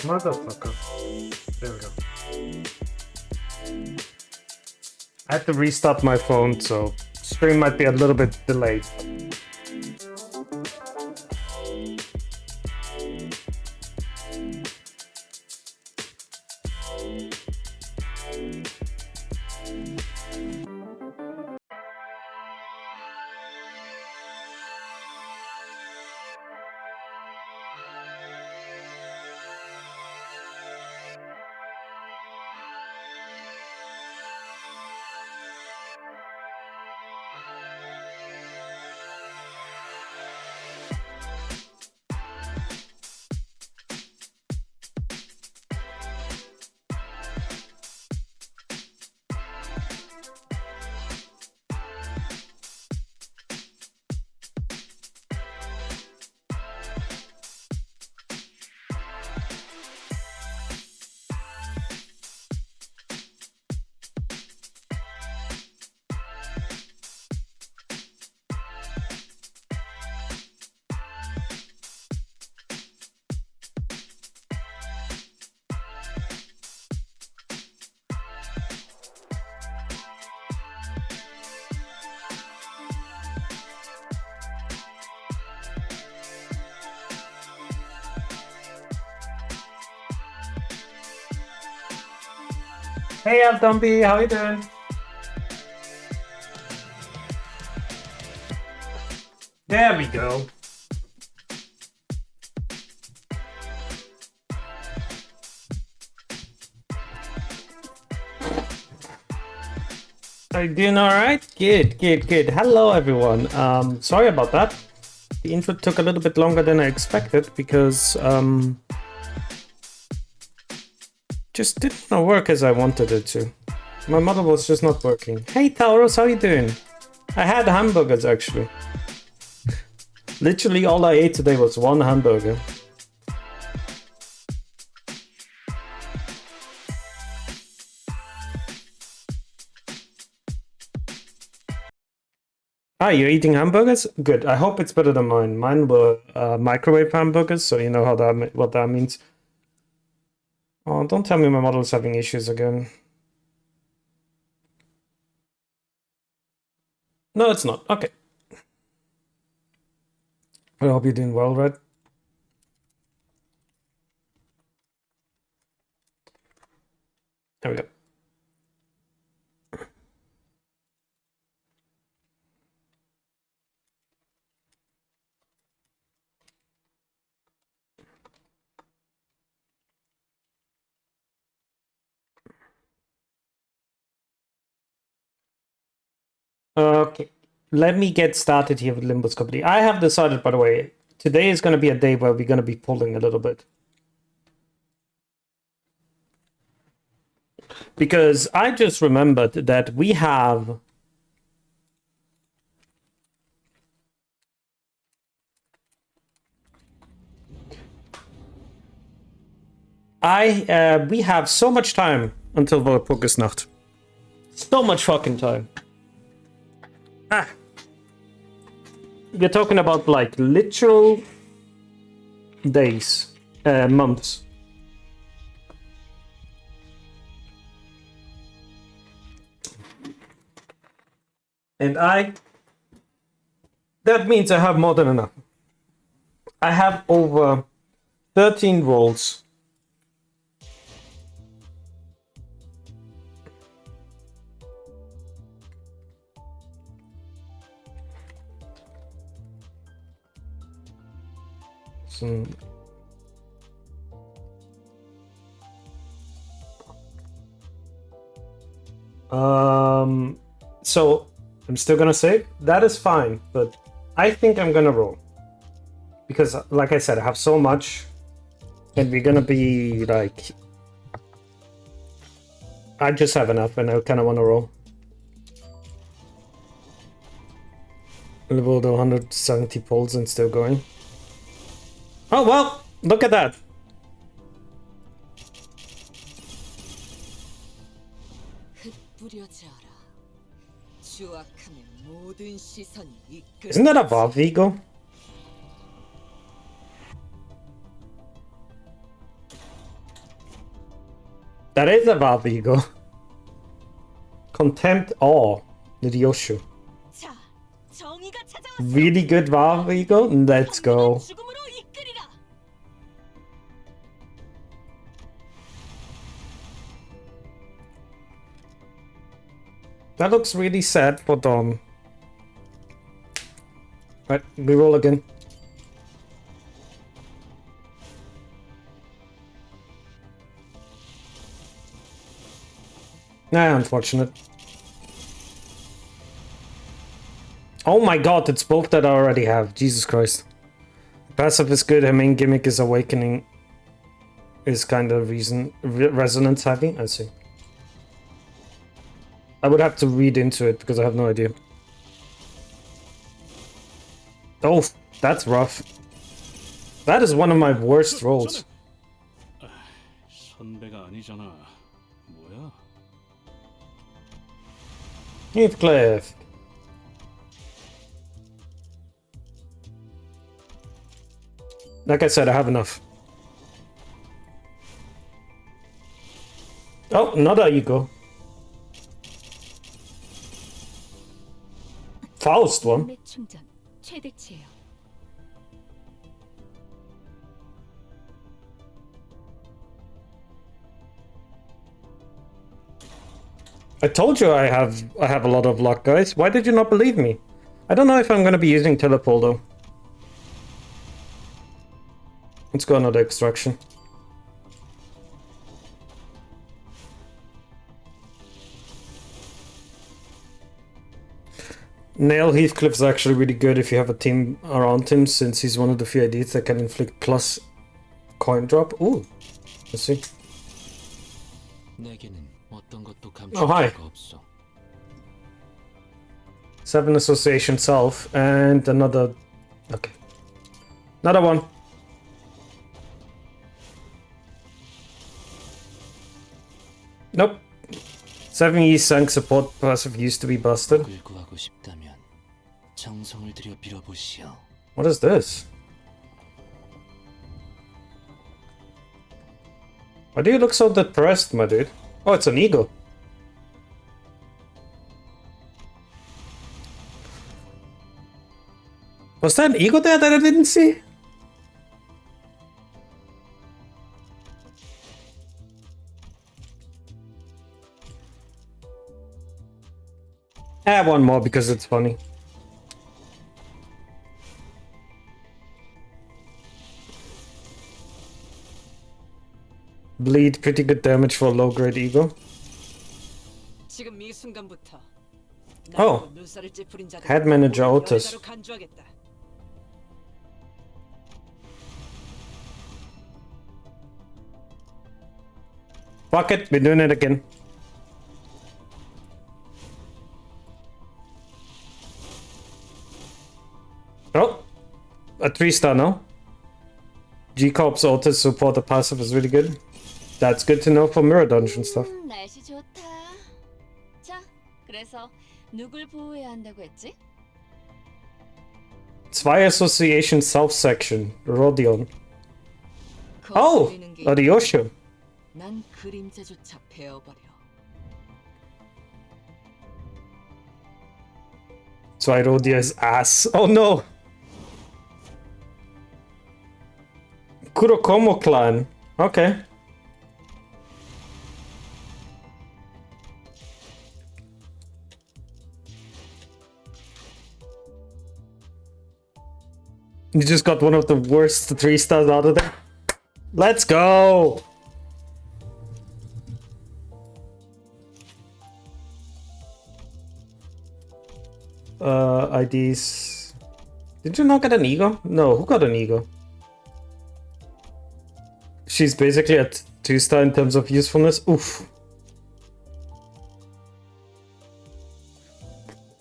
Motherfucker. There we go. I had to restart my phone, so stream might be a little bit delayed. Hey, Dumpy, how you doing? There we go. Are you doing all right? Good, good, good. Hello, everyone. Sorry about that. The intro took a little bit longer than I expected because just didn't work as I wanted it to. My model was just not working. Hey Taurus, how you doing? I had hamburgers actually. Literally all I ate today was one hamburger. Ah, you're eating hamburgers? Good. I hope it's better than mine. Mine were microwave hamburgers, so you know how what that means. Oh, don't tell me my model's having issues again. No, it's not. Okay. I hope you're doing well, Red. There we go. Okay, let me get started here with LIMBUS COMPANY. I have decided, by the way, today is going to be a day where we're going to be pulling a little bit. Because I just remembered that we have... we have so much time until Walpurgisnacht. So much fucking time. Ah. We're talking about like literal days, months. And that means I have more than enough. I have over 13 rolls. So I'm still gonna say that is fine, but I think I'm gonna roll because, like I said, I have so much, and we're gonna be like, I just have enough, and I kind of want to roll. Level to 170 pulls and still going. Oh well, look at that. Isn't that a Valve Eagle? That is a Valve Eagle. Contempt Awe, Ryoshu. Really good Valve Eagle? Let's go. That looks really sad for Dom. Right, we roll again. Nah, unfortunate. Oh my god, it's both that I already have. Jesus Christ. Passive is good, her main gimmick is Awakening. Is kind of resonance heavy, I see. I would have to read into it because I have no idea. Oh, that's rough. That is one of my worst rolls. Heathcliff. Like I said, I have enough. Oh, another Eagle. Faust one. I told you I have a lot of luck, guys. Why did you not believe me? I don't know if I'm gonna be using teleport though. Let's go another extraction. Nail Heathcliff's actually really good if you have a team around him, since he's one of the few IDs that can inflict plus coin drop. Ooh, let's see. Oh, hi. 7 association self and another. Okay, another one. Nope. 7E Sank support passive used to be busted. What is this? Why do you look so depressed, my dude? Oh, it's an eagle. Was that an eagle there that I didn't see? One more because it's funny. Bleed, pretty good damage for a low-grade eagle. Oh, head manager Otis. Fuck it, we're doing it again. Oh, a 3-star now. G-Corp's auto support the passive is really good. That's good to know for mirror dungeon stuff. 날씨 좋다. 자, 그래서 누굴 보호해야 한다고 했지? 2 Association South Section, Rodion. Oh, Adiosho. 난 그림자조차 베어버려. 2 Rodia's ass. Oh no. Kurokomo clan. Okay. You just got one of the worst 3-stars out of there. Let's go! IDs. Did you not get an ego? No, who got an ego? She's basically at 2-star in terms of usefulness. Oof.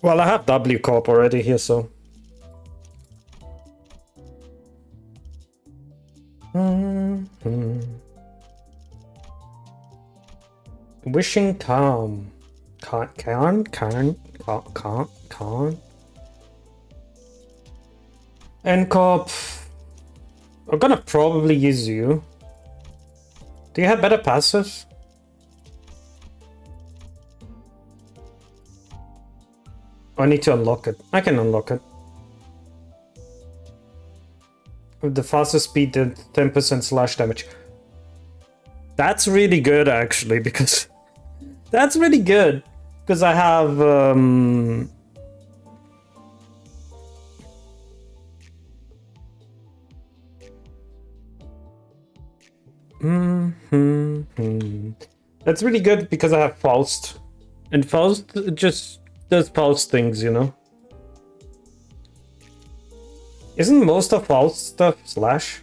Well, I have W Corp already here, so. Wishing Tom. Khan. And Corp. I'm gonna probably use you. Do you have better passives? I need to unlock it. I can unlock it. With the fastest speed and 10% slash damage. That's really good actually, because that's really good. Because I have That's really good because I have Faust. And Faust just does Faust things, you know? Isn't most of Faust stuff slash?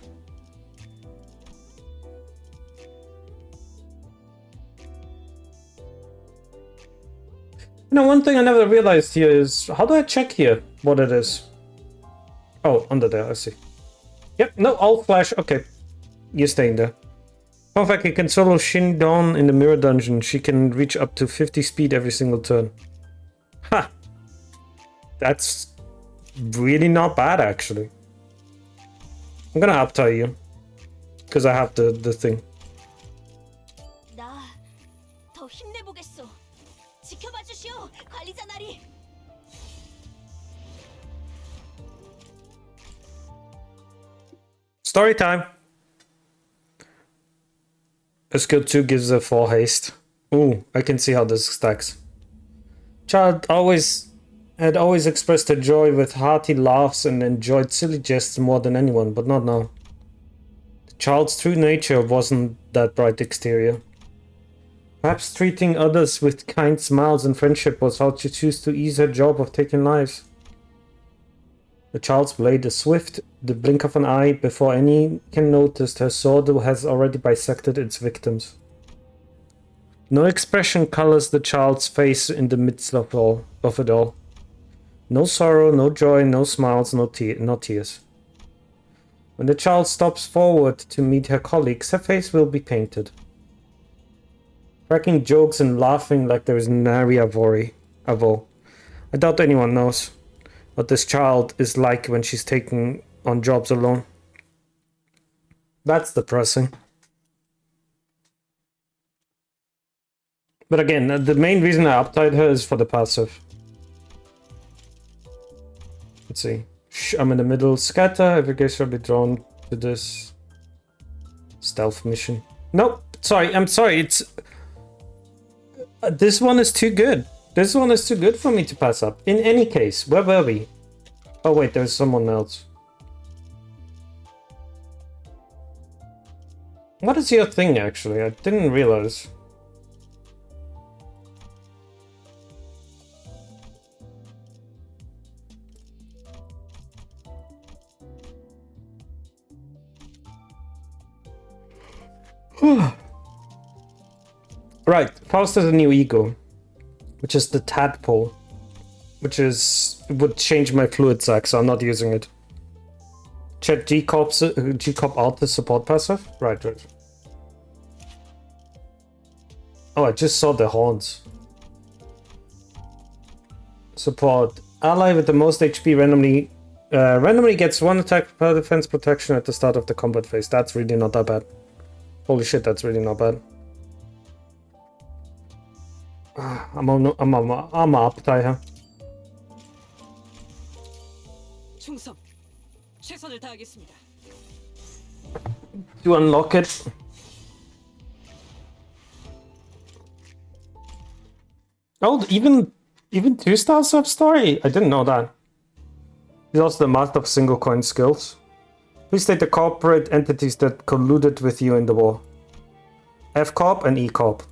You know, one thing I never realized here is, how do I check here what it is? Oh, under there, I see. Yep, no, all flash, okay. You're staying there. Fun fact, you can solo Shin Dawn in the mirror dungeon. She can reach up to 50 speed every single turn. Ha! That's really not bad, actually. I'm gonna up-tie you. Because I have the thing. 더 힘내보겠어. 지켜봐 주시오, 관리자 나리. Story time. A skill 2 gives a 4 haste. Ooh, I can see how this stacks. Child had always expressed her joy with hearty laughs and enjoyed silly jests more than anyone, but not now. The child's true nature wasn't that bright exterior. Perhaps treating others with kind smiles and friendship was how she chose to ease her job of taking lives. The child's blade is swift, the blink of an eye before any can notice her sword has already bisected its victims. No expression colors the child's face in the midst of it all. No sorrow, no joy, no smiles, no tears. When the child stops forward to meet her colleagues, her face will be painted. Cracking jokes and laughing like there is nary avo. I doubt anyone knows what this child is like when she's taking on jobs alone. That's depressing. But again, the main reason I uptied her is for the passive. Let's see. I'm in the middle. Scatter. Every guest shall be drawn to this stealth mission. Nope. Sorry. I'm sorry. It's this one is too good. This one is too good for me to pass up. In any case, where were we? Oh wait, there's someone else. What is your thing actually? I didn't realize. Right, Faust has a new ego, which is the tadpole, which would change my fluid sac, so I'm not using it. Check G-Corp Alter support passive? Right. Oh, I just saw the horns. Support. Ally with the most HP randomly gets 1 attack per defense protection at the start of the combat phase. That's really not that bad. Holy shit, that's really not bad. I'm up, Taiha. 충성. 최선을 다하겠습니다. To unlock it. Oh, even 2 stars have story. I didn't know that. He's also the master of single coin skills. Please state the corporate entities that colluded with you in the war. F Corp and E Corp.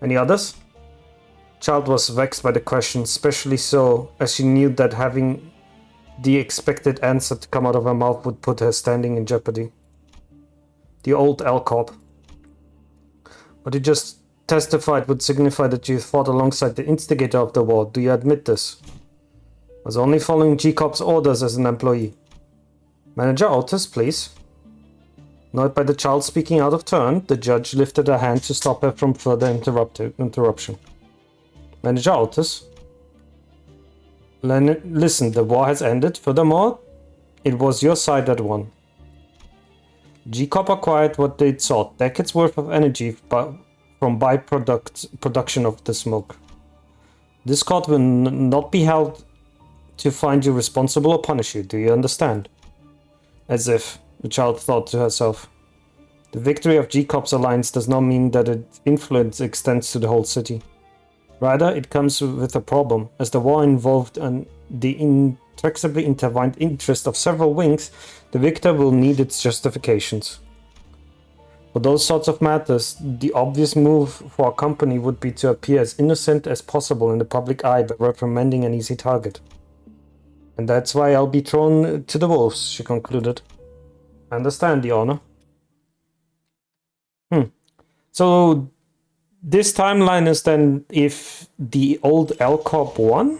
Any others? Child was vexed by the question, especially so as she knew that having the expected answer to come out of her mouth would put her standing in jeopardy. The old L Corp. What you just testified would signify that you fought alongside the instigator of the war. Do you admit this? I was only following G Corp's orders as an employee. Manager Otis, please. Annoyed by the child speaking out of turn, the judge lifted a hand to stop her from further interruption. Manager Otis. Listen, the war has ended. Furthermore, it was your side that won. G-Corp acquired what they sought, decades worth of energy from production of the smoke. This court will not be held to find you responsible or punish you, do you understand? As if, the child thought to herself. The victory of G-Corp's alliance does not mean that its influence extends to the whole city. Rather, it comes with a problem, as the war involved the inextricably intertwined interest of several wings. The victor will need its justifications. For those sorts of matters, the obvious move for a company would be to appear as innocent as possible in the public eye by reprimanding an easy target. And that's why I'll be thrown to the wolves, she concluded. I understand, the honor. So this timeline is then if the old L Corp won?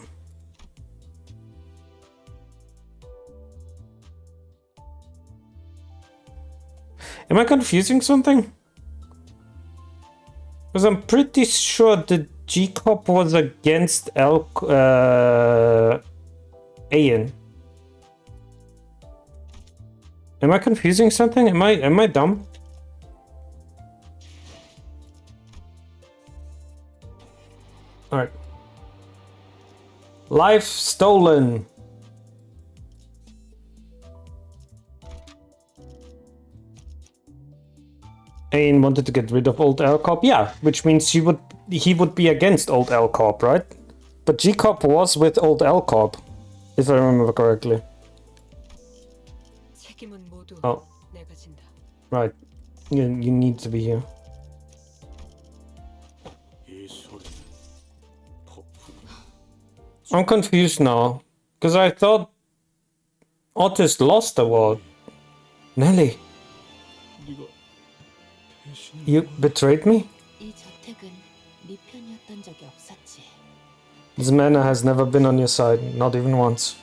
Am I confusing something? Because I'm pretty sure the G Corp was against Ayan. Am I confusing something? Am I dumb? Alright. Life stolen. Ayn wanted to get rid of old L Corp. Yeah, which means he would be against old L Corp, right? But G Corp was with old L Corp, if I remember correctly. Oh. Right. You need to be here. I'm confused now. Because I thought Otis lost the war. Nelly. You betrayed me? This manor has never been on your side, not even once.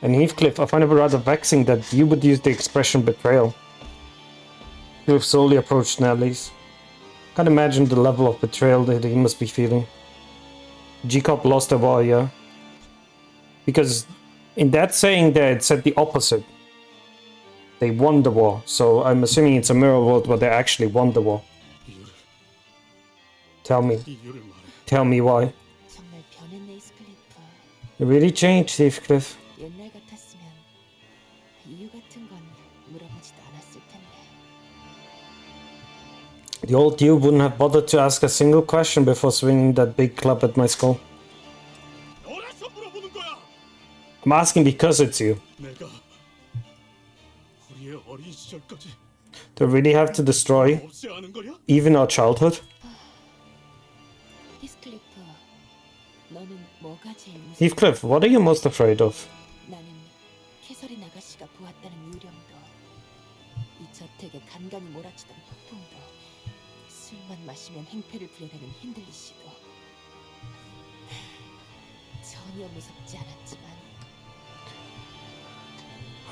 And Heathcliff, I find it rather vexing that you would use the expression betrayal. You have slowly approached Nelly's. Can't imagine the level of betrayal that he must be feeling. G-Corp lost the war, yeah? Because in that saying there, it said the opposite. They won the war, so I'm assuming it's a mirror world where they actually won the war. Tell me why. You really changed, Heathcliff. The old you wouldn't have bothered to ask a single question before swinging that big club at my skull. I'm asking because it's you. Do we really have to destroy even our childhood? Heathcliff, what are you most afraid of? 간간히 몰아치던 폭풍도 술만 마시면 행패를 부려대는 힌들리 씨도 전혀 무섭지 않았지만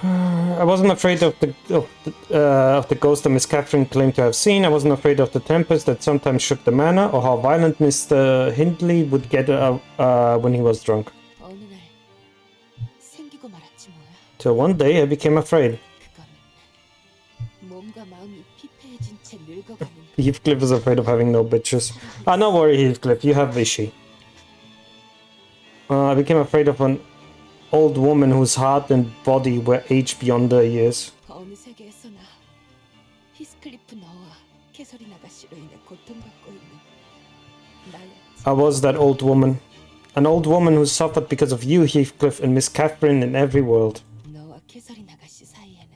I wasn't afraid of the ghost that Miss Catherine claimed to have seen. I wasn't afraid of the tempest that sometimes shook the manor, or how violent Mr. Hindley would get when he was drunk. 어느 날 생기고 말았지 뭐야. Till one day I became afraid. 그건 몸과 마음이 피폐해진 채 늙어가는 Heathcliff is afraid of having no bitches. Ah, no worry, Heathcliff, you have Vichy. I became afraid of an old woman whose heart and body were aged beyond their years. 어느 세계에서나 히스클리프 너와 캐서린 아가씨로 인해 고통받고 있는 나였지. I was that old woman. An old woman who suffered because of you, Heathcliff, and Miss Catherine in every world. 너와 캐서린 아가씨 사이에는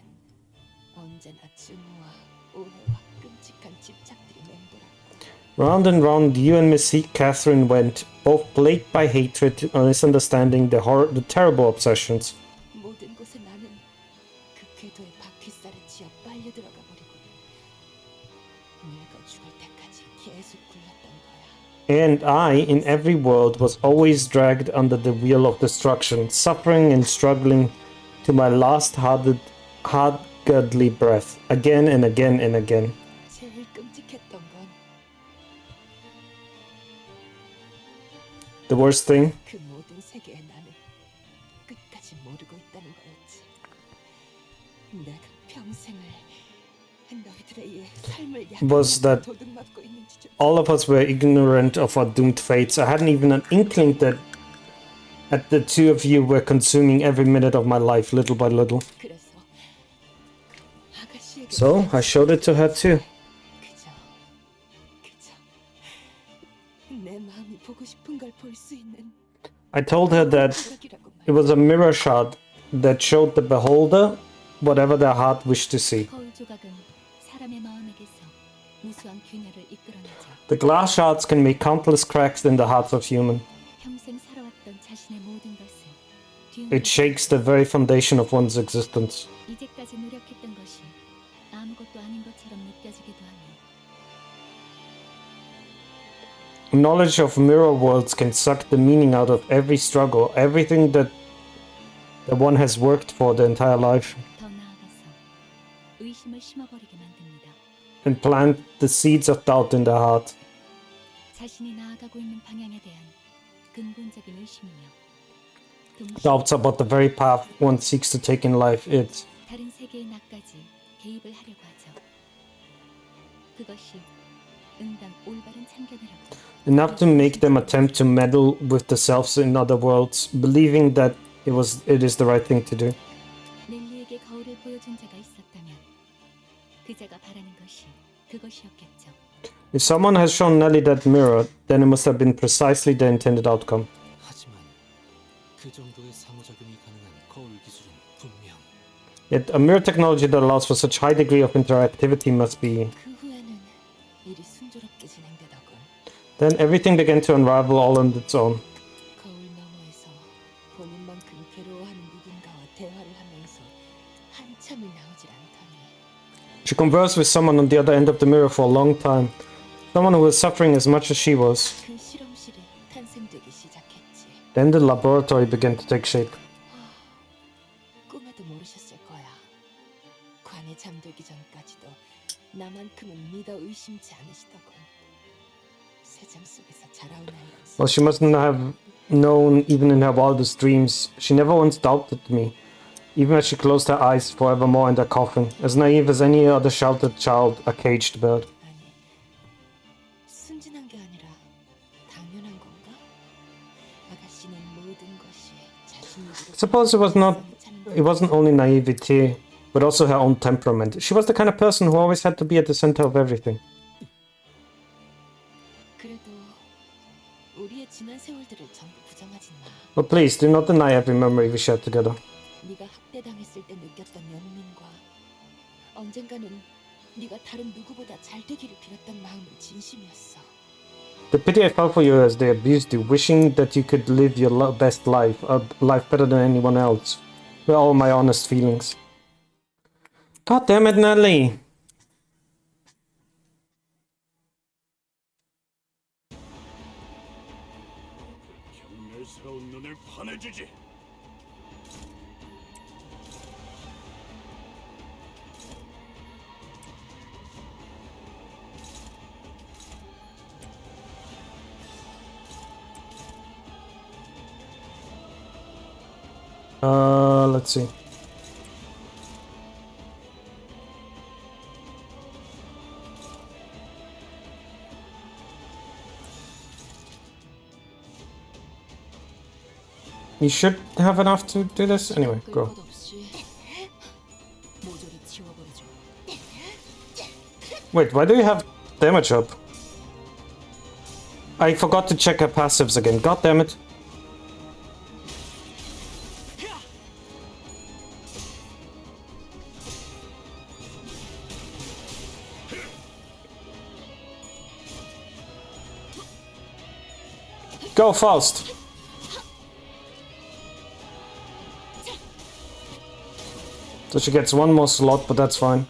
언제나 증오와 오해와 끔찍한 집착들이 맴돌았고 Round and round, you and Miss Catherine went, both plagued by hatred, misunderstanding, the terrible obsessions. 모든 곳에 나는 그 궤도에 바퀴살에 쥐어 빨려 들어가 버리고 늙어 죽을 때까지 계속 굴렀던 거야. And I, in every world, was always dragged under the wheel of destruction, suffering and struggling to my last hard-godly breath, again and again and again. 제일 끔찍했던 건 The worst thing 그 모든 세계에 나는 끝까지 모르고 있다는 거였지. 내가 평생을 너희들에 의해 삶을 Was that 도둑맞고 있는지 all of us were ignorant of our doomed fates. I hadn't even an inkling that the two of you were consuming every minute of my life, little by little. 그래서 아가씨에게 So I showed it to her too. 그저 내 마음이 보고 싶은 걸 볼 수 있는 I told her that 그러기라고 it was a mirror shot that showed the beholder whatever their heart wished to see. 거울 조각은 사람의 마음에게서 무수한 균열을 이끌어내죠. The glass shards can make countless cracks in the hearts of human. 평생 살아왔던 자신의 모든 것을 It shakes the very foundation of one's existence. 이제까지 노력했던 것이 아무것도 아닌 것처럼 느껴지기도 하며 Knowledge of mirror worlds can suck the meaning out of every struggle, everything that one has worked for the entire life, 더 나아가서 의심을 심어버리게 만듭니다. and plant the seeds of doubt in their heart. 자신이 나아가고 있는 방향에 대한 근본적인 의심이며 동시에 Doubts about the very path one seeks to take in life. It's 다른 세계의 나까지 개입을 하려고 하죠. 그것이 응당 올바른 참견이라고. enough to make them attempt to meddle with the selves in other worlds, believing that it is the right thing to do. 넬리에게 거울을 보여준 자가 있었다면 그 자가 바라는 것이 그것이었겠죠. If someone has shown Nelly that mirror, then it must have been precisely the intended outcome. 하지만 그 정도의 상호작용이 가능한 거울 기술은 분명 Yet a mirror technology that allows for such high degree of interactivity must be. 그 후에는 일이 순조롭게 진행되더군. Then everything began to unravel all on its own. 거울 너머에서 본인만큼 괴로워하는 누군가와 대화를 하면서 한참을 나오질 않더니 She conversed with someone on the other end of the mirror for a long time. Someone who was suffering as much as she was. 그 실험실이 탄생되기 시작했지. Then the laboratory began to take shape. 꿈에도 모르셨을 거야. 관에 잠들기 전까지도 나만큼은 믿어 의심치 않으시더군. 세상 속에서 자라온 아이로서 Well, she mustn't have known even in her wildest dreams. She never once doubted me, even as she closed her eyes forevermore in the coffin, as naive as any other sheltered child, a caged bird. 아니, 순진한 게 아니라 당연한 건가? 아가씨는 모든 것이 자신 입으로 Suppose it wasn't only naivety, but also her own temperament. She was the kind of person who always had to be at the center of everything. 그래도 우리의 지난 세월들을 전부 부정하진 마. But please, do not deny every memory we shared together. 네가 학대당했을 때 느꼈던 연민과 언젠가는 네가 다른 누구보다 잘 되기를 빌었던 마음은 진심이었어. The pity I felt for you as they abused you, wishing that you could live your best life, a life better than anyone else, were all my honest feelings. God damn it, Nelly! 새로운 눈을 환해주지. Let's see. You should have enough to do this. Anyway, go. 것 없이 모조리 지워버리죠. Wait, why do you have damage up? I forgot to check her passives again. God damn it. Go fast. So she gets one more slot, but that's fine.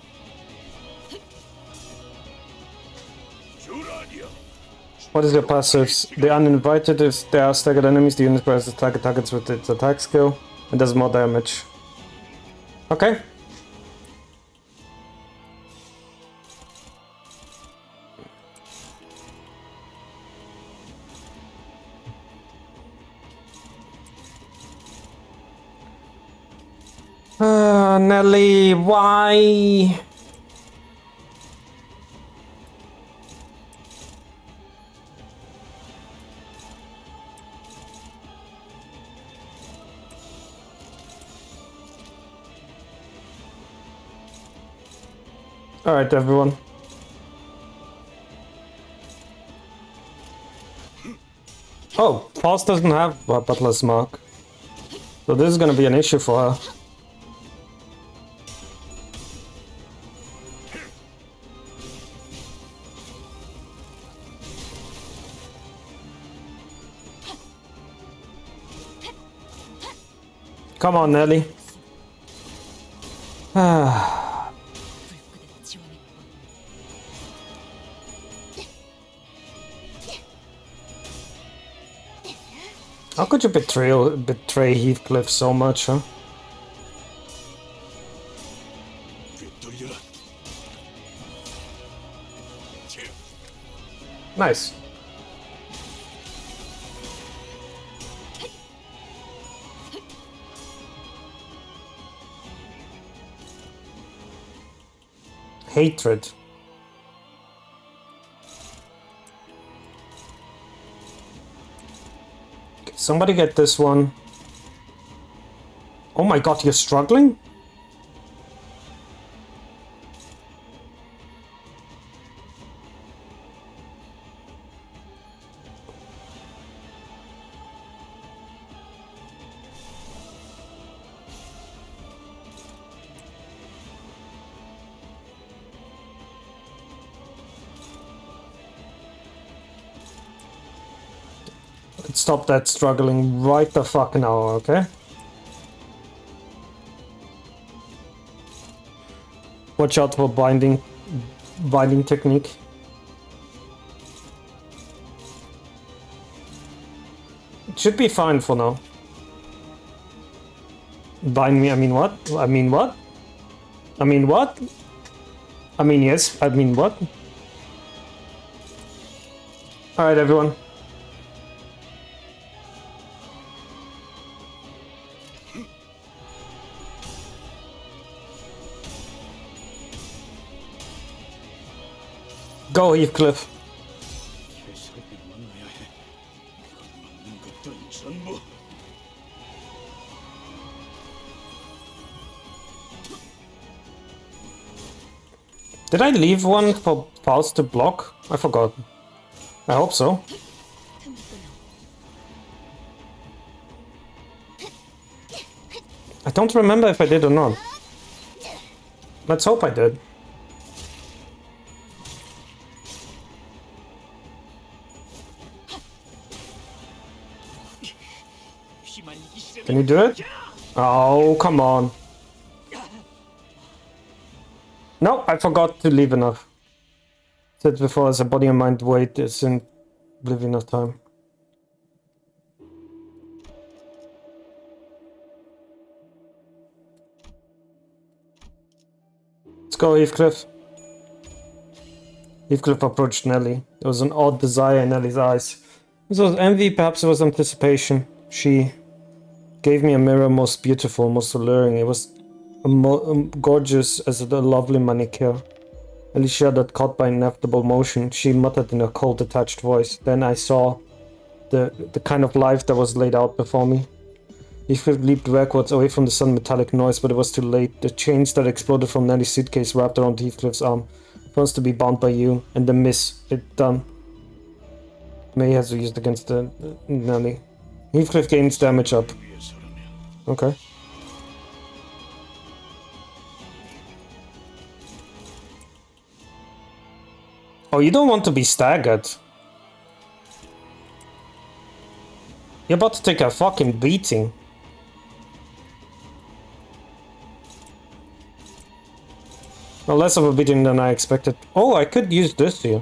What is your passives? The uninvited, if there are staggered enemies, the unit presses target targets with its attack skill and does more damage. Okay. Nelly, why? Alright, everyone. Oh, Faust doesn't have a Butler's Mark. So this is gonna be an issue for her. Come on, Nelly. Ah. 불끈한 지원했고 How could you betray Heathcliff so much, huh? 꿰뚫려라. Nice. Hatred. Somebody get this one. Oh my god, you're struggling? Stop that struggling right the fuck now, okay? Watch out for binding technique. It should be fine for now. Bind me, I mean what? I mean what? I mean what? I mean yes, I mean what? Alright everyone. Go, Heathcliff. 개새끼를 만나야 해. 맞는 것들은 전부. Did I leave one for Faust to block? I forgot. I hope so. I don't remember if I did or not. Let's hope I did. Can you do it? Oh, come on. No, I forgot to leave enough. Said before, as a body and mind weight isn't leave enough time. Let's go, Heathcliff. Heathcliff approached Nelly. There was an odd desire in Nelly's eyes. This was envy, perhaps it was anticipation. She gave me a mirror most beautiful, most alluring. It was gorgeous as a lovely manicure. Alicia, that caught by inevitable motion, she muttered in a cold, detached voice. Then I saw the kind of life that was laid out before me. Heathcliff leaped backwards away from the sudden metallic noise, but it was too late. The chains that exploded from Nelly's suitcase wrapped around Heathcliff's arm. Wants to be bound by you, and the miss, it done. May has used against the Nelly. Heathcliff gains damage up. Okay. Oh, you don't want to be staggered. You're about to take a fucking beating. Well, less of a beating than I expected. Oh, I could use this here.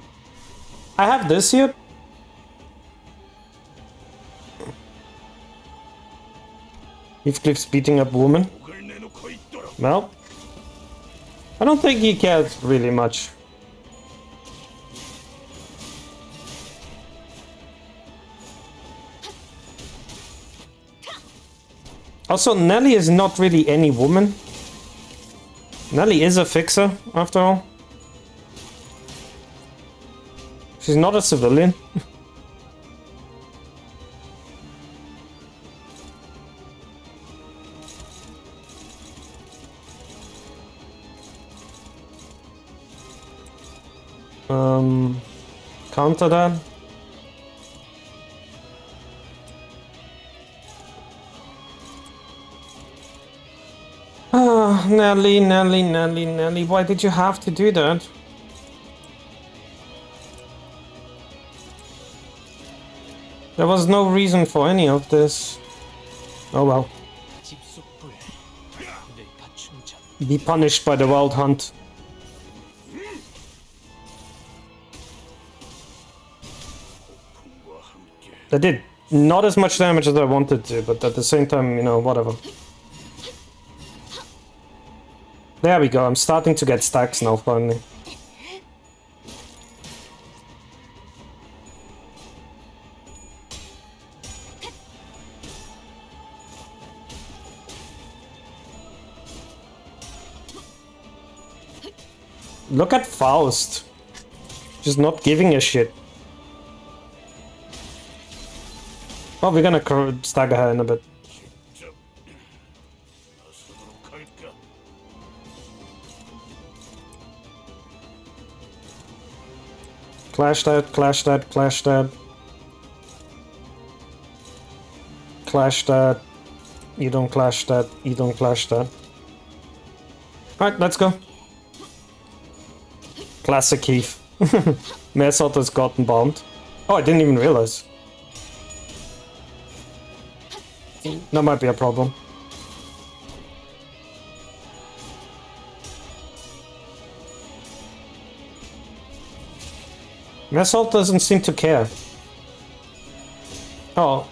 I have this here. Heathcliff's beating up woman. Well, I don't think he cares really much. Also, Nelly is not really any woman. Nelly is a fixer, after all. She's not a civilian. Counter that. Ah, Nelly, Nelly, Nelly, Nelly, why did you have to do that? There was no reason for any of this. Oh well. Be punished by the wild hunt. That did not as much damage as I wanted to, but at the same time, you know, whatever. There we go, I'm starting to get stacks now, finally. Look at Faust. Just not giving a shit. Oh, we're gonna stagger her in a bit. Clash that, clash that, clash that. Clash that. You don't clash that, you don't clash that. Alright, let's go. Classic Heath. Mersalt has gotten bombed. Oh, I didn't even realize. That might be a problem. Mersalt doesn't seem to care. Oh.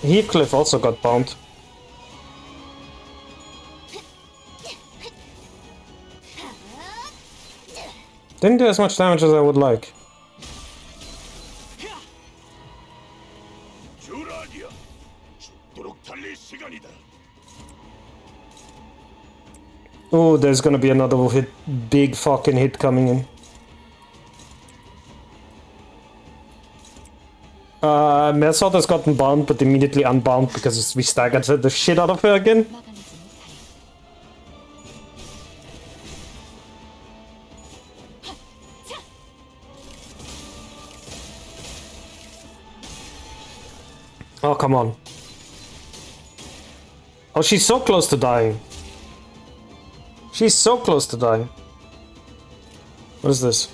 Heathcliff also got bombed. Didn't do as much damage as I would like. Oh, there's gonna be another hit, big fucking hit coming in. Mersalt has gotten bound, but immediately unbound because we staggered the shit out of her again. Oh, come on. Oh, she's so close to dying. She's so close to dying. What is this?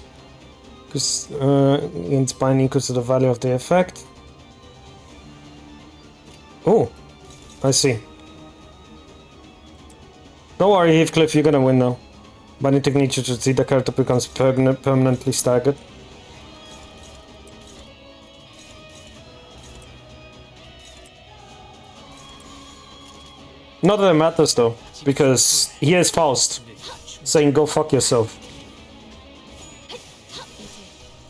Because against binding equals to the value of the effect. Oh, I see. Don't worry, Heathcliff, you're gonna win now. Binding technique should see the character becomes permanently staggered. Not that it matters though, because he is Faust, saying go fuck yourself. 이제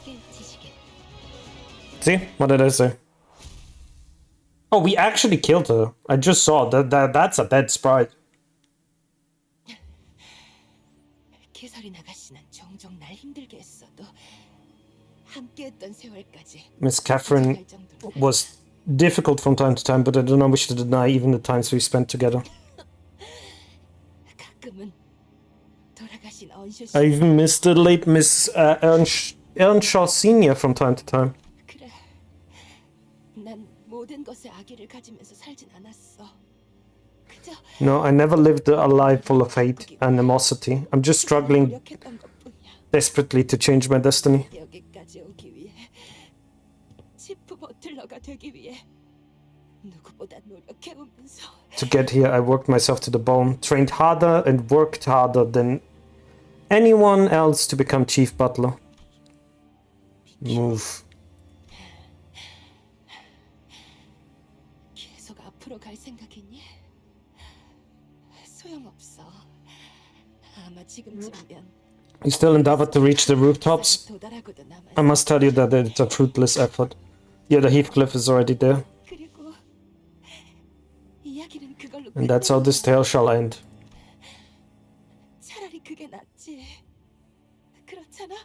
깨우치시게. See? What did I say? Oh, we actually killed her. I just saw that's a dead sprite. 캐서린 아가씨는 종종 날 힘들게 했어도 함께했던 세월까지 Miss Catherine was difficult from time to time, but I do not wish to deny even the times we spent together. 가끔은 돌아가신 언쇼 I even miss the late Miss Earnshaw Sr. from time to time. 그래. 난 모든 것에 악의를 가지면서 살진 않았어. 그저 No, I never lived a life full of hate, animosity. I'm just struggling 노력했던 것뿐이야. desperately to change my destiny. 여기까지 오기 위해 치프 버틀러가 되기 위해 누구보다 노력해오면서 To get here, I worked myself to the bone, trained harder and worked harder than anyone else to become chief butler. Move. 계속 앞으로 갈 생각이니? 소용없어. 아마 지금쯤이면 You still endeavor to reach the rooftops? 도달하고도 남았어. I must tell you that it's a fruitless effort. Yeah, the Heathcliff is already there, 그리고 이야기는 그걸로 and that's how this tale shall end. 차라리 그게 낫지. 그렇잖아.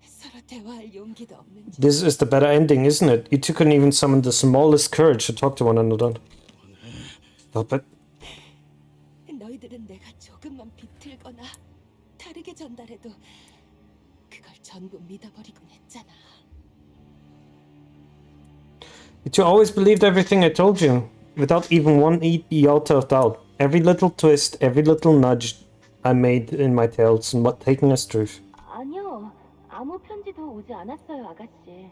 서로 대화할 용기도 없는지. This is the better ending, isn't it? You two couldn't even summon the smallest courage to talk to one another. Stop it. 너희들은 내가 조금만 비틀거나 다르게 전달해도 그걸 전부 믿어버리곤 했잖아. But you always believed everything I told you, without even one iota of doubt. Every little twist, every little nudge I made in my tales, and what taking as truth. 아니요. 아무 편지도 오지 않았어요, 아가씨.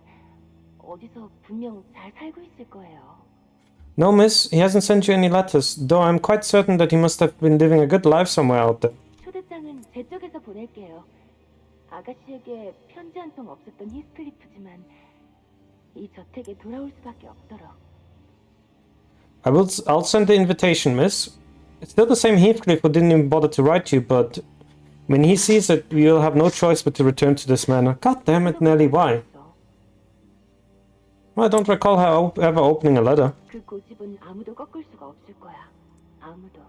어디서 분명 잘 살고 있을 거예요. No, miss, he hasn't sent you any letters, though I'm quite certain that he must have been living a good life somewhere out there. 초대장은 제 쪽에서 보낼게요. 아가씨에게 편지 한 통 없었던 히스클리프지만 이 저택에 돌아올 수밖에 없도록. I'll send the invitation, miss. It's still the same Heathcliff who didn't even bother to write you, but when he sees it, we'll have no choice but to return to this manor. God damn it, Nelly, why? Well, I don't recall her ever opening a letter. 그 고집은 아무도 꺾을 수가 없을 거야. 아무도.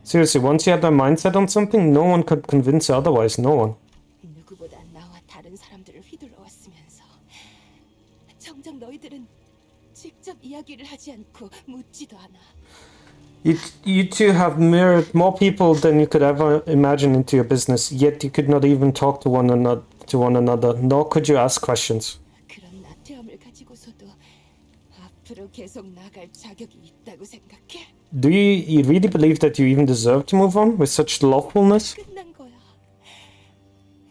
Seriously, once you had their mind set on something, no one could convince you otherwise, no one. 누구보다 나와 다른 사람들을 휘둘러 왔으면서 정작 너희들은 직접 이야기를 하지 않고 묻지도 않아. You two have mirrored more people than you could ever imagine into your business, yet you could not even talk to one another, nor could you ask questions. 그런 나태함을 가지고서도 앞으로 계속 나갈 자격이 있다고 생각해? Do you really believe that you even deserve to move on with such slothfulness? 끝난 거야.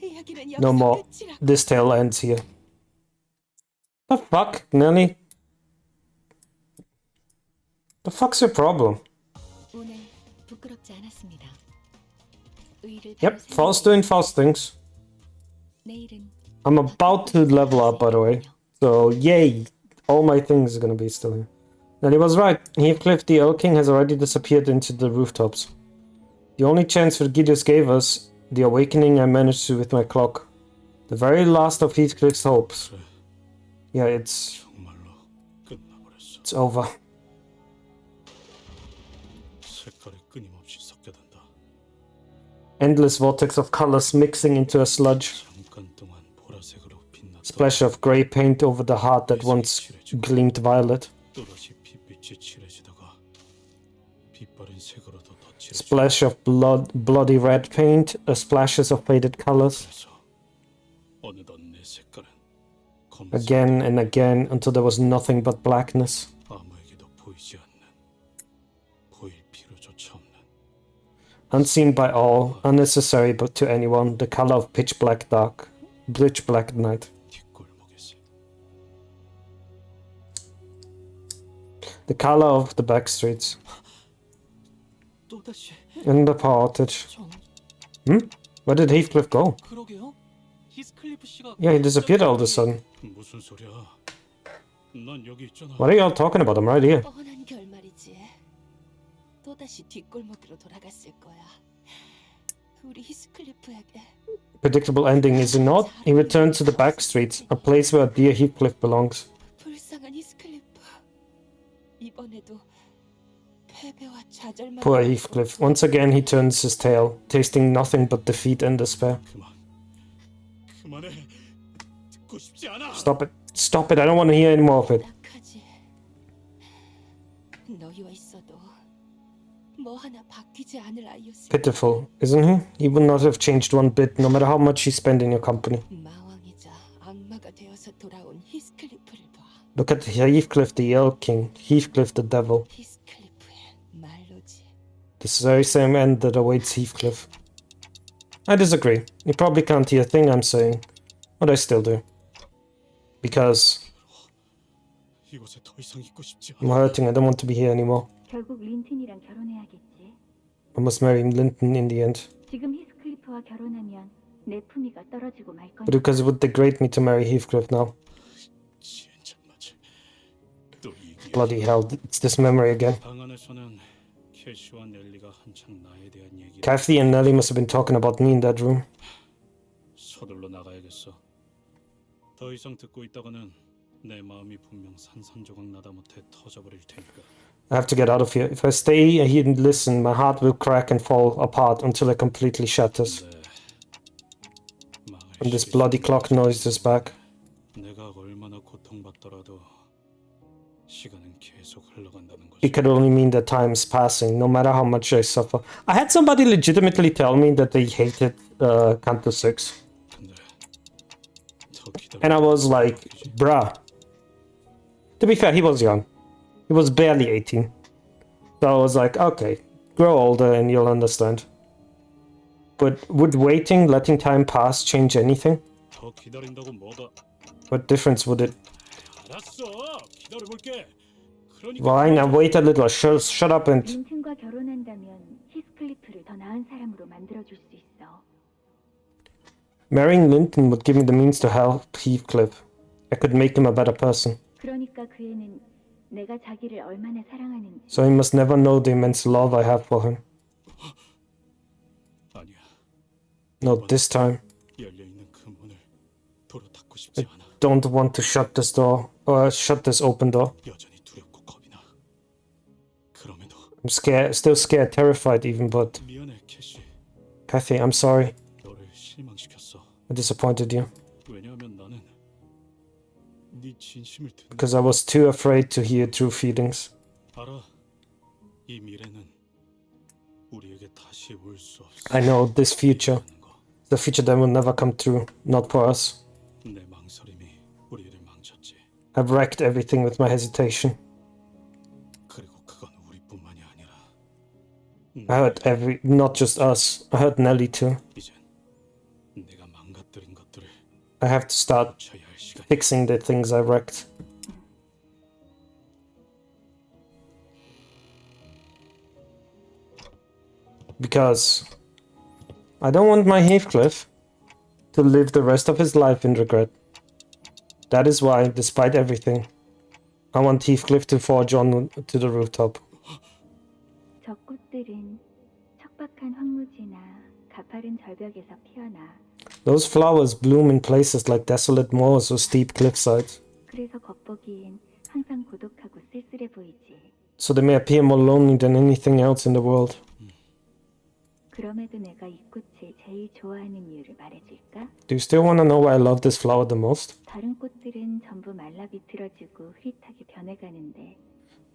이야기는 No 여기서 more. 끝이라. This tale ends here. The fuck, Nelly? The fuck's your problem? 오늘 부끄럽지 않았습니다. 의의를 Yep, 바로 Faust doing Faust things. 내일은 I'm about to level up, by the way. So, yay! All my things are gonna be still here. Nelly was right. Heathcliff, the Old King, has already disappeared into the rooftops. The only chance Virgilius gave us, the awakening I managed to with my clock. The very last of Heathcliff's hopes. Yeah, it's 정말로 끝나버렸어. it's over. 색깔이 끊임없이 섞여든다. Endless vortex of colors mixing into a sludge. 잠깐 동안 보라색으로 빛났다. Splash of grey paint over the heart that once gleamed violet. 또다시 빛빛이 칠해지다가 빛바랜 색으로 더 칠해져. Splash of bloody red paint, splashes of faded colors. 그래서 어느덧 내 색깔은 검은색 Again and again until there was nothing but blackness. 아무에게도 보이지 않는 보일 필요조차 없는 Unseen by all, unnecessary but to anyone, the color of pitch black night. 뒷골목에서 The color of the back streets. 또다시 In the portage. 정 Where did Heathcliff go? 그러게요. 히스클리프 씨가 Yeah, he disappeared all of a sudden. 무슨 소리야? 난 여기 있잖아. What are y'all talking about? I'm right here. 뻔한 결말이지. 알지. 또다시 뒷골목으로 돌아갔을 거야. 우리 히스클리프에게 Predictable ending, is it not? He returned to the back streets, a place where dear Heathcliff belongs. 불쌍한 히스클리프. 이번에도 패배와 좌절만. Poor Heathcliff. Once again he turns his tail, tasting nothing but defeat and despair. 그만해. 듣고 싶지 않아. Stop it. Stop it. I don't want to hear any more of it. 딱하지. 너희와 있어도 뭐 하나 바뀌지 않을 아이였을. Pitiful, isn't he? He would not have changed one bit, no matter how much he spent in your company. 마왕이자 악마가 되어서 돌아온 히스클리프를 봐. Look at Heathcliff the Elk King, Heathcliff the Devil. 히스클리프의 말로지. This very same end that awaits Heathcliff. I disagree. You probably can't hear a thing I'm saying, but I still do. Because 이곳에 더 이상 있고 싶지 I'm 않아. hurting, I don't want to be here anymore. 결국 린튼이랑 결혼해야겠지. I must marry Linton in the end. 지금 히스클리프와 결혼하면 내 품위가 떨어지고 말 거니까. Because it would degrade me to marry Heathcliff now. 진짜 맞지. 또 이게 Bloody hell, it's this memory again. 방 안에서는 캐시와 넬리가 한창 나에 대한 얘기를 Kathy and Nellie must have been talking about me in that room. 서둘러 나가야겠어. 더 이상 듣고 있다가는 내 마음이 분명 산산조각 나다 못해 터져버릴 테니까. I have to get out of here. If I stay here and listen, my heart will crack and fall apart until it completely shatters. 망할 And this 시기 bloody clock noise is back. 내가 얼마나 고통받더라도 시간은 계속 흘러간다는 거지. It could only mean that time is passing, no matter how much I suffer. I had somebody legitimately tell me that they hated Canto 6. 근데 더 기다려. And I was like, bruh. To be fair, he was young. He was barely 18. So I was like, okay, grow older and you'll understand. But would waiting, letting time pass, change anything? 더 기다린다고 뭐가? What difference would it? 알았어. 기다려볼게. 그러니까 Fine, now wait a little. Shut up and... 린튼과 결혼한다면 히스클리프를 더 나은 사람으로 만들어줄 수 있어. Marrying Linton would give me the means to help Heathcliff. I could make him a better person. 그러니까 그 애는 내가 자기를 얼마나 사랑하는지. So he must never know the immense love I have for him. 아니야. No, this time. 열려 있는 그 문을 도로 닫고 싶지 않아. Don't want to shut this door, or shut this open door. 여전히 두렵고 겁이 나. 그럼에도 I'm scared, still scared, terrified even, but... 미안해, 캐시. Kathy, I'm sorry. 너를 실망시켰어. I disappointed you. 왜냐하면 나는 네 진심을 듣는 Because I was too afraid to hear true feelings. 알아. 이 미래는 우리에게 다시 올 수 없어. I know this future. The future that will never come true. Not for us. 내 망설임이 우리를 망쳤지. I've wrecked everything with my hesitation. 그리고 그건 우리뿐만이 아니라 I hurt not just us. I hurt Nellie too. 이젠 내가 망가뜨린 것들을 I have to start 고쳐야 할 시간이. fixing the things I wrecked. Because I don't want my Heathcliff to live the rest of his life in regret. That is why, despite everything, I want Heathcliff to forge on to the rooftop. 저 꽃들은 척박한 황무지나 가파른 절벽에서 피어나. Those flowers bloom in places like desolate moors or steep cliffsides, 그래서 겉보기엔 항상 고독하고 쓸쓸해 보이지. so they may appear more lonely than anything else in the world. 그럼에도 내가 이 꽃을 제일 좋아하는 이유를 말해줄까? Do you still want to know why I love this flower the most? 다른 꽃들은 전부 말라 비틀어지고 흐릿하게 변해가는데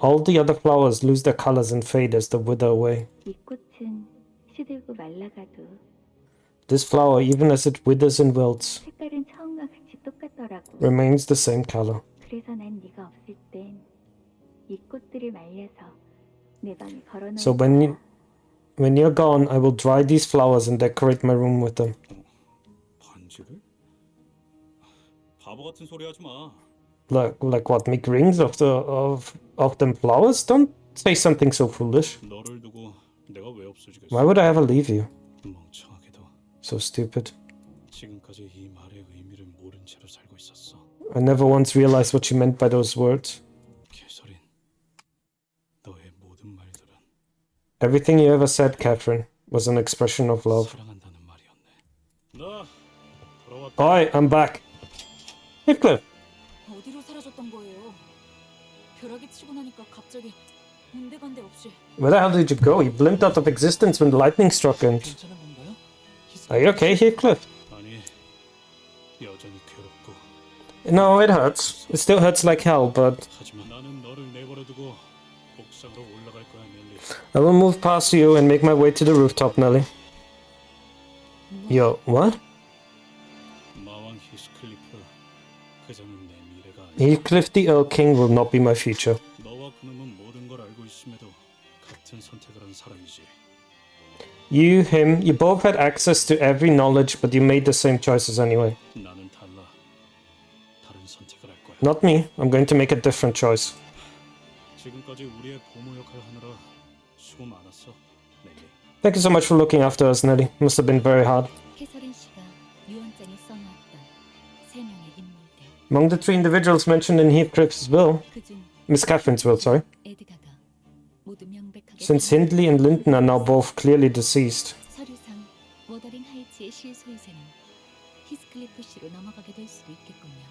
All the other flowers lose their colors and fade as they wither away. 이 꽃은 시들고 말라가도 This flower, even as it withers and wilts, 색깔은 처음과 같이 똑같더라고. remains the same color. 그래서 난 네가 없을 땐 이 꽃들을 말려서 내 방에 걸어놓을 So 거야. when you're gone, I will dry these flowers and decorate my room with them. 반지를? 바보 같은 소리 하지 마. Like what? Make rings of them flowers? Don't say something so foolish. 너를 두고 내가 왜 없어지겠어? Why would I ever leave you? 멍청하게도 So stupid. 지금까지 이 말의 의미를 모른 채로 살고 있었어. I never once realized what you meant by those words. 캐서린, 너의 Everything you ever said, Catherine, was an expression of love. 사랑한다는 말이었네. 나 돌아왔다. Oi, I'm back. Heathcliff, 어디로 사라졌던 거예요? 벼락이 치고 나니까 갑자기 온데간데 없이. where the hell did you go? You blimped out of existence when the lightning struck and... 괜찮은 건가요? Are you okay, Heathcliff? 아니, 여전히 괴롭고. No, it hurts. It still hurts like hell, but 하지만 나는 너를 내버려두고 옥상으로 올라갈 거야, 넬리. I will move past you and make my way to the rooftop, Nelly. Yo, what? 마왕 히스클리프, 그자는 내 미래가 아니야. Heathcliff the Earl King will not be my future. 너와 그놈은 모든 걸 알고 있음에도 같은 선택을 한 사람이지. You, him, you both had access to every knowledge, but you made the same choices anyway. 나는 달라. 다른 선택을 할 거야. Not me. I'm going to make a different choice. 지금까지 우리의 보모 역할 하느라 수고 많았어, 넬리. Thank you so much for looking after us, Nelly. Must have been very hard. 캐서린 씨가 유언장에 써놓았던 세 명의 인물들. Among the three individuals mentioned in Heathcliff's will, 그중 Miss Catherine's will, sorry, 에드가가 모두 명백하게 since Hindley and Linton are now both clearly deceased, 서류상 워더링 하이츠의 실소유세는 히스클리프 씨로 넘어가게 될 수도 있겠군요.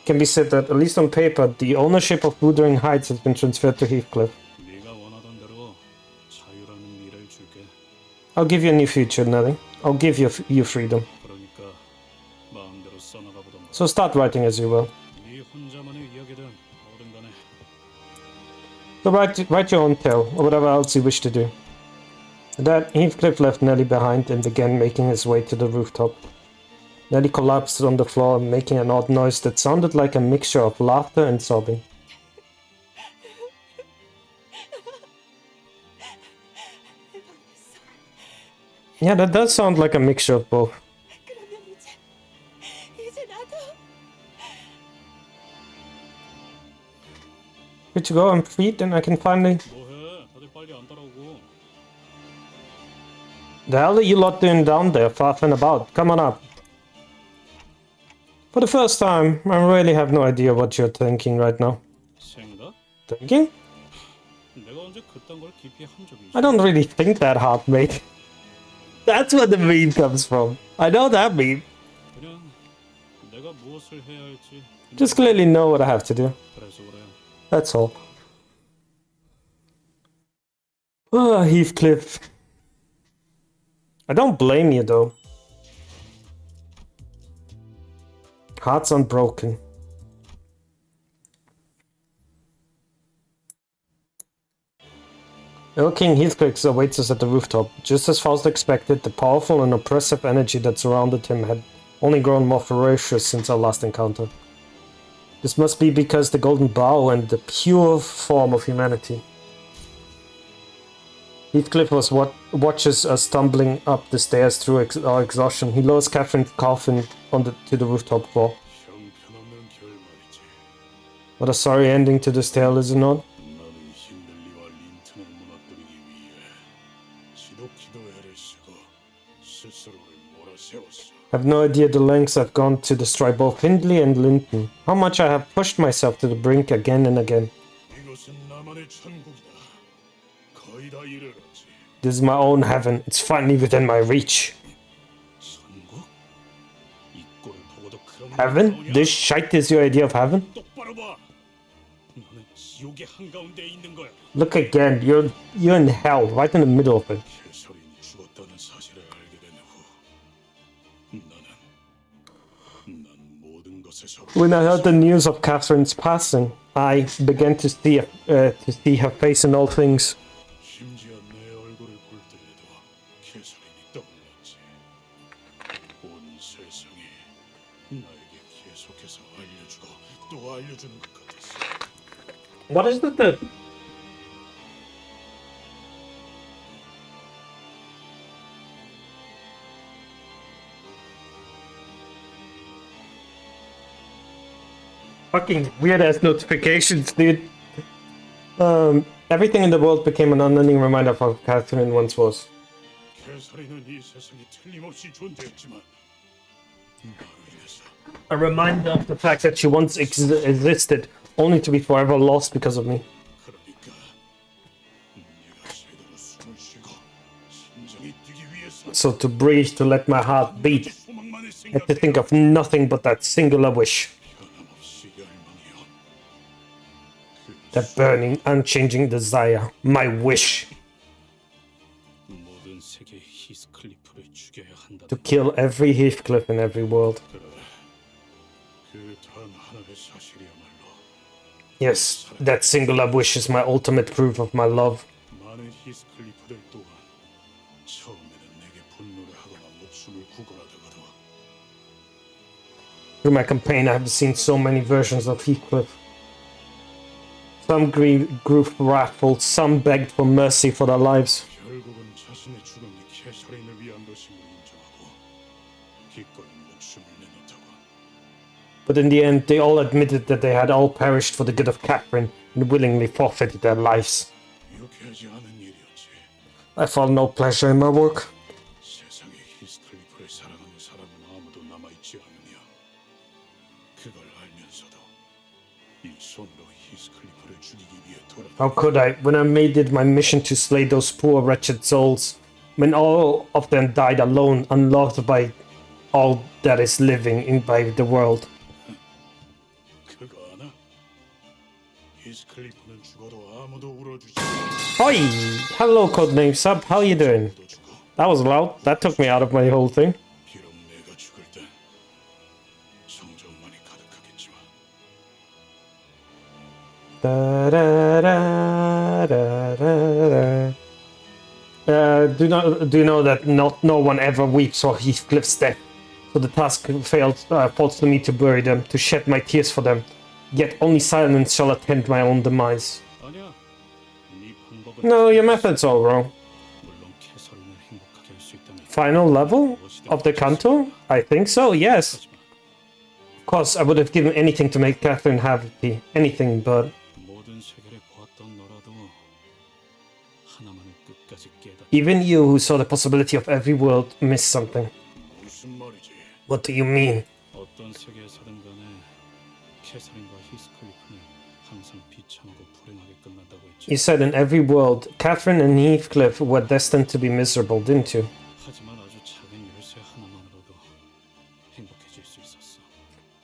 it can be said that, at least on paper, the ownership of Wuthering Heights has been transferred to Heathcliff. 네가 원하던 대로 자유라는 미래를 줄게. I'll give you a new future, Nelly. I'll give you freedom. 그러니까 마음대로 써나가 보던가. So start writing as you will. 네 혼자만의 이야기든 뭐든 간에 So write your own tale, or whatever else you wish to do. With that, Heathcliff left Nelly behind and began making his way to the rooftop. Nelly collapsed on the floor, making an odd noise that sounded like a mixture of laughter and sobbing. Yeah, that does sound like a mixture of both. 그러면 이제 나도. Good to go, I'm freed and I can finally... 뭐해? 다들 빨리 안 따라오고. The hell are you lot doing down there, faffing about? Come on up. For the first time, I really have no idea what you're thinking right now. 생각? Thinking? 내가 언제 그딴 걸 깊이 한 적이 있어? I don't really think that hard, mate. That's where the meme comes from. I know that meme. 그냥 내가 무엇을 해야 할지 Just clearly know what I have to do. 그래서 그래. That's all. Ah, Heathcliff. I don't blame you, though. Hearts unbroken. Earl King Heathcliff awaits us at the rooftop. Just as Faust expected, the powerful and oppressive energy that surrounded him had only grown more ferocious since our last encounter. This must be because the golden bow and the pure form of humanity. Heathcliff watches us stumbling up the stairs through our exhaustion. He lowers Catherine's coffin to the rooftop floor. 형편없는 결말이지. What a sorry ending to this tale, is it not? 나는 힌들리와 린튼을 무너뜨리기 위해 지독히도 애를 쓰고 스스로를 몰아세웠어. I have no idea the lengths I've gone to destroy both Hindley and Linton. How much I have pushed myself to the brink again and again. 이것은 나만의 천국이다. 거의 다 이르렀지. This is my own heaven. It's finally within my reach. 천국? 이 꼴을 보고도 그런 Heaven? 말을 This shite is your idea of heaven? 똑바로 봐. 너는 지옥의 한가운데 있는 거야. Look again. You're in hell, right in the middle of it. 캐서린이 죽었다는 사실을 알게 된 후, 난 모든 것에서 When I heard the news of Catherine's passing, I began to see her face in all things. 심지어 내 얼굴을 볼 때에도 캐서린이 떠올랐지. 온 세상이 나에게 계속해서 알려주고 또 알려주는 것 같았어. What is the fucking weird ass notifications, dude. Everything in the world became an unending reminder of how Catherine once was. 캐서린은 이 세상에 틀림없이 존재했지만 나로 인해서 A reminder of the fact that she once existed, only to be forever lost because of me. 그러니까 내가 제대로 숨을 so to breathe, to let my heart beat, 소망만을 and to think of nothing but that singular wish. 변함없이 열망이여. That burning, unchanging desire. My wish. 모든 세계의 히스클리프를 죽여야 한다. To kill every Heathcliff in every world. 그단 하나의 사실이야말로 Yes, that singular wish is my ultimate proof of my love. 많은 히스클리프들 또한 처음에는 내게 분노를 하거나 목숨을 구걸하다가도 Through my campaign, I have seen so many versions of Heathcliff. Some grew wrathful, some begged for mercy for their lives. 결국은 자신의 죽음이 캐서린을 위한 것임을 인정하고 기꺼이 목숨을 내놓다고. But in the end, they all admitted that they had all perished for the good of Catherine and willingly forfeited their lives. 유쾌하지 않은 일이었지. I found no pleasure in my work. 세상에 히스클리프를 사랑하는 사람은 아무도 남아있지 않으며 그걸 알면서도 이 손으로 히스클리프를 죽이기 위해 돌아. How could I, when I made it my mission to slay those poor wretched souls, when all of them died alone, unloved by all that is living by the world? 그거 아나? 히스클리프는 죽어도 아무도 울어주지. Oi! Hello, codename sub. How you doing? 아무도 죽어. That was loud. That took me out of my whole thing. 비록 내가 죽을 땐 성전만이 가득하겠지만. Do you know that no one ever weeps for Heathcliff's death? So the task falls to me to bury them, to shed my tears for them. Yet only silence shall attend my own demise. 아니야. 네 방법은 No, your method's all wrong. 물론 캐서린을 행복하게 할 수 있다면. Final level of the Canto? I think so, yes. 하지만 Of course, I would have given anything to make Catherine happy. Anything, but 모든 세계를 보았던 너라도 하나만은 끝까지 깨닫. even you who saw the possibility of every world missed something. 무슨 말이지? What do you mean? 어떤 세계에서든 간에 캐서린과 히스클리프는 항상 비참하고 불행하게 끝난다고 했지. You said in every world, Catherine and Heathcliff were destined to be miserable, didn't you? 하지만 아주 작은 열쇠 하나만으로도 행복해질 수 있었어.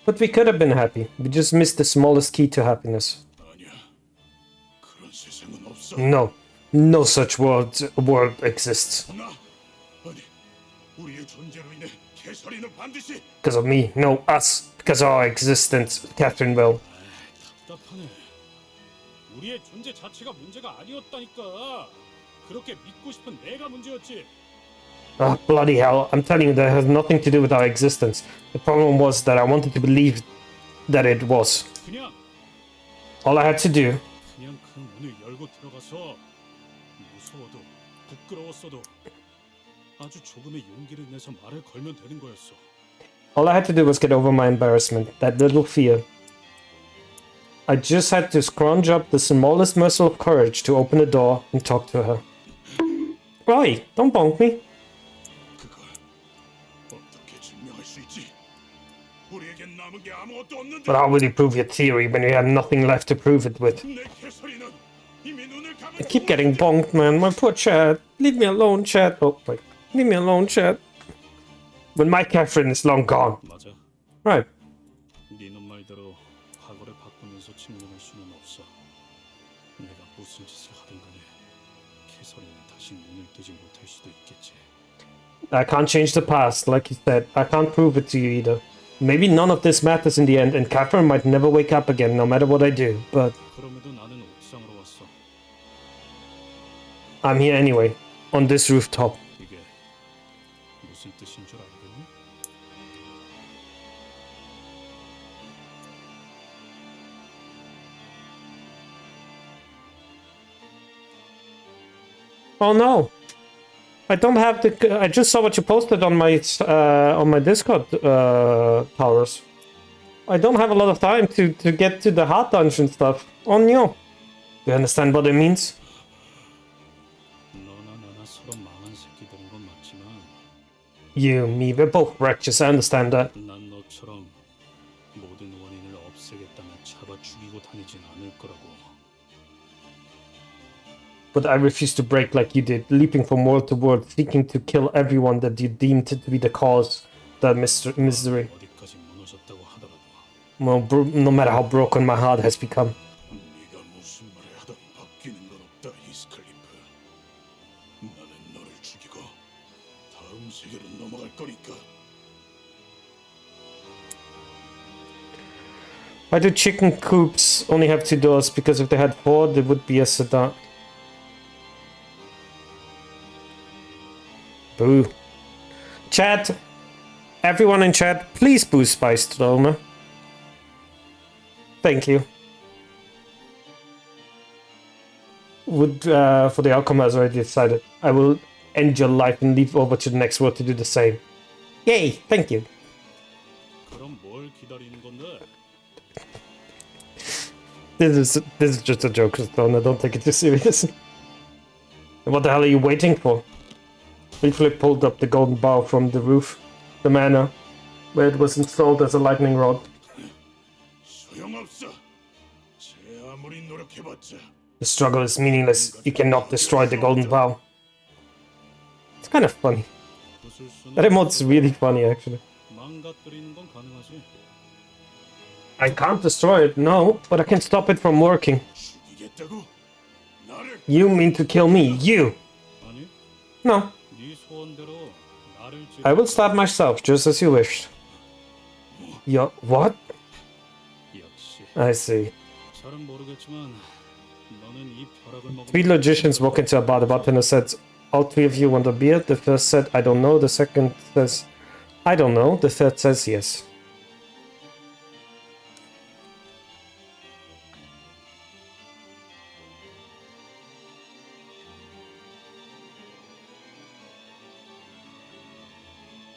But we could have been happy. We just missed the smallest key to happiness. 아니야. 그런 세상은 없어. No. No such world exists. 나 아니 우리의 존재로 인해 캐서린은 반드시. Because of me. No, us. Because of our existence, Catherine will. 답답하네. 우리의 존재 자체가 문제가 아니었다니까. 그렇게 믿고 싶은 내가 문제였지. Oh, bloody hell. I'm telling you, that has nothing to do with our existence. The problem was that I wanted to believe that it was. 그냥 All I had to do 그냥 그 문을 열고 들어가서 무서워도 부끄러웠어도 아주 조금의 용기를 내서 말을 걸면 되는 거였어. All I had to do was get over my embarrassment, that little fear. I just had to scrounge up the smallest morsel of courage to open the door and talk to her. Oi, don't bonk me. 그걸 어떻게 증명할 수 있지? 우리에겐 남은 게 아무것도 없는데. But how will you prove your theory when you have nothing left to prove it with? 내 캐서린은 이미 눈을 감을. I keep getting bonked, man. My poor Chad. Leave me alone, Chad. Oh, wait. Leave me alone, Chad. When my Catherine is long gone. 맞아. Right. 네는 말대로 과거를 바꾸면서 증명할 수는 없어. 내가 무슨 짓을 하든 간에 캐서린은 다시 눈을 뜨지 못할 수도 있겠지. I can't change the past, like you said. I can't prove it to you either. Maybe none of this matters in the end, and Catherine might never wake up again, no matter what I do. But 그럼에도 나는 옥상으로 왔어. I'm here anyway, on this rooftop. 이게 무슨 뜻인 줄 알겠니? Oh no! I don't have the. I just saw what you posted on my Discord towers. I don't have a lot of time to get to the hard dungeon stuff. Oh no! Do you understand what it means? 너나 나나 서로 망한 새끼들인 건 맞지만 You, me, we're both wretches. I understand that. 난 너처럼 모든 원인을 없애겠다면 잡아 죽이고 다니진 않을 거라고. but I refuse to break like you did, leaping from world to world, seeking to kill everyone that you deemed to be the cause of that misery. 어디까지 무너졌다고 하더라도 Well, no matter how broken my heart has become. 네가 무슨 말을 하든 바뀌는 건 없다, 히스클리프. 나는 너를 죽이고 다음 세계로 넘어갈 거니까. Why do chicken coops only have 2 doors? Because if they had 4, there would be a sedan. Boo. Chat! Everyone in chat, please boo Spice Trauma. Thank you. For the outcome has already decided. I will end your life and leap over to the next world to do the same. Yay! Thank you. 그럼 뭘 기다리는 건데? This is just a joke, Stone. Don't take it too serious. What the hell are you waiting for? Flip pulled up the golden bow from the roof, the manor, where it was installed as a lightning rod. 소용없어. 제 아무리 노력해봤자 The struggle is meaningless. You cannot destroy the golden bow. It's kind of funny. 부술 수는 That emote's really funny, actually. 망가뜨리는 건 가능하지. I can't destroy it, no, but I can stop it from working. 죽이겠다고? 나를? You mean to kill me? You! 아니, No, 네 소원대로 나를 I will stab myself, just as you wished. What? 역시 I see. 잘은 모르겠지만 너는 이 벼락을 먹으면 3 logicians walk into a bar. The bartender says, all 3 of you want a beer? The first said, I don't know. The second says, I don't know. The third says, yes.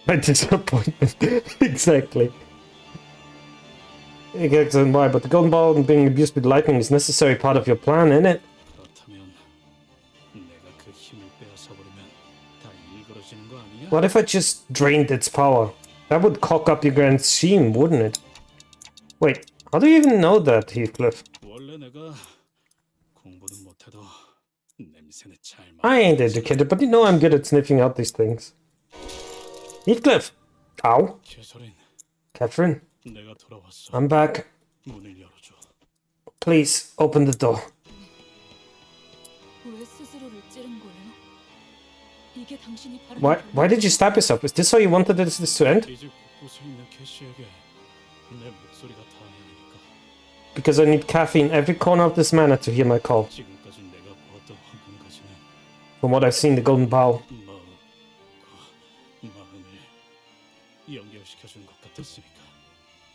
My disappointment. Exactly. Exactly why, but the golden ball and being abused with lightning is necessary part of your plan, isn't it? 그렇다면 내가 그 힘을 빼앗아버리면 다 일그러지는 거 아니야? What if I just drained its power? That would cock up your grand scheme, wouldn't it? Wait, how do you even know that, Heathcliff? 원래 내가 공부는 못해도 냄새는 잘 I ain't educated, but you know I'm good at sniffing out these things. Heathcliff! Ow. 캐서린, Catherine, 내가 돌아왔어. I'm back. 문을 열어줘. Please, open the door. 왜 스스로를 찌른 거예요? 이게 당신이 바라는 Why did you stab yourself? Is this how you wanted this to end? 이 집 곳곳에 있는 캐시에게 내 목소리가 닿아야 하니까. Because I need caffeine every corner of this manor to hear my call. 지금까지 내가 보았던 황금가지는 From what I've seen, the golden bow 마음을 연결시켜주는 것 같았으니까.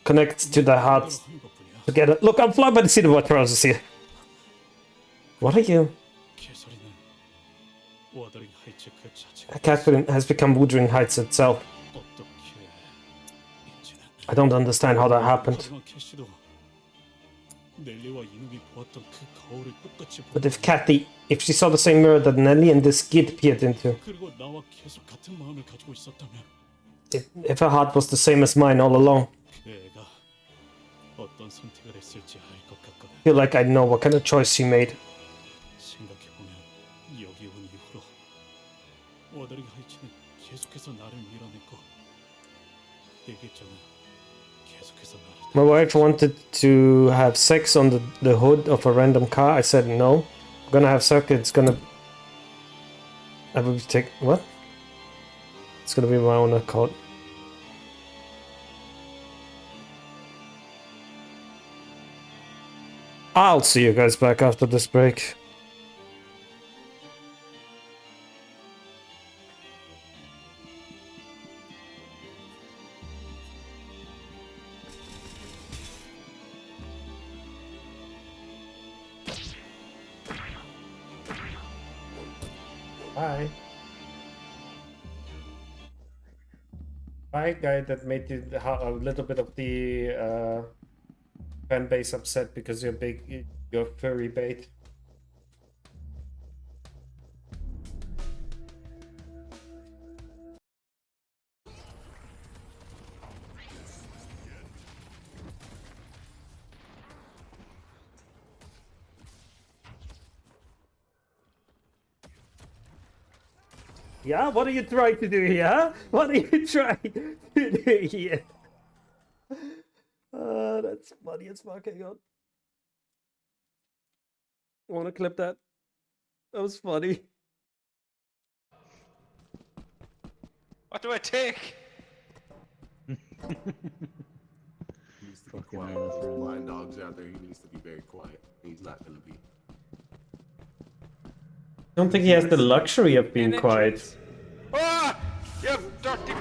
connects to the heart 하는 것뿐이야. together. Look, I'm flying by the seat of my trousers here. What are you? 캐서린은 워더링 하이츠 그 자체가 Catherine has become Wuthering Heights itself. 어떻게인지는. I don't understand how that happened. 하지만 캐시도 넬리와 이놈이 보았던 그 거울을 똑같이 But if she saw the same mirror that Nelly and this kid peered into, 그리고 나와 계속 같은 마음을 가지고 있었다면 if her heart was the same as mine all along, 그 애가 어떤 선택을 했을지 알 것 같거든. I feel like I know what kind of choice she made. 생각해보면 여기 온 이후로 워더링 하이츠는 계속해서 나를 밀어냈고 일기장은 계속해서 나를 My wife wanted to have sex on the hood of a random car. I said no. I'm gonna have sex. It's gonna. I will take what? It's gonna be my own accord. I'll see you guys back after this break. Bye. Bye, guy that made you a little bit of the fan base upset because you're furry bait. Yeah, what are you trying to do here? Huh? What are you trying to do here? That's funny as fuck. Hang on. Want to clip that? That was funny. What do I take? He needs to be quiet. There's blind dogs out there. He needs to be very quiet. He's not going to be. I don't think he has the luxury of being quiet. Ah! You dirty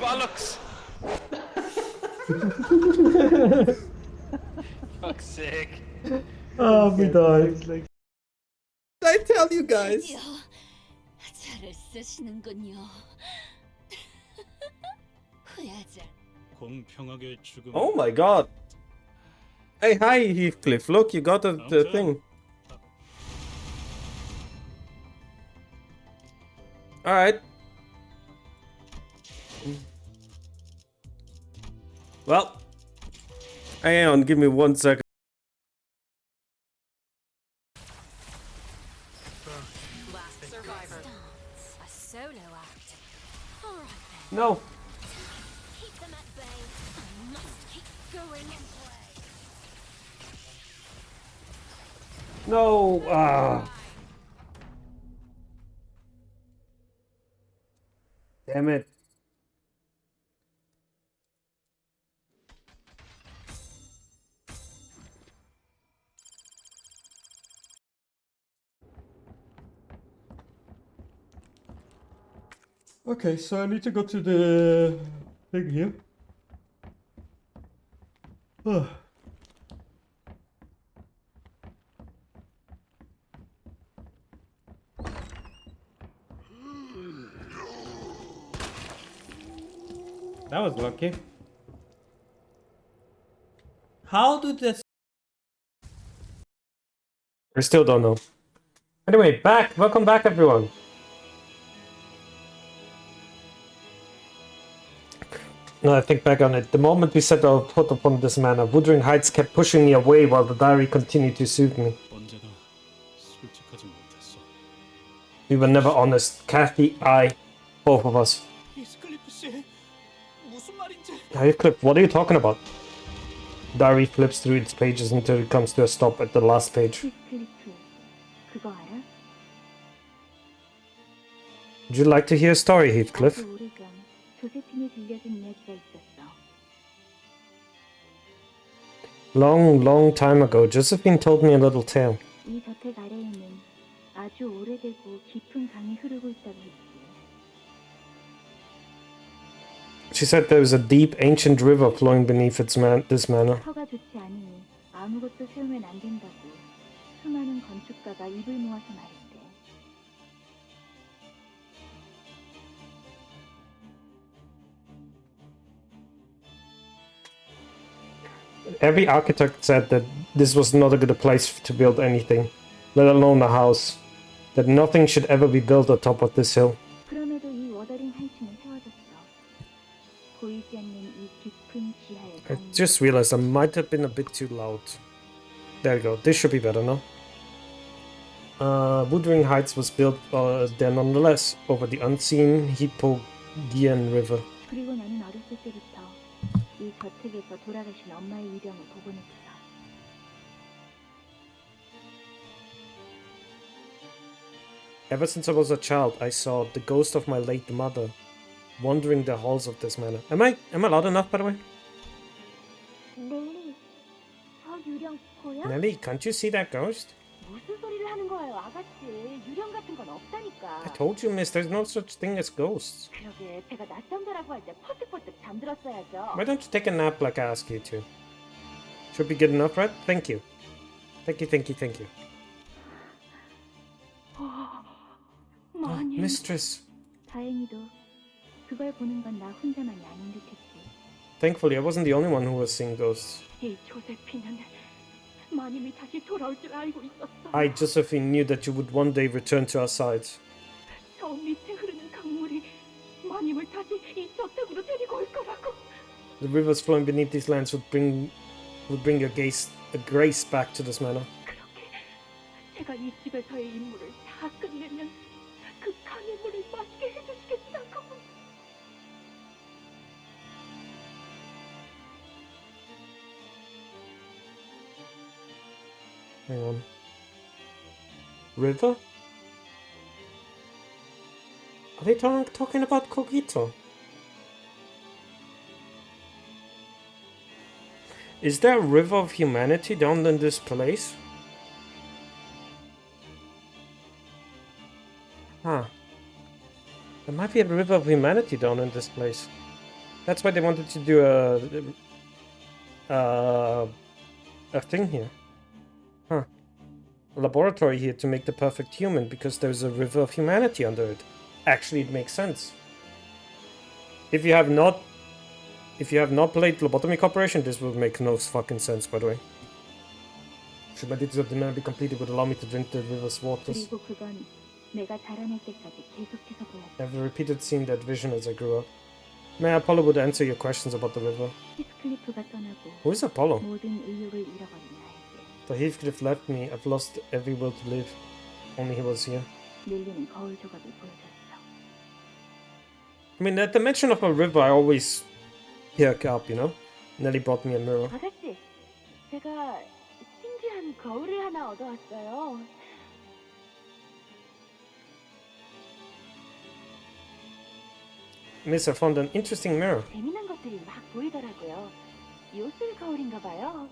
bollocks! Fuck's sake. Oh, we died. I tell you guys. 드디어 잘을 쓰시는군요. 후회하지 공평하게 죽음. Oh my god. Hey, hi Heathcliff. Look, you got the thing. Alright. Well, hang on, give me 1 second. Last survivor. A solo act. All right then. No. Keep them at bay. I must keep going. No. Damn it. Okay, so I need to go to the thing here. That was lucky. How did this? I still don't know. Anyway, back. Welcome back, everyone. Now I think back on it. The moment we set our foot upon this manor, Wuthering Heights kept pushing me away while the diary continued to soothe me. 언제나 솔직하지 못했어. We were never honest. Kathy, I, both of us. 히스클리프 씨, 무슨 말인지. Heathcliff, what are you talking about? Diary flips through its pages until it comes to a stop at the last page. 히스클리프, 그거 알아? Would you like to hear a story, Heathcliff? 아주 오래전 조세핀이 들려준 이야기가 있었어. Long time ago, Josephine told me a little tale. 이 저택 아래에는 아주 오래되고 깊은 강이 흐르고 있다고 했지. She said there was a deep, ancient river flowing beneath this manor. 터가 좋지 않으니 아무것도 세우면 안 된다고 수많은 건축가가 입을 모아서 말했대. Every architect said that this was not a good place to build anything, let alone a house. That nothing should ever be built atop of this hill. 그럼에도 이 워더링 하이츠는 세워졌어. 보이지 않는 이 깊은 지하의 I 강. just realized I might have been a bit too loud. There we go. This should be better now. Wuthering Heights was built there nonetheless, over the unseen Hippogeian River. 그리고 나는 어렸을 때부터 이 저택에서 돌아가신 엄마의 유령을 보곤 했어. Ever since I was a child, I saw the ghost of my late mother wandering the halls of this manor. Am I loud enough, by the way? 넬리, 저 유령 보여? Nelly, can't you see that ghost? 무슨 소리를 하는 거예요, 아가씨? 유령 같은 건 없다니까. I told you, miss, there's no such thing as ghosts. 그러게, 제가 낮잠 자라고 할 때 퍼뜩퍼뜩 잠들었어야죠. Why don't you take a nap like I asked you to? Should be good enough, right? Thank you. Thank you. 마님. Mistress. 다행히도 그걸 보는 건 나 혼자만이 아닌 듯했지. Thankfully, I wasn't the only one who was seeing ghosts. 이 조세피는 마님이 다시 돌아올 줄 알고 있었어. I, Josephine, knew that you would one day return to our sides. 저 밑에 흐르는 강물이 마님을 다시 이 저택으로 데리고 올 거라고. The rivers flowing beneath these lands would bring a grace back to this manor. 그렇게 제가 이 집에서의 임무를 다 끝내면 그 강의 물을 마시게 해주실 Hang on. River? Are they talking about Cogito? Is there a river of humanity down in this place? Huh. There might be a river of humanity down in this place. That's why they wanted to do a thing here. Huh. A laboratory here to make the perfect human because there's a river of humanity under it. Actually, it makes sense. If you have not played Lobotomy Corporation, this will make no fucking sense, by the way. Should my duties of the man be completed would allow me to drink the river's waters. 그리고 그건 내가 자라날 때까지 계속해서 보였어. I've repeated seeing that vision as I grew up. May Apollo would answer your questions about the river. 히스클리프가 떠나고 Who is Apollo? 모든 의욕을 잃어버린 나에게 The Heathcliff left me. I've lost every will to live. Only he was here. 밀리는 거울 조각을 보여줬어. I mean, at the mention of a river, I always perk up, you know? Nelly brought me a mirror. 아가씨, 제가 신기한 거울을 하나 얻어왔어요. Miss, I found an interesting mirror. 재미난 것들이 막 보이더라고요. 요술 거울인가 봐요.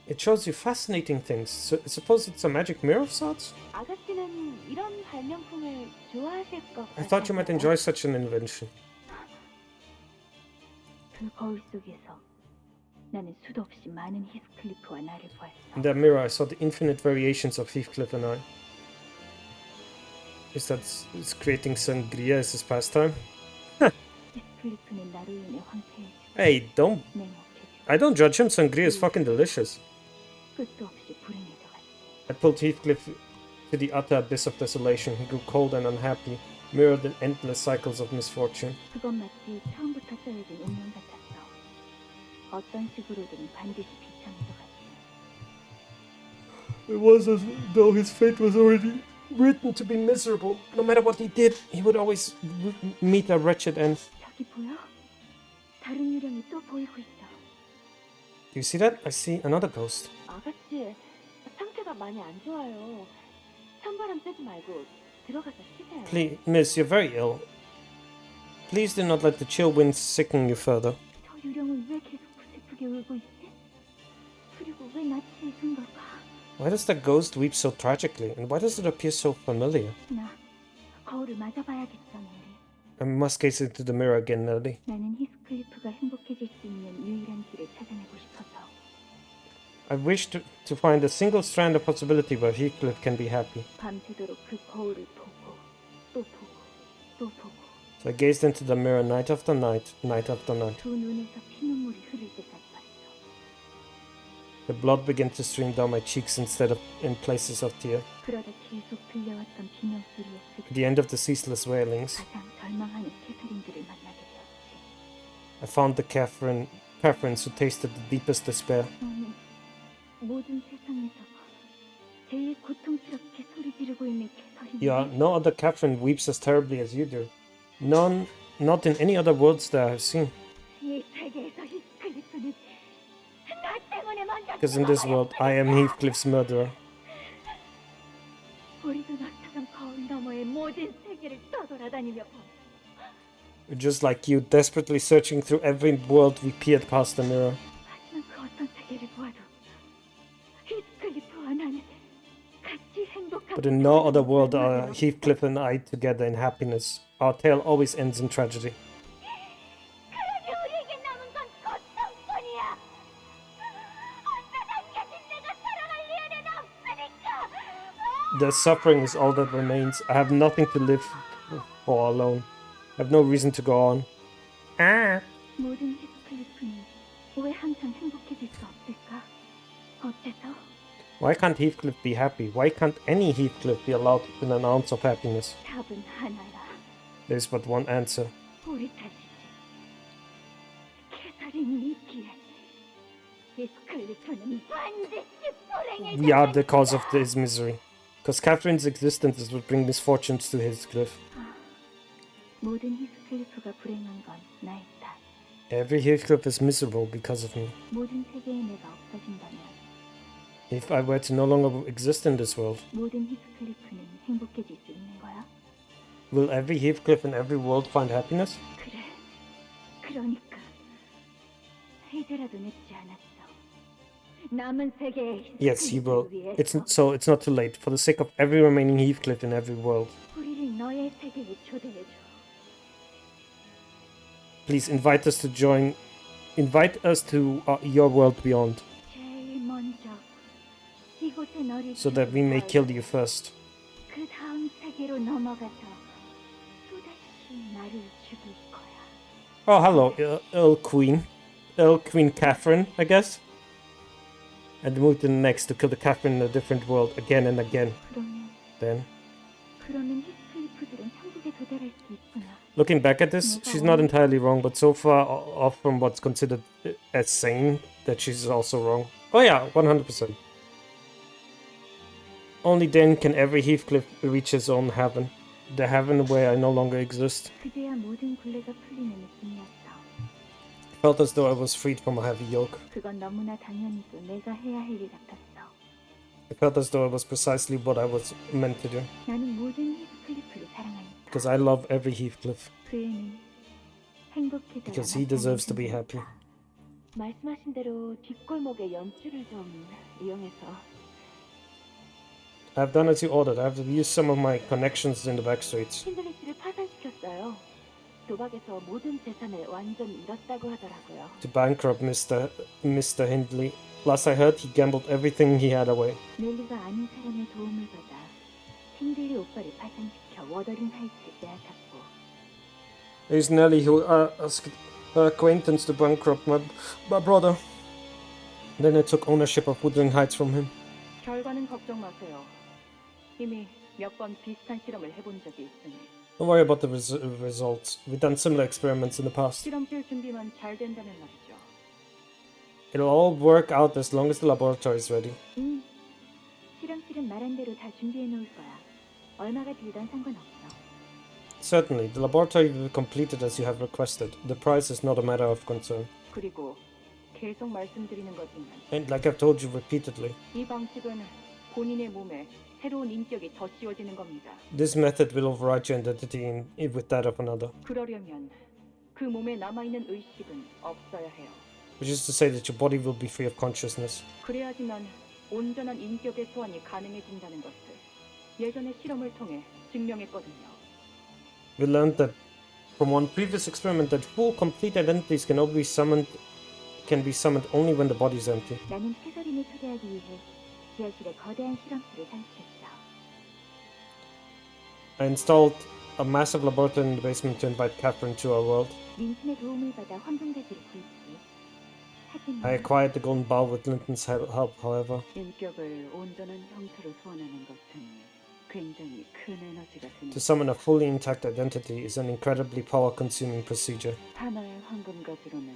It shows you fascinating things. So, I suppose it's a magic mirror of sorts? 아가씨는 이런 발명품을 좋아하실 것 같아요. I thought you might enjoy such an invention. 그 거울 속에서 나는 수도 없이 많은 히스클리프와 나를 보았어. In that mirror, I saw the infinite variations of Heathcliff and I. Is that is creating sangria as his pastime? 히스클리프는 나로 인해 황폐해지고 Hey, don't. 냉혹해지고 I don't judge him. Sangria is fucking delicious. 끝도 없이 불행해져갔지. I pulled Heathcliff to the utter abyss of desolation. He grew cold and unhappy, mirrored in endless cycles of misfortune. 그건 마치 처음부터 써여진 운명 같았어. 어떤 식으로든 반드시 비참해져갔지. It was as though his fate was already written to be miserable. No matter what he did, he would always meet a wretched end. 저기 보여? 다른 유령이 또 보이고 있어. Do you see that? I see another ghost. 아가씨, 상태가 많이 안 좋아요. 찬바람 쐬지 말고 들어가서 쉬세요. Please, miss, you're very ill. Please do not let the chill winds sicken you further. 저 유령은 왜 계속 슬프게 울고 있지? 그리고 왜 낯이 익은 걸까? Why does that ghost weep so tragically, and why does it appear so familiar? 나 거울을 맞아봐야겠어, 넬리. I must gaze into the mirror again, Nelly. 나는 히스클리프가 행복해질 수 있는 유일한 길을 찾아내고 싶어서. I wish to find a single strand of possibility where Heathcliff can be happy. 밤새도록 그 거울을 보고 또 보고 또 보고 So I gazed into the mirror night after night, night after night. 두 눈에서 피눈물이 흐를 때까지 봤어. The blood began to stream down my cheeks instead of in places of tear. 그러다 계속 들려왔던 비명 소리의 At the end of the ceaseless wailings, 가장 절망하는 캐서린들을 만나게 되었지. I found the Catherines who tasted the deepest despair. 너는 모든 세상에서 제일 고통스럽게 소리 지르고 있는 캐서린. Yeah, no other Catherine weeps as terribly as you do. None, not in any other worlds that I've seen. 이 세계에서 히스클리프는 나 때문에 먼저 Because in this world, I am Heathcliff's murderer. 우리도 너처럼 거울 너머의 모든 세계를 떠돌아다니며 보았어. Just like you, desperately searching through every world we peered past the mirror. 하지만 그 어떤 세계를 보아도 히스클리프와 나는 같이 행복한. But in no other world are Heathcliff and I together in happiness. Our tale always ends in tragedy. 그러니 우리에게 남은 건 고통뿐이야. 언제나 깨진 내가 살아갈 리안에는 없으니까. The suffering is all that remains. I have nothing to live for alone. I have no reason to go on. 모든 히스클리프는 왜 항상 행복해질 수 없을까? 어째서? Why can't Heathcliff be happy? Why can't any Heathcliff be allowed in an ounce of happiness? 답은 하나야. There's but one answer. 우리 탓이지. 캐서린이 있기에 히스클리프는 반드시 불행해져. We are the cause of his misery. Because Catherine's existence would bring misfortunes to Heathcliff. 모든 히스클리프가 불행한 건 나의 탓. Every Heathcliff is miserable because of me. 모든 세계에 내가 없어진다면 If I were to no longer exist in this world, 모든 히스클리프는 행복해질 수 있는 거야? will every Heathcliff in every world find happiness? 그래. 그러니까 이제라도 늦지 않았어. 남은 세계의 Yes, he will. 히스클리프를 위해서 It's not too late. For the sake of every remaining Heathcliff in every world, 우리를 너의 세계에 초대해줘. please invite us to join. Invite us to your world beyond, 제일 먼저 이곳에 너를 so that we may kill you first. 그 다음 세계로 넘어가서 또다시 나를 죽일 거야. Oh, hello, Earl Queen Catherine, I guess. And move to the next to kill the Catherine in a different world again and again. Then, 그러면 히스클리프들은 천국에 도달할 수 있구나. looking back at this, she's not entirely wrong, but so far off from what's considered as sane that she's also wrong. Oh yeah, 100%. Only then can every Heathcliff reach his own heaven. The heaven where I no longer exist. 그제야 모든 굴레가 풀리는 느낌이었어. Felt as though I was freed from a heavy yoke. 그건 너무나 당연히도 내가 해야 할 일 같았어. I felt as though it was precisely what I was meant to do. 나는 모든 히스클리프를 사랑하니까. Because I love every Heathcliff. 그 애는 행복해져야 Because he deserves to be happy. 말씀하신 대로 뒷골목의 연줄을 좀 이용해서 I've done as you ordered. I've used some of my connections in the back streets. 킨들리스를 파산시켰어요. 도박에서 모든 재산을 완전 잃었다고 하더라고요. To bankrupt Mr. Hindley. Last I heard, he gambled everything he had away. 넬리가 아는 사람의 도움을 받아 킨들리 오빠를 파산시켜 워더링 하이츠를 빼앗았고 It was Nellie who asked her acquaintance to bankrupt my brother. Then I took ownership of Wuthering Heights from him. 결과는 걱정 마세요. 이미 몇 번 비슷한 실험을 해본 적이 있으니 Don't worry about the results. We've done similar experiments in the past. 실험실 준비만 잘 된다면 말이죠. It'll all work out as long as the laboratory is ready. 실험실은 말한 대로 다 준비해 놓을 거야. 얼마가 들던 상관없어. Certainly, the laboratory will be completed as you have requested. The price is not a matter of concern. 그리고 계속 말씀드리는 거지만 And like I've told you repeatedly, 이 방식은 본인의 몸에 새로운 인격이 더 씌워지는 겁니다. this method will override your identity with that of another. 그러려면 그 몸에 남아있는 의식은 없어야 해요. Which is to say that your body will be free of consciousness. 그래야지만 온전한 인격의 소환이 가능해진다는 것을 예전의 실험을 통해 증명했거든요. We learned that from one previous experiment that full complete identities can be summoned only when the body is empty. 나는 캐서린을 초대하기 위해 지하실에 거대한 실험실을 설치했어. I installed a massive laboratory in the basement to invite Catherine to our world. 린슨의 도움을 받아 환경가지를 구했지. I acquired the golden bowl with Linton's help, however. 인격을 온전한 형태로 소환하는 것은 굉장히 큰 에너지가 To 듭니다. summon a fully intact identity is an incredibly power-consuming procedure. 하나의 황금가지로는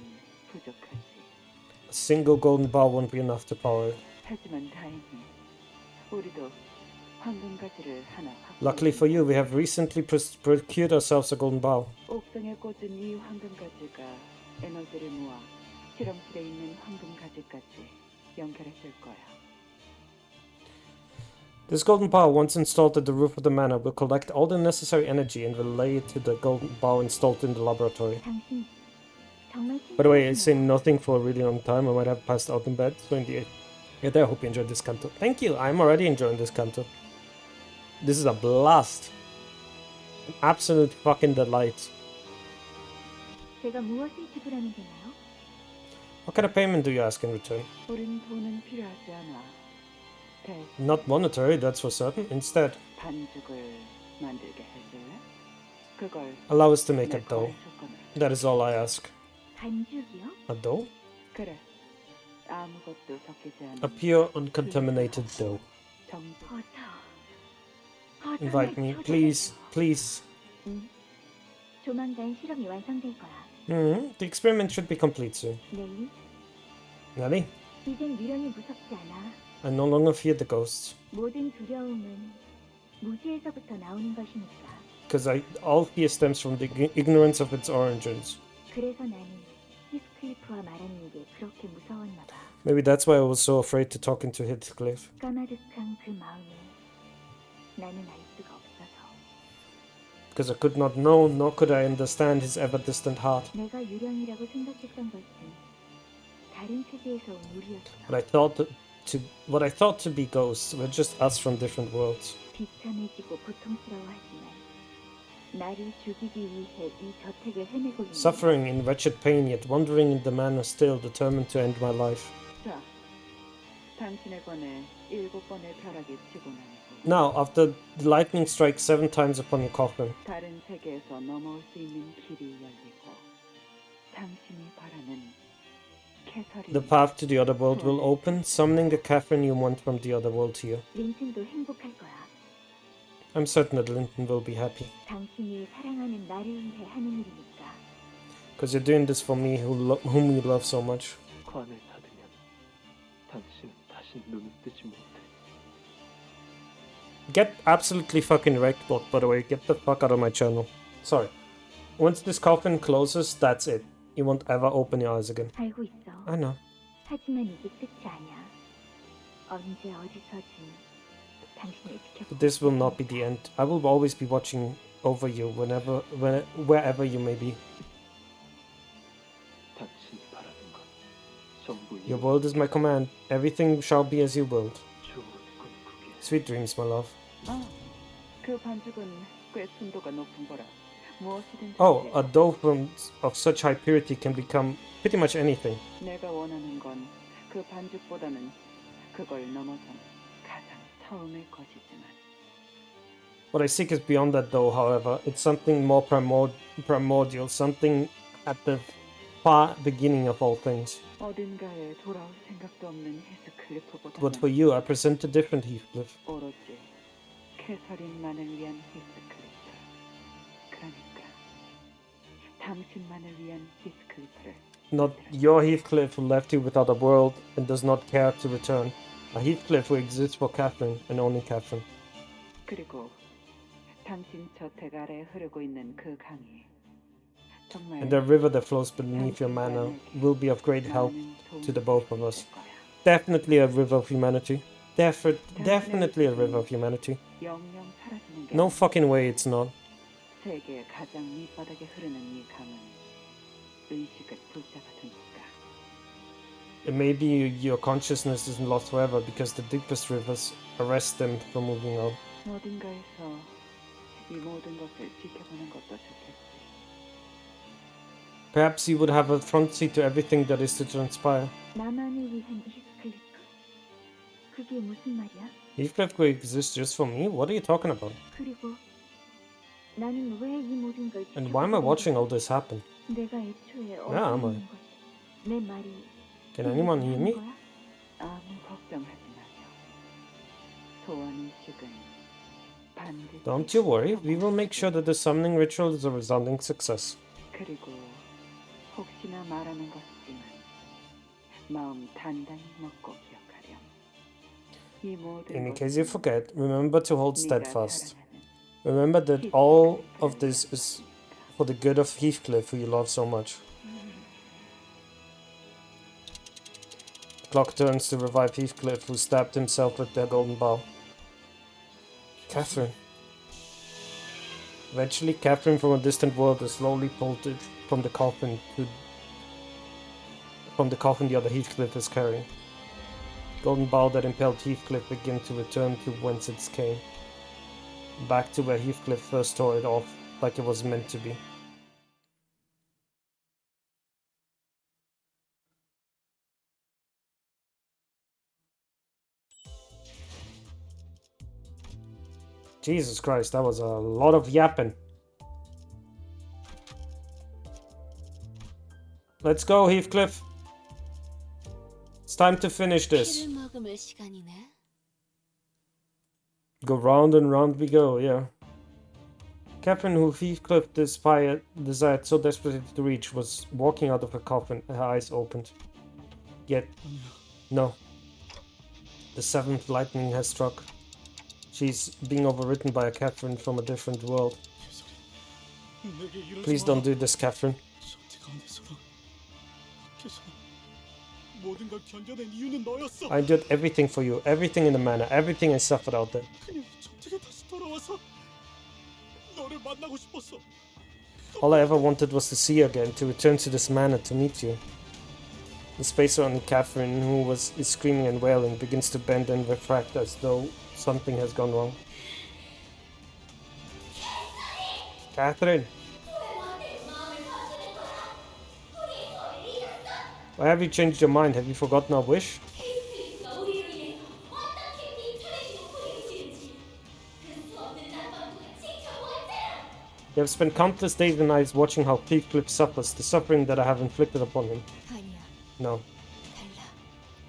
부족하지. A single golden bowl won't be enough to power it. 하지만 다행히 우리도 황금가지를 하나 Luckily for you, we have recently procured ourselves a golden bowl. 옥상에 꽂은 이 황금가지가 에너지를 모아 실험실에 있는 황금가지까지 연결해 줄 거야. This golden bowl, once installed at the roof of the manor, will collect all the necessary energy and relay it to the golden bowl installed in the laboratory. 당신 정말 By the way, I say nothing for a really long time. I might have passed out in bed. So in the I hope you enjoyed this canto. Thank you. I'm already enjoying this canto. This is a blast. An absolute fucking delight. 제가 무엇을 지불하면 되나요? What kind of payment do you ask in return? 우린 돈은 필요하지 않아. 대신 Not monetary, that's for certain. Instead, 반죽을 만들게 해줄래? 그걸 allow us to make a 내 dough. 거래 조건으로. That is all I ask. 반죽이요? A dough? 그래. 아무것도 섞이지 않은 A pure, uncontaminated dough. 정직. Invite me, please, please. 조만간 실험이 완성될 거야. The experiment should be complete soon. 넬리, Nelly, 이젠 미련이 무섭지 않아. I no longer fear the ghosts. 모든 두려움은 무지에서부터 나오는 것이니까. Because all fear stems from the ignorance of its origins. 그래서 나는 히스클리프와 헤이클리프와 말하는 게 그렇게 무서웠나 봐. Maybe that's why I was so afraid to talking to Heathcliff. 까마득한 그 마음을 나는 알 수가 없어서. Because I could not know, nor could I understand his ever-distant heart. 내가 유령이라고 생각했던 것은 다른 세계에서 온 우리였어. What I thought to be ghosts were just us from different worlds. 비참해지고 고통스러워하지만 나를 죽이기 위해 이 저택을 헤매고 있는 Suffering in wretched pain, yet wandering in the manor still, determined to end my life. 자, 당신의 권에 7번의 벼락이 치고 나니고 Now, after the lightning strikes 7 times upon your coffin, 다른 세계에서 넘어올 수 있는 길이 열리고 당신이 바라는 캐서린 the path to the other world will open, summoning the Catherine you want from the other world to you. 린튼도 행복할 거야. I'm certain that Linton will be happy. 당신이 사랑하는 나를 위해 하는 일이니까. Because you're doing this for me, whom you love so much. 관을 닫으면 당신은 다시 눈을 뜨지 못해. Get absolutely fucking wrecked, bot, by the way. Get the fuck out of my channel. Sorry. Once this coffin closes, that's it. You won't ever open your eyes again. 알고 있어. I know. 하지만 이게 끝이 아니야. 언제 어디서든 당신을 지켜보고. But this will not be the end. I will always be watching over you wherever you may be. 당신이 바라는 건 전부 Your world is my command. Everything shall be as you willed. 좋은 꿈 꾸게. Sweet dreams, my love. 그 반죽은 꽤 순도가 높은 거라 무엇이든 Oh, a dough of such high purity can become pretty much anything. 내가 원하는 건 그 반죽보다는 그걸 넘어선 가장 처음의 것이지만 What I seek is beyond that dough, however. It's something more primordial, something at the far beginning of all things. 어딘가에 돌아올 생각도 없는 But for 히스클리프보다는 you, I present a different Heathcliff. 오로지 캐서린만을 위한 히스클리프. 그러니까 당신만을 위한 히스클리프를. Not your Heathcliff who left you without a world and does not care to return. A Heathcliff who exists for Catherine and only Catherine. 그리고 당신 저택 아래 흐르고 있는 그 강이 정말 And the river that flows beneath your manor will be of great help to the both of us. Definitely a river of humanity. Definitely a river of humanity. 영영 사라지는 게 No fucking way it's not. 세계의 가장 밑바닥에 흐르는 이 강은 의식을 붙잡아두니까. It may be your consciousness isn't lost forever because the deepest rivers arrest them from moving out. 어딘가에서 이 모든 것을 지켜보는 것도 좋겠지. Perhaps you would have a front seat to everything that is to transpire. 나만을 위한 히스클리프. 그게 무슨 말이야? Heathcliff could exist just for me? What are you talking about? 그리고 나는 왜 이 모든 걸 And why am I watching all this happen? 내가 애초에 Yeah, am I? 어디 있는 거지? 내 말이 Can anyone hear me? 거야? 아무 걱정하지 마요. 소원 의식은 반드시. Don't you worry, we will make sure that the summoning ritual is a resounding success. 그리고 혹시나 말하는 것이지만 마음 단단히 먹고 기억하렴. 이 모든 In case you forget, remember to hold 네가 steadfast. 사랑하는 Remember that all of this is for the good of Heathcliff, who you love so much. The clock turns to revive Heathcliff, who stabbed himself with their golden bow. Catherine. Eventually, Catherine from a distant world is slowly pulled from the coffin the other Heathcliff is carrying. Golden bow that impelled Heathcliff begin to return to whence it came. Back to where Heathcliff first tore it off, like it was meant to be. Jesus Christ, that was a lot of yapping. Let's go, Heathcliff. It's time to finish this. 피를 머금을 시간이네. Go round and round we go, yeah. Catherine, who Heathcliff desired so desperately to reach, was walking out of her coffin, her eyes opened. Yet, no. The 7th lightning has struck. She's being overwritten by a Catherine from a different world. Please don't do this, Catherine. 곁에서 모든 걸 견뎌낸 이유는 너였어. I did everything for you, everything in the manor, everything I suffered out there. 그냥 이 저택에 다시 돌아와서 너를 만나고 싶었어. All I ever wanted was to see you again, to return to this manor to meet you. The spacer only Catherine, who is screaming and wailing, begins to bend and refract as though something has gone wrong. Catherine! Why have you changed your mind? Have you forgotten our wish? You have spent countless days and nights watching how Heathcliff suffers, the suffering that I have inflicted upon him. 아니야. No, 달라.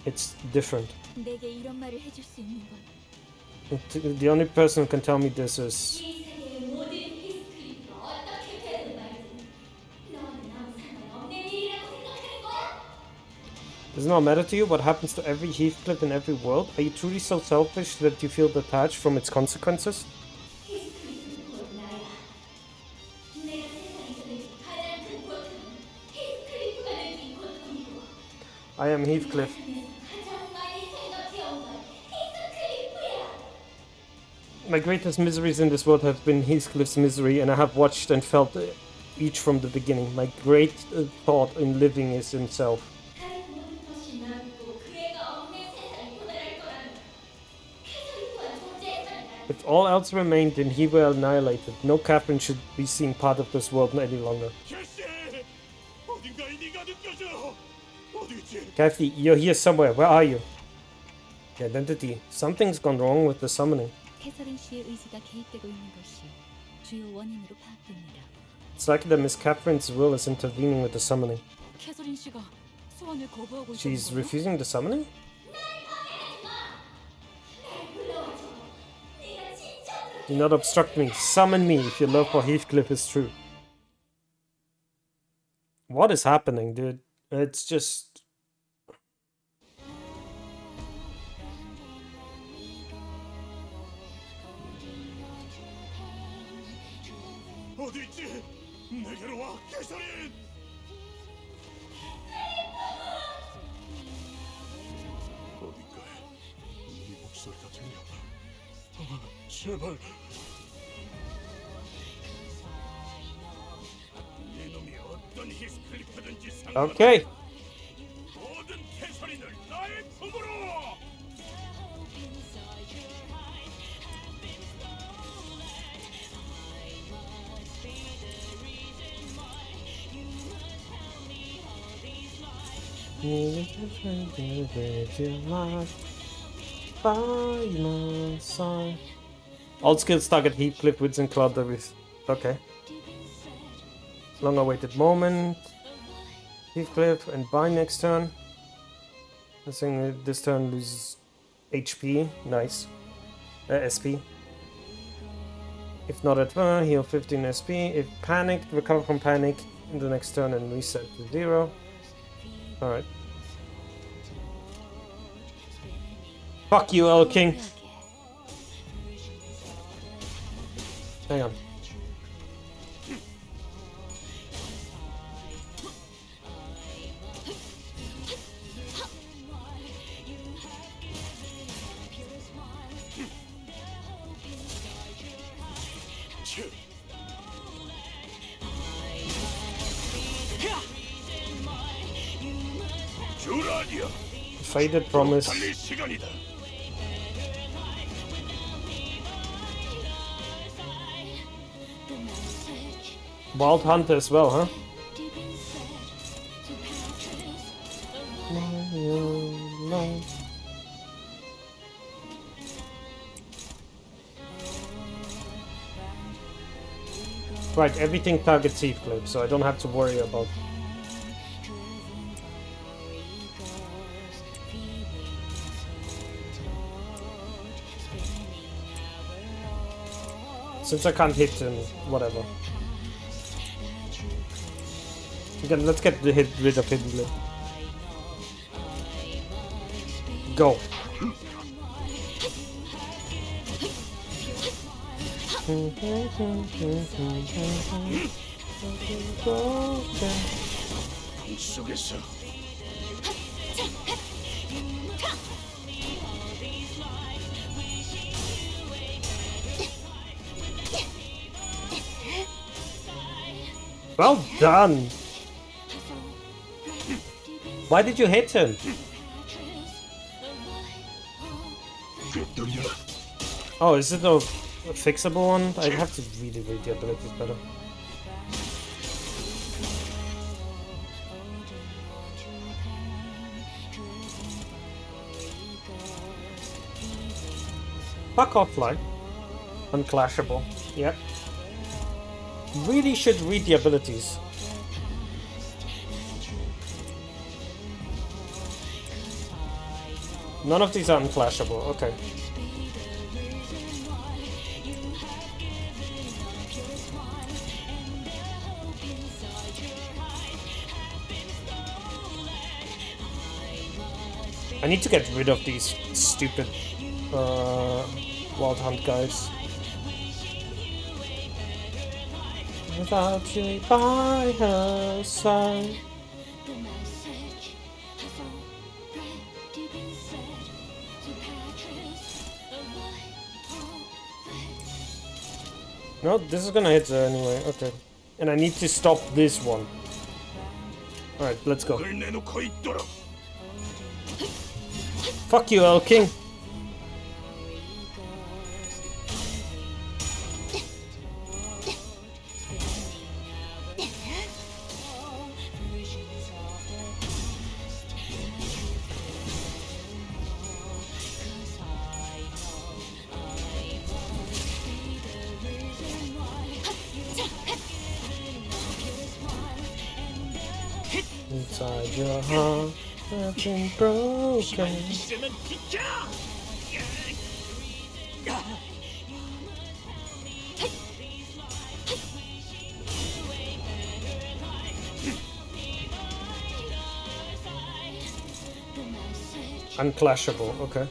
it's different. 내게 이런 말을 해줄 수 있는 건 The only person who can tell me this is... Does it not matter to you what happens to every Heathcliff in every world? Are you truly so selfish that you feel detached from its consequences? I am Heathcliff. My greatest miseries in this world have been Heathcliff's misery, and I have watched and felt each from the beginning. My great thought in living is himself. If all else remained, then he were annihilated. No Catherine should be seen part of this world any longer. Kathy, you're here somewhere. Where are you? The identity. Something's gone wrong with the summoning. 캐서린 씨의 의지가 개입되고 있는 것이 주요 원인으로 파악됩니다. It's likely that Miss Catherine's will is intervening with the summoning. 캐서린 씨가 소원을 거부하고 있는 She's 거예요? refusing the summoning? Do not obstruct me. Summon me if your love for Heathcliff is true. What is happening, dude? It's just... 어디 있지? 내게로 와, 캐서린! 어딘가에 네 목소리가 들려. 제발. 이놈이 어떤 히스클리프든지 상관없어. Okay. 모든 캐서린을 나의 품으로! All skills target Heathcliff, Woods and Cloud with... Okay. Long awaited moment. Heathcliff and bind next turn. I think this turn loses HP. Nice. SP. If not at heal 15 SP. If panicked, recover from panic in the next turn and reset to 0. Alright. Fuck you, L King. Hang on. Faded Promise. Wild Hunter as well, huh? Right, everything targets Heathcliff, so I don't have to worry about... Since I can't hit him, whatever. Again, let's get rid of Hidden Blade. Go. 속에서 Well done! Why did you hit him? Oh, is it a fixable one? I have to really read the abilities better. Fuck offline. Unclashable. Yep. Really should read the abilities. None of these are unclashable. Okay. I need to get rid of these stupid Wild Hunt guys. Without you by her side. No, this is gonna hit her anyway. Okay. And I need to stop this one. Alright, let's go. Fuck you, El King. Inside your heart, I've been broken. Unclashable, okay.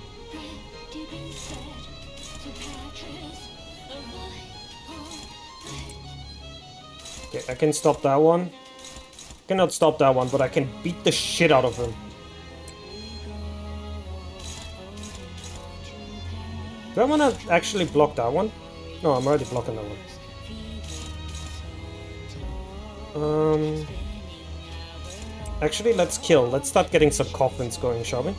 Okay, I can stop that one. Cannot stop that one, but I can beat the shit out of him. Do I want to actually block that one? No, I'm already blocking that one. Actually, let's kill. Let's start getting some coffins going, shall we?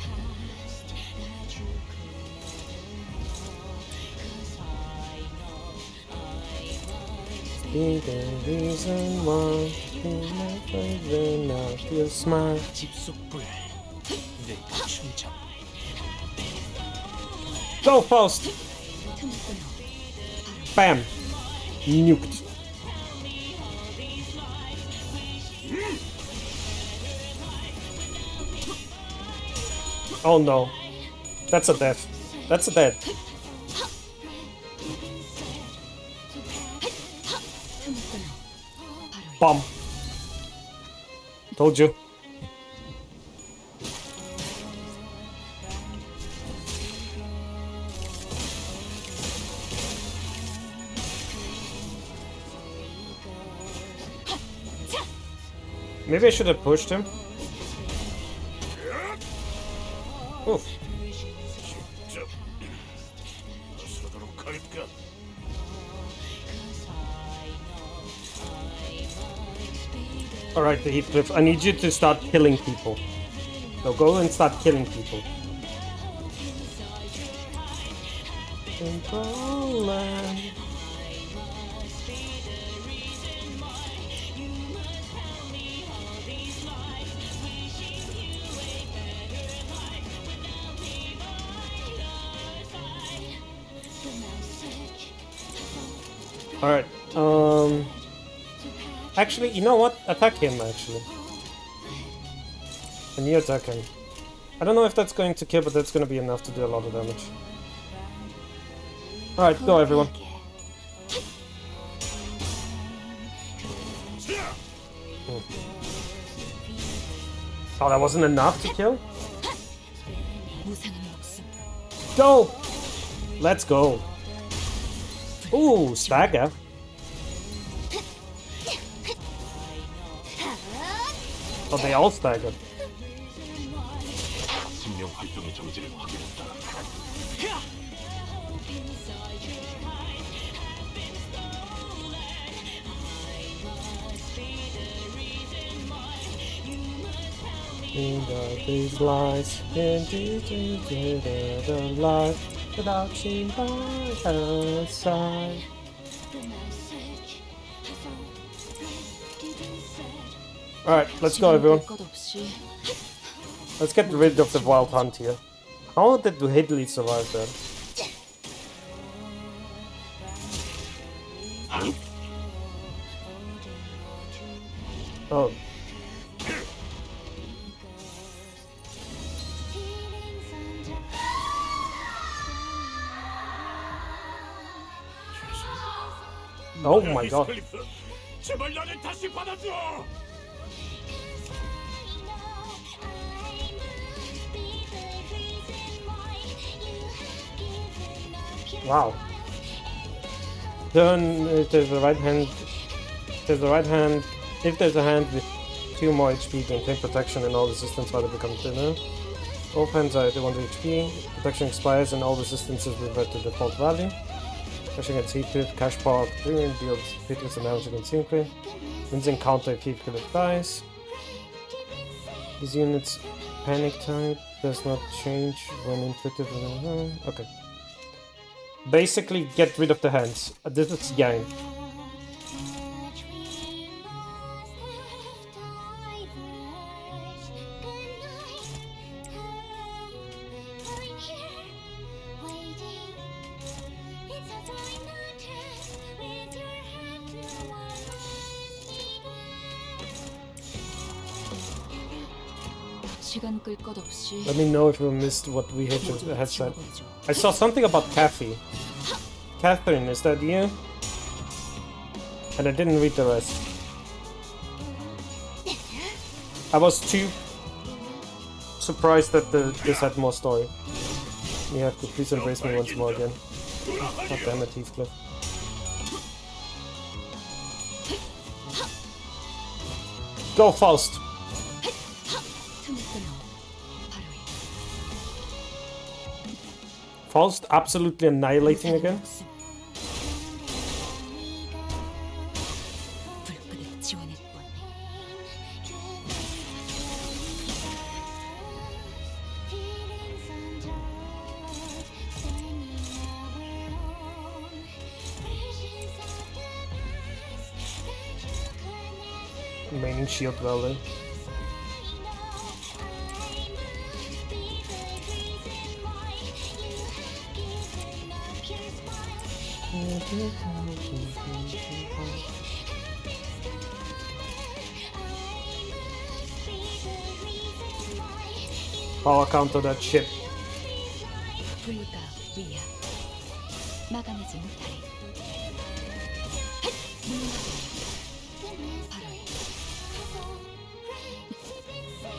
Be the reason why when I feel smile. Go, Faust! Bam! Nuked. Oh no. That's a death. That's a death. Bomb. Told you. Maybe I should have pushed him. Oof. Alright, the Heathcliff, I need you to start killing people. So go and start killing people. Alright, actually, you know what? Attack him, actually. And you attack him. I don't know if that's going to kill, but that's going to be enough to do a lot of damage. Alright, go everyone. Oh, that wasn't enough to kill? Go! Let's go. Ooh, stagger. Oh, they all staggered. These lies into the light without seeing by her side. Alright, let's go everyone. Let's get rid of the wild hunt here. How did Hadley survive that? Oh. Oh my god. 제발 나를 다시 받아줘. Wow. Turn if there's a right hand. There's a right hand. If there's a hand with 2 more HP, gain 10 protection and all resistance while it becomes thinner. Both hands are at 1 HP. Protection expires and all resistances revert to default value. Cashing against Heathcliff, cash power of 3 and deals 50% damage against Heathcliff. Wins in counter if Heathcliff dies. This unit's panic type does not change when inflicted with okay. Basically, get rid of the hands. This is game. Let me know if you missed what we had said. I saw something about Kathy. Catherine, is that you? And I didn't read the rest. I was too surprised that this had more story. You have to please embrace me once more again. God damn it, Heathcliff. Go, Faust! Faust absolutely annihilating again. Remaining shield welding. Power counter that shit.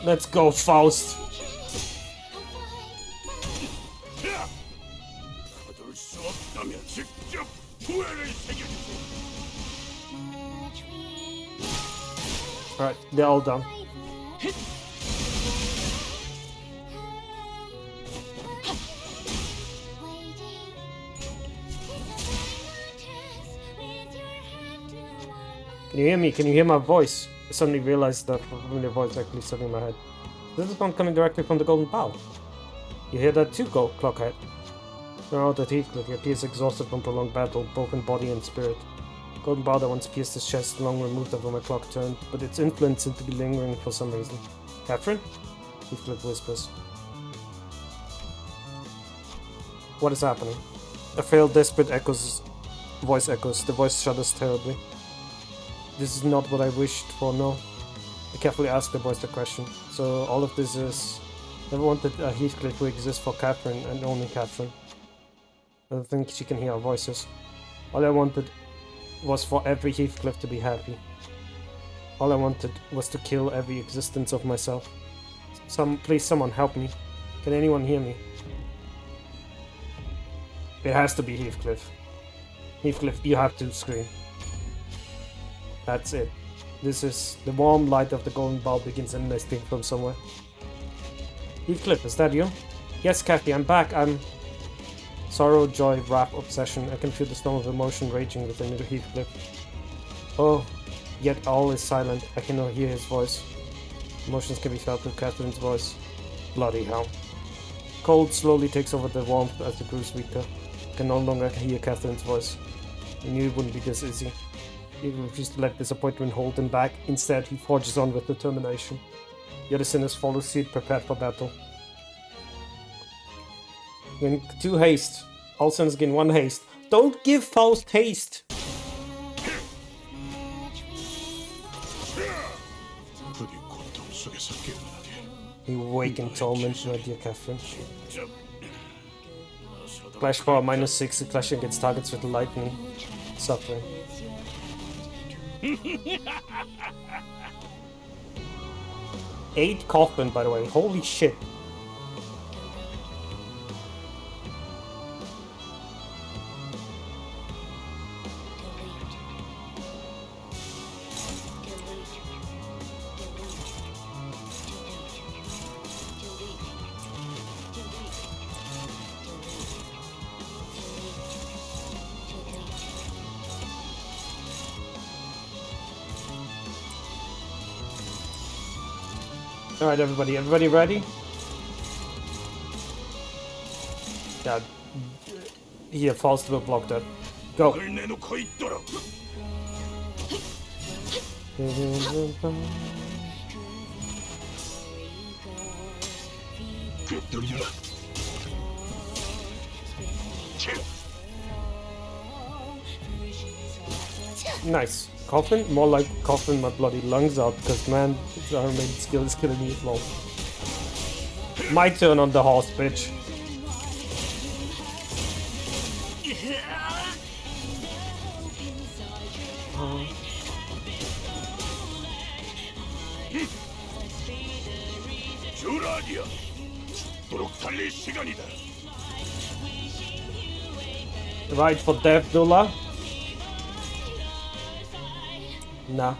Let's go, Faust. Alright, they're all done. Can you hear me? Can you hear my voice? I suddenly realized that the voice actually stuck in my head. This is one coming directly from the Golden Bow. You hear that too, Clockhead? You're out at Heathcliff. He appears exhausted from prolonged battle, both in body and spirit. Golden Bow that once pierced his chest long removed after my clock turned, but its influence seemed to be lingering for some reason. Catherine? Heathcliff whispers. What is happening? A failed desperate voice echoes. The voice shudders terribly. This is not what I wished for, no. I carefully asked the voice the question. So all of this is... Never wanted a Heathcliff to exist for Catherine and only Catherine. I don't think she can hear our voices. All I wanted was for every Heathcliff to be happy. All I wanted was to kill every existence of myself. Please someone help me. Can anyone hear me? It has to be Heathcliff. Heathcliff, you have to scream. That's it. This is the warm light of the Golden Bow begins nesting from somewhere. Heathcliff, is that you? Yes, Kathy, I'm back. I'm... Sorrow, joy, wrath, obsession. I can feel the storm of emotion raging within Heathcliff. Oh, yet all is silent. I cannot hear his voice. Emotions can be felt in Catherine's voice. Bloody hell. Cold slowly takes over the warmth as it grows weaker. Can no longer hear Catherine's voice. He knew it wouldn't be this easy. He refused to let disappointment hold him back. Instead, he forges on with determination. The other sinners follow suit, prepared for battle. Gain 2 haste. All sinners gain 1 haste. Don't give Faust haste! You wake in torment, my dear Catherine. Clash power -6, the clashing against targets with lightning. Suffering. 8 coffin, by the way. Holy shit. Alright, everybody ready? God. Here, Faust will block that. Go! Nice. Coffin? More like coughing my bloody lungs out, because man, our main skill is killing me as well. My turn on the horse, bitch. Right for death, Dula. Nah.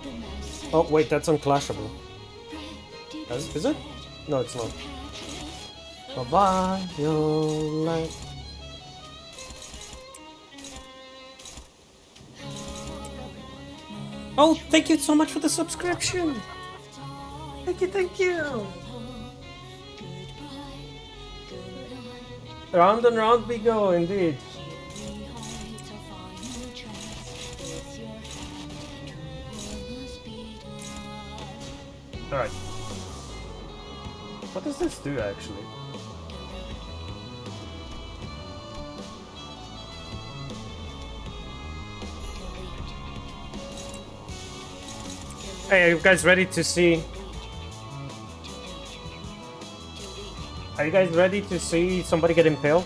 Oh, wait, that's unclashable. Is it? No, it's not. Violet. Oh, thank you so much for the subscription. Thank you. Round and round we go, indeed. Alright. What does this do, actually? Hey, are you guys ready to see... Are you guys ready to see somebody get impaled?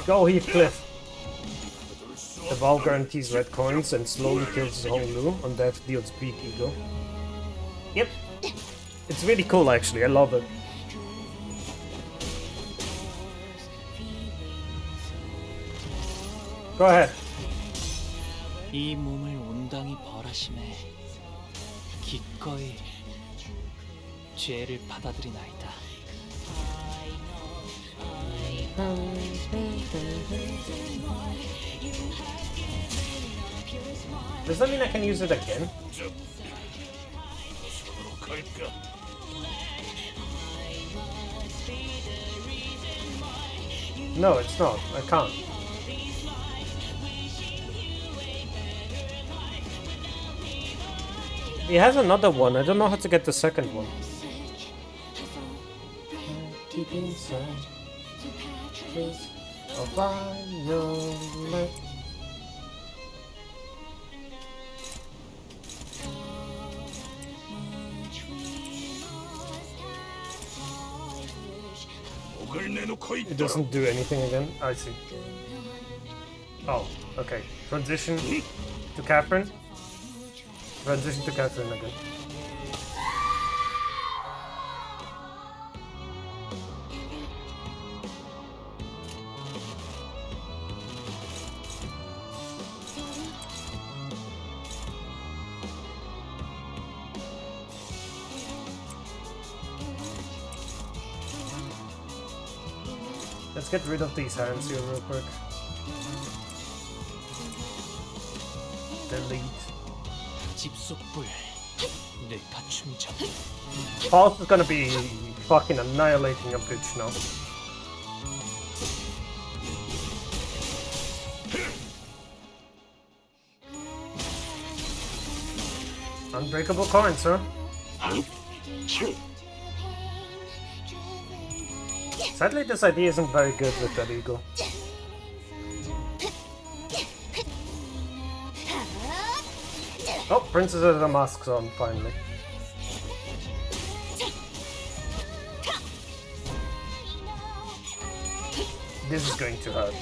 Go, Heathcliff! The Val guarantees red coins and slowly kills his whole loom. On death deals big ego. Yep. It's really cool, actually. I love it. Go ahead. 이 몸을 온당히 벌하심에 기꺼이 죄를 받아들이나이다. Does that mean I can use it again? No, it's not. I can't. He has another one. I don't know how to get the second one. Deep inside is a violet. It doesn't do anything again. I see. Oh, okay. Transition to Catherine. Transition to Catherine again. Let's get rid of these hands here real quick. Delete. 집속불 내 가충전. Pulse is gonna be fucking annihilating a bitch now. Unbreakable coins, huh? Sadly, this idea isn't very good with that eagle. Oh, Princess has the masks on, finally. This is going to hurt.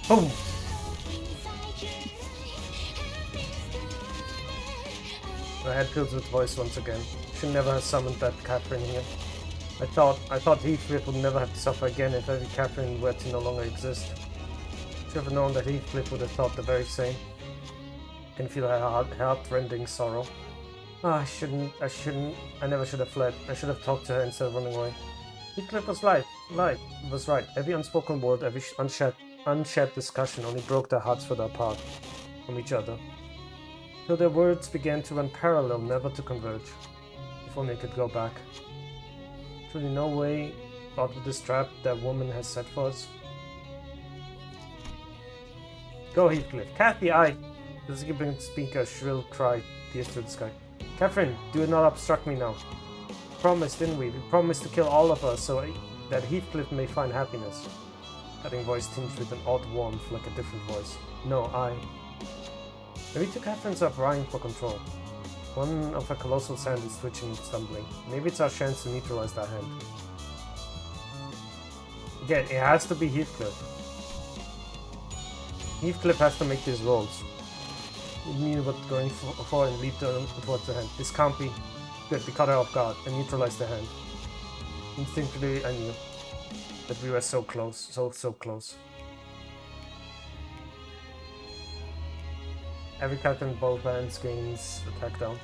Boom! My head fills with voice once again. Should never have summoned that Catherine here. I thought Heathcliff would never have to suffer again if every Catherine were to no longer exist. Should have known that Heathcliff would have thought the very same. I can feel her heart-rending sorrow. I never should have fled. I should have talked to her instead of running away. Heathcliff was right. Every unspoken word, every unshared discussion only broke their hearts further apart from each other. Till their words began to run parallel, never to converge. If only I could go back. Truly no way out of this trap that woman has set for us. Go, Heathcliff. Kathy, the skipping speaker shrill cry pierced through the sky. Catherine, do not obstruct me now. We promised, didn't we? We promised to kill all of us so that Heathcliff may find happiness. Cutting voice tinged with an odd warmth like a different voice. No, Maybe two Catherines are vying for control. One of her colossal hand is twitching and stumbling. Maybe it's our chance to neutralize that hand. Again, it has to be Heathcliff. Heathcliff has to make these rolls. We knew what going for and lead towards the hand. This can't be good. We caught her off guard and neutralized the hand. Instinctively, I knew that we were so close, so close. Every Catherine in both hands gains attack down.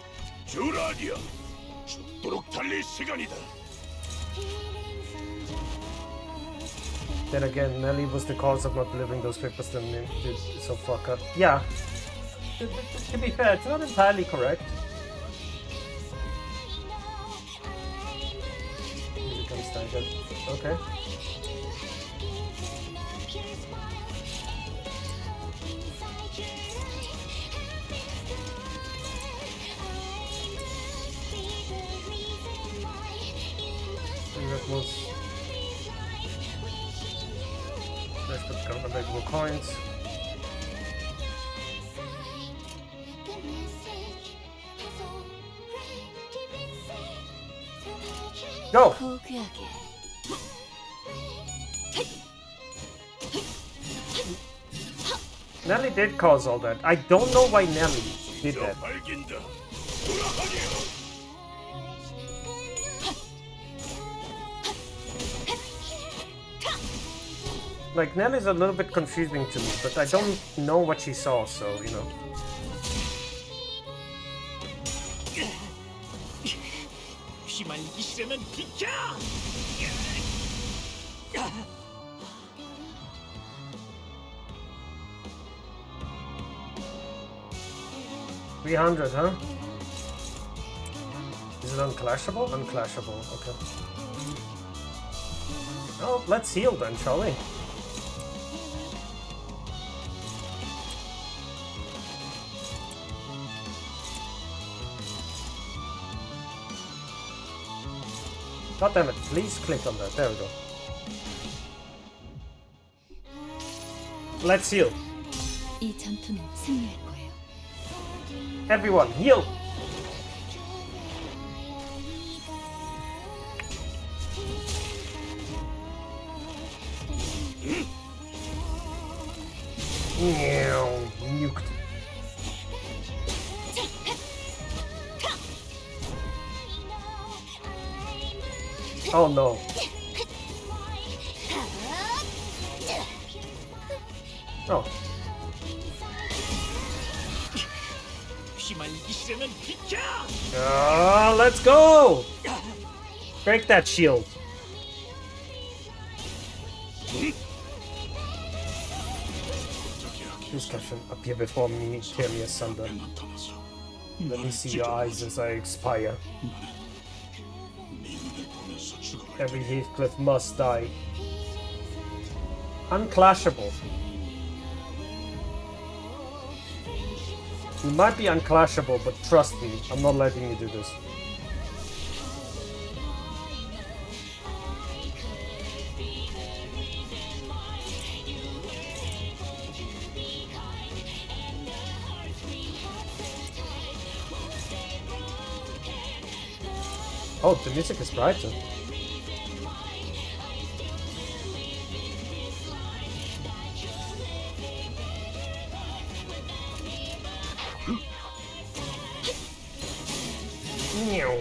Then again, Nelly was the cause of not delivering those papers to me, so fuck her. Yeah. To be fair, it's not entirely correct. Here comes Tiger. Okay. Let's put unbreakable coins. Go! Nelly did cause all that. I don't know why Nelly did that. Like, Nelly's a little bit confusing to me, but I don't know what she saw, so, you know. $300, huh? Is it unclashable? Unclashable, okay. Oh, let's heal then, shall we? God damn it, please click on that. There we go. Let's heal. Everyone, heal! Nuked. Oh no. Oh. Let's go! Break that shield. Please Captain, appear before me, tear me asunder. Let me see your eyes as I expire. Every Heathcliff must die. Unclashable. You might be unclashable, but trust me, I'm not letting you do this. Oh, the music is brighter. Meow.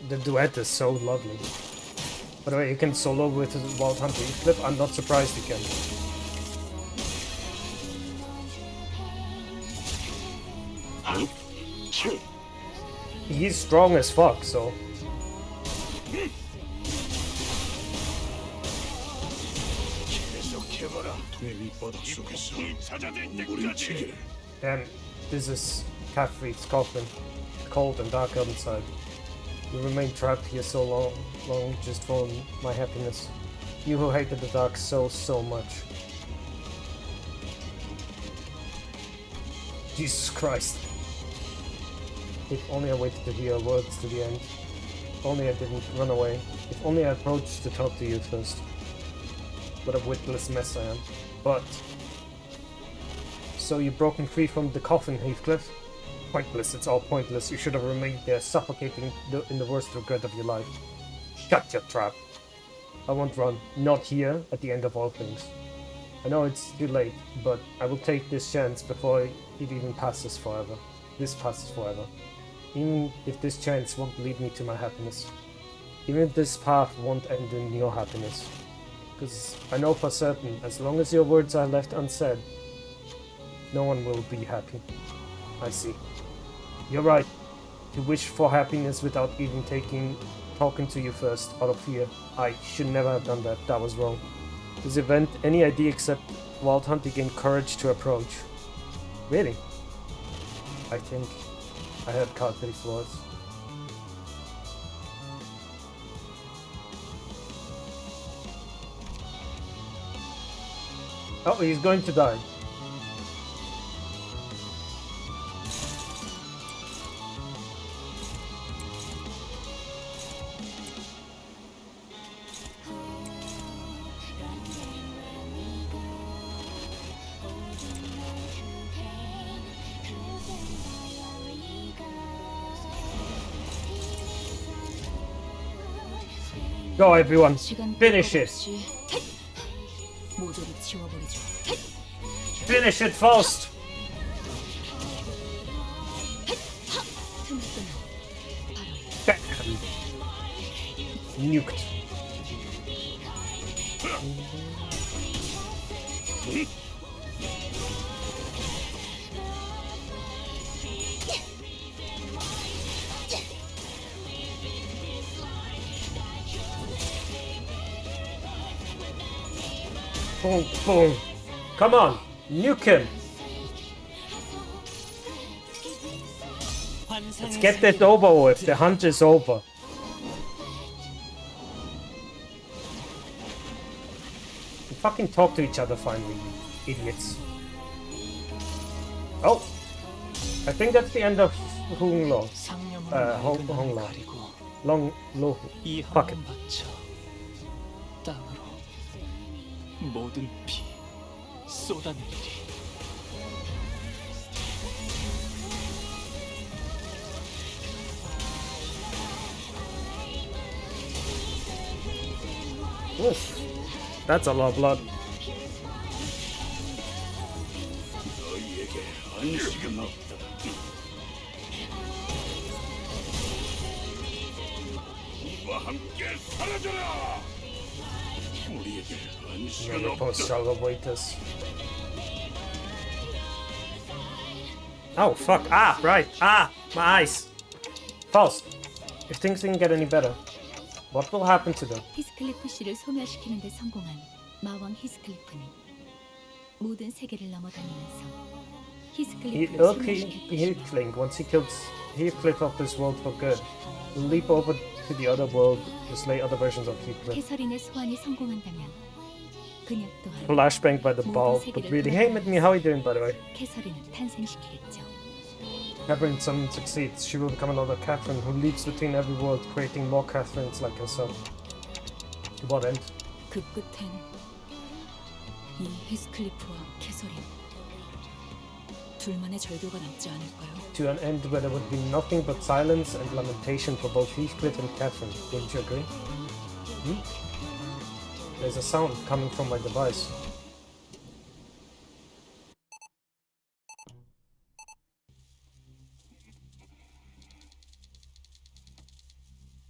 The duet is so lovely. By the way, you can solo with Wild Hunter Flip. I'm not surprised you can. He's strong as fuck, so. Damn, this is Catfreed's coffin. Cold and dark outside. You remain trapped here so long just for my happiness. You who hated the dark so much. Jesus Christ. If only I waited to hear your words to the end. If only I didn't run away. If only I approached to talk to you first. What a witless mess I am. But... So you've broken free from the coffin, Heathcliff? Pointless, it's all pointless. You should have remained there, suffocating in the worst regret of your life. Shut your trap. I won't run. Not here, at the end of all things. I know it's too late, but I will take this chance before it even passes forever. This passes forever. Even if this chance won't lead me to my happiness. Even if this path won't end in your happiness. Because I know for certain, as long as your words are left unsaid, no one will be happy. I see. You're right. To wish for happiness without even talking to you first, out of fear. I should never have done that. That was wrong. This event, any idea except Wild Hunt gained courage to approach. Really? I think I had cardinal flaws. Oh, he's going to die. Go everyone, finish it! Finish it fast! Nuked. Boom, boom. Come on, nuke him. Let's get this over with. The hunt is over. You fucking talk to each other finally, you idiots. Oh, I think that's the end of Honglo. Honglo. Long, low. Fuck it. 모든 피 쏟아내리리. Oof, that's a lot of blood. 너희에게 안식은 없다. 이와 함께 사라져라. 우리에게 안식은 Your 없다. post shall await us. Oh, fuck. Ah, right. Ah, my eyes. Faust, if things didn't get any better, what will happen to them? 히스클리프 씨를 소멸시키는 데 성공한 마왕 히스클리프는 모든 세계를 넘어다니면서 히스클리프를 소멸시킬 것이며 Heathcliff, once he kills Heathcliff of this world for good, will leap over to the other world to slay other versions of Heathcliff. 캐서린의 소환이 성공한다면 그녀 또한 Flashbang by the ball, but really, hey, Midney, how are you doing, by the way? 캐서린을 탄생시키겠죠. Catherine Sun succeeds. She will become another Catherine who leaps between every world, creating more Catherines like herself. To what end? 그 끝엔 이 히스클리프와 캐서린 둘만의 절교가 남지 않을까요? To an end where there would be nothing but silence and lamentation for both Heathcliff and Catherine. Wouldn't you agree? There's a sound coming from my device.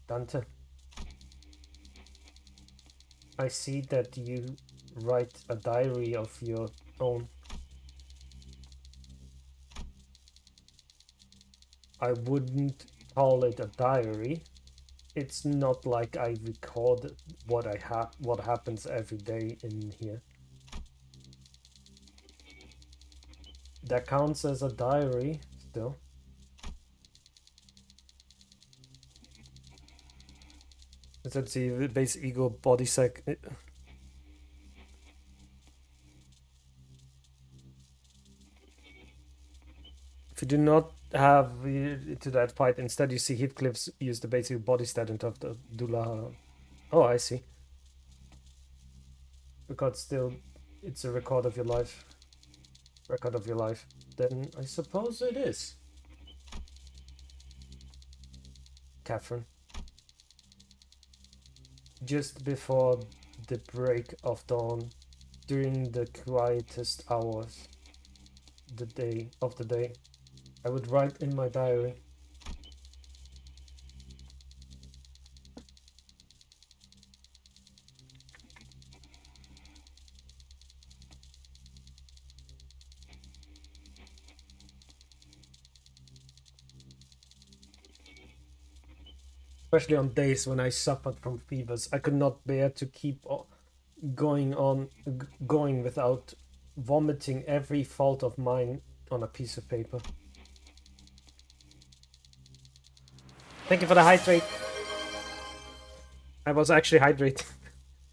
Dante, I see that you write a diary of your own. I wouldn't call it a diary. It's not like I record what happens every day in here. That counts as a diary still. Let's see, base ego body sec. If you do not have to that fight, instead you see Heathcliff's use the basic body stat into the Dula. Oh, I see. Because still, it's a record of your life. Record of your life. Then I suppose it is. Catherine. Just before the break of dawn, during the quietest hours of the day, I would write in my diary. Especially on days when I suffered from fevers, I could not bear to keep going without vomiting every fault of mine on a piece of paper. Thank you for the hydrate. I was actually hydrating.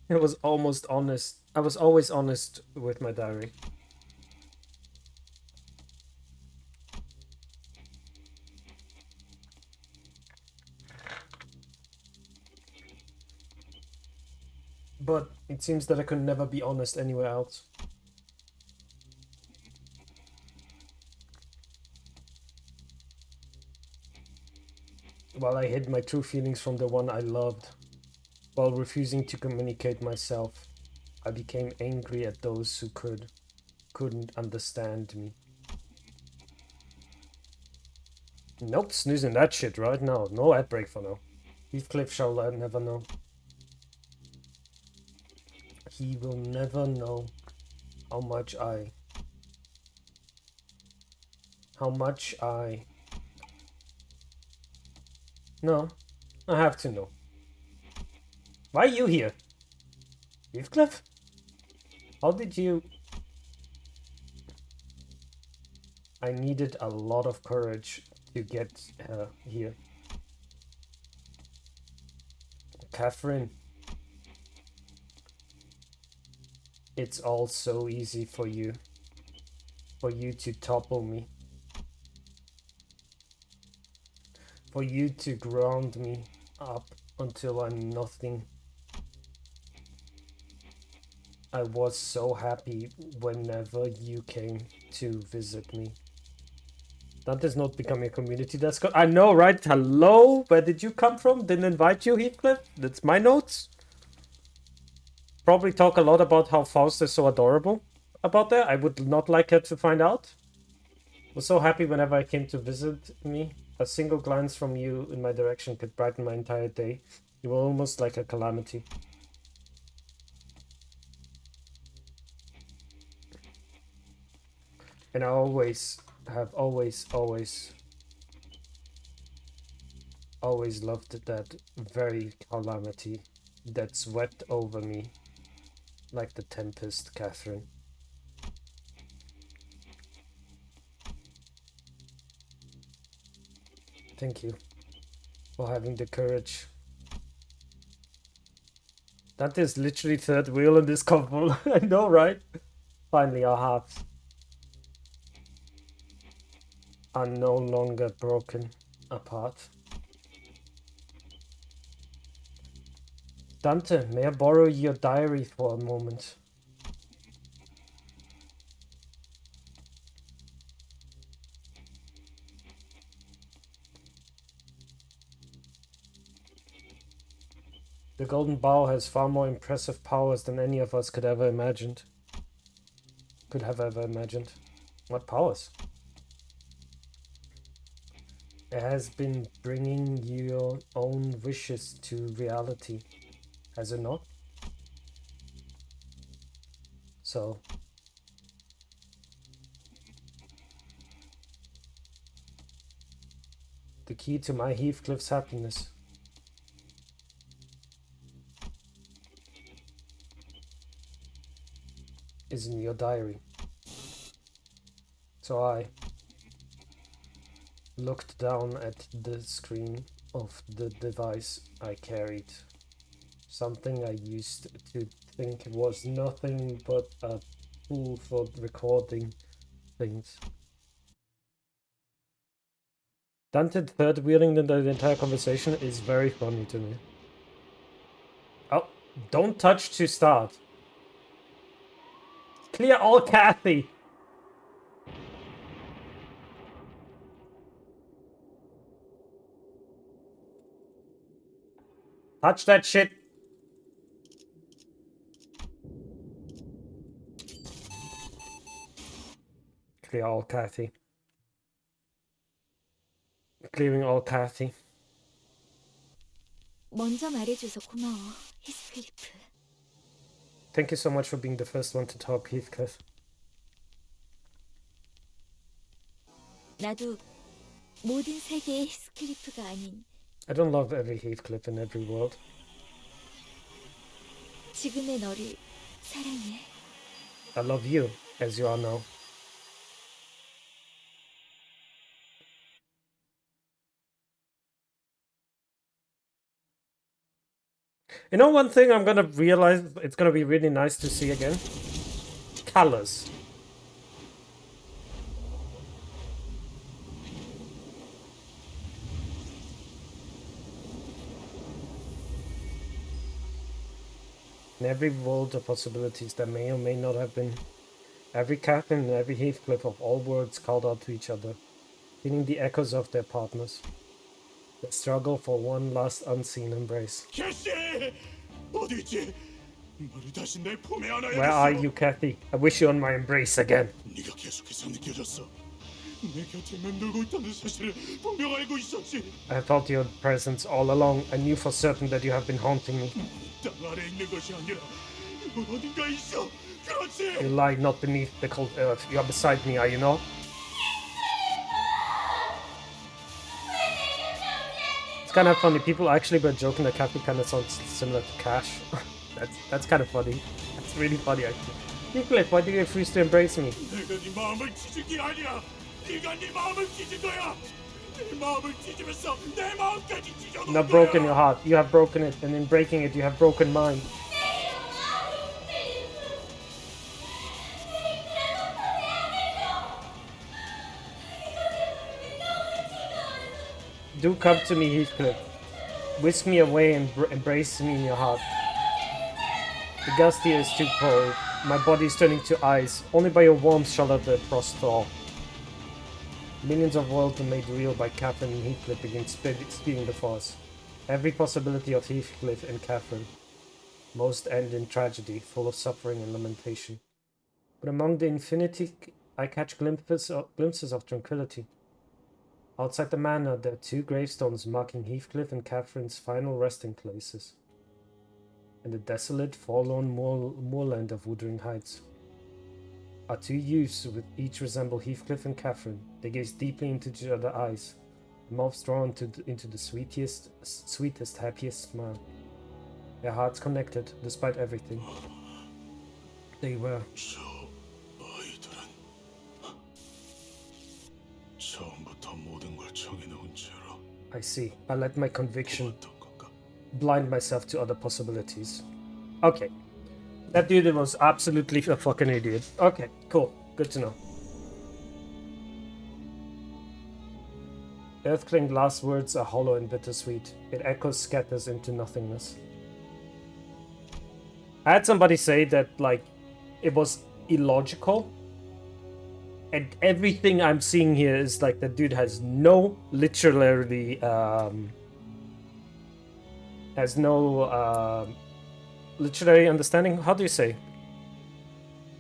I was almost honest. I was always honest with my diary. But it seems that I could never be honest anywhere else. While I hid my true feelings from the one I loved, while refusing to communicate myself, I became angry at those who couldn't understand me. Nope, snoozing that shit right now. No ad break for now. Heathcliff shall never know. He will never know how much I No, I have to know. Why are you here? Heathcliff? How did you... I needed a lot of courage to get here. Catherine. It's all so easy for you to topple me. For you to ground me up until I'm nothing. I was so happy whenever you came to visit me. That is not becoming a community desk. I know, right? Hello? Where did you come from? Didn't invite you, Heathcliff? That's my notes. Probably talk a lot about how Faust is so adorable about that. I would not like her to find out. Was so happy whenever I came to visit me. A single glance from you in my direction could brighten my entire day. You were almost like a calamity. And I always have always loved that very calamity that swept over me like the tempest, Catherine. Thank you for having the courage. That is literally third wheel in this couple. I know, right? Finally, our hearts are no longer broken apart. Dante, may I borrow your diary for a moment? The Golden Bough has far more impressive powers than any of us could have ever imagined. What powers? It has been bringing your own wishes to reality, has it not? So, the key to my Heathcliff's happiness is in your diary. So I looked down at the screen of the device I carried. Something I used to think was nothing but a tool for recording things. Dante third wheeling the entire conversation is very funny to me. Oh, don't touch to start. Clear all Kathy. Touch that shit. Clear all Kathy. Clearing all Kathy. 먼저 말해줘서 고마워, 히스클리프. Thank you so much for being the first one to talk, Heathcliff. 나도 모든 세계의 히스클리프가 아닌 I don't love every Heathcliff in every world. 지금의 너를 사랑해. I love you, as you are now. You know, one thing I'm gonna realize, it's gonna be really nice to see again? Colors. In every world of possibilities that may or may not have been, every Catherine and every Heathcliff of all worlds called out to each other, feeling the echoes of their partners. The struggle for one last unseen embrace. Where are you, Kathy? I wish you on my embrace again. I felt your presence all along. I knew for certain that you have been haunting me. You lie not beneath the cold earth. You are beside me, are you not? It's kind of funny. People actually were joking that Kathy kind of sounds similar to Cash. that's kind of funny. That's really funny, actually. Heathcliff, why do you refuse to embrace me? You have broken your heart. You have broken it, and in breaking it, you have broken mine. Do come to me, Heathcliff. Whisk me away and embrace me in your heart. The gust here is too cold. My body is turning to ice. Only by your warmth shall the frost thaw. Millions of worlds are made real by Catherine and Heathcliff begin speeding before us. Every possibility of Heathcliff and Catherine. Most end in tragedy, full of suffering and lamentation. But among the infinity, I catch glimpses of tranquility. Outside the manor, there are two gravestones marking Heathcliff and Catherine's final resting places. In the desolate, forlorn moorland of Wuthering Heights. are two youths who each resemble Heathcliff and Catherine. They gaze deeply into each other's eyes, mouths drawn into the sweetest, happiest smile. Their hearts connected, despite everything. They were. 저 아이들은 처음부터 모든 걸 정해놓은 채로 I see. I let my conviction 어떤 건가? blind myself to other possibilities. Okay. That dude was absolutely a fucking idiot. Okay, cool. Good to know. Earthcling's last words are hollow and bittersweet. It echoes, scatters into nothingness. I had somebody say that, like, it was illogical. And everything I'm seeing here is like the dude has no literally, has no, literary understanding. How do you say?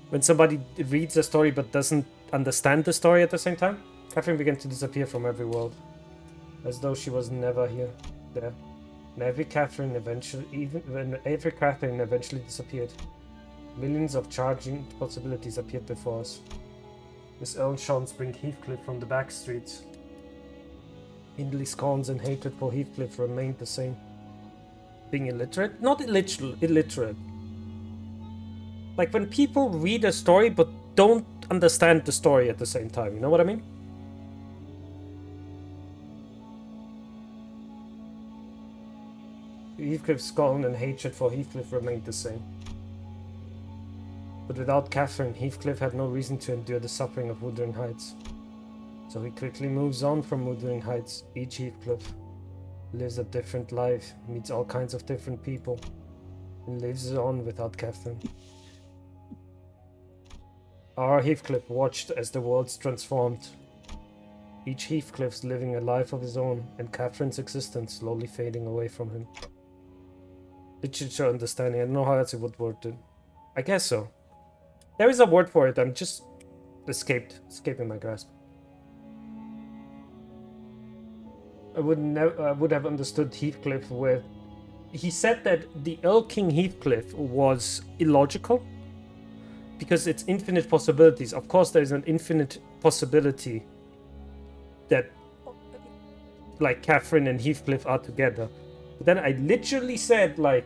When somebody reads a story but doesn't understand the story at the same time? Catherine began to disappear from every world, as though she was never there. And every Catherine eventually disappeared. Millions of charging possibilities appeared before us. Miss Earl shone spring Heathcliff from the back streets. Hindley's scorns and hatred for Heathcliff remained the same. Being illiterate? Not illiterate. Like when people read a story but don't understand the story at the same time, you know what I mean? Heathcliff's scorn and hatred for Heathcliff remained the same. But without Catherine, Heathcliff had no reason to endure the suffering of Wuthering Heights. So he quickly moves on from Wuthering Heights. Each Heathcliff lives a different life, meets all kinds of different people, and lives on without Catherine. Our Heathcliff watched as the worlds transformed. Each Heathcliff's living a life of his own, and Catherine's existence slowly fading away from him. Literature understanding, I don't know how else it would word it. I guess so. There is a word for it, I'm just escaping my grasp. I would have understood Heathcliff where he said that the Earl King Heathcliff was illogical because it's infinite possibilities. Of course, there's an infinite possibility that like Catherine and Heathcliff are together. But then I literally said, like,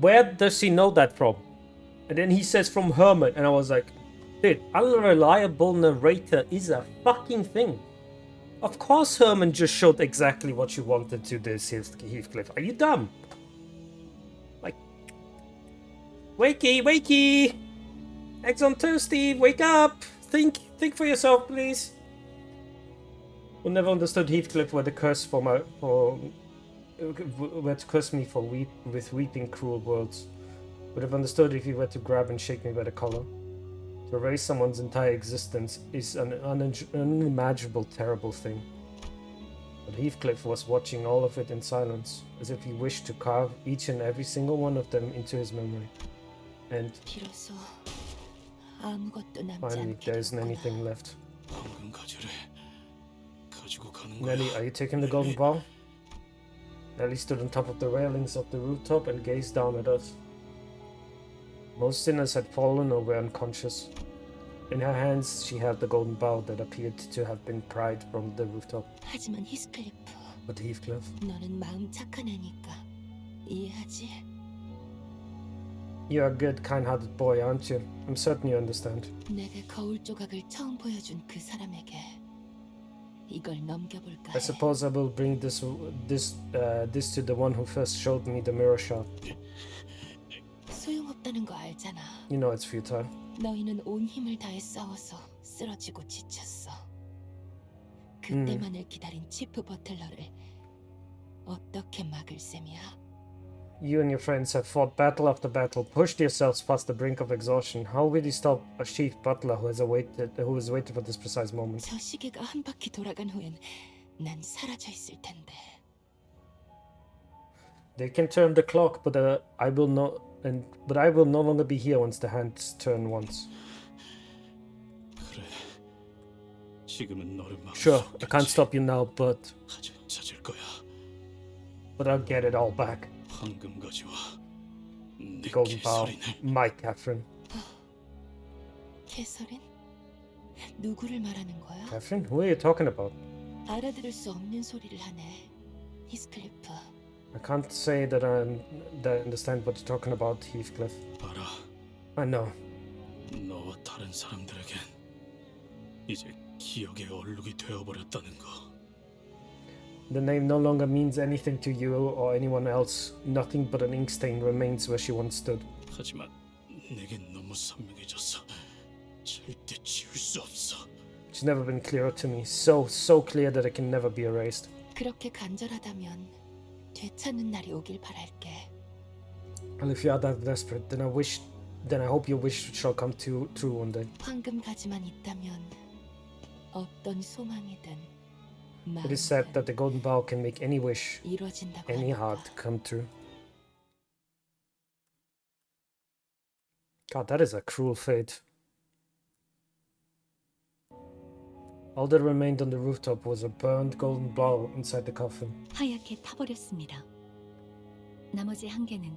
where does he know that from? And then he says from Herman, and I was like, dude, unreliable narrator is a fucking thing. Of course Herman just showed exactly what you wanted to this Heathcliff. Are you dumb? Like, wakey! Eggs on toast, Steve, wake up! Think for yourself, please. Who never understood Heathcliff were to curse me with weeping cruel words. Would have understood if he were to grab and shake me by the collar. To erase someone's entire existence is an unimaginable, terrible thing. But Heathcliff was watching all of it in silence, as if he wished to carve each and every single one of them into his memory. And finally, there isn't anything left. Nellie, are you taking the golden ball? Nellie stood on top of the railings of the rooftop and gazed down at us. Most sinners had fallen or were unconscious. In her hands, she held the golden bowl that appeared to have been pried from the rooftop. But Heathcliff, you're a good, kind-hearted boy, aren't you? I'm certain you understand. I suppose I will bring this to the one who first showed me the mirror shot. You know it's futile. 너희는 온 힘을 다해 싸워서 쓰러지고 지쳤어. 그때만을 기다린 치프 버틀러를 어떻게 막을 셈이야? You and your friends have fought battle after battle, pushed yourselves past the brink of exhaustion. How will you stop a chief butler who has waited for this precise moment? 저 시계가 한 바퀴 돌아간 후엔 난 사라져 있을 텐데. They can turn the clock, but I will no longer be here once the hands turn once. Sure, I can't stop you now, but I'll get it all back. The golden bowl, my Catherine. 캐서린? 누구를 말하는 거야? Catherine? Who are you talking about? 알아들을 수 없는 소리를 하네. 히스클리프. I can't say that I understand what you're talking about, Heathcliff. 알아. I know. 너와 다른 사람들에겐 이제 기억의 얼룩이 되어버렸다는 거. The name no longer means anything to you or anyone else. Nothing but an ink stain remains where she once stood. 하지만 내겐 너무 선명해졌어. 절대 지울 수 없어. It's never been clearer to me. So clear that it can never be erased. 그렇게 간절하다면 되찾는 날이 오길 바랄게. Well, if you are that desperate, then I hope your wish shall come true one day. 황금 가지만 있다면 어떤 소망이든 It is said that the golden bow can make any wish, 이루어진다고 any 하니까. heart come true. God, that is a cruel fate. All that remained on the rooftop was a burned golden bowl inside the coffin. 하얗게 타버렸습니다. 나머지 한 개는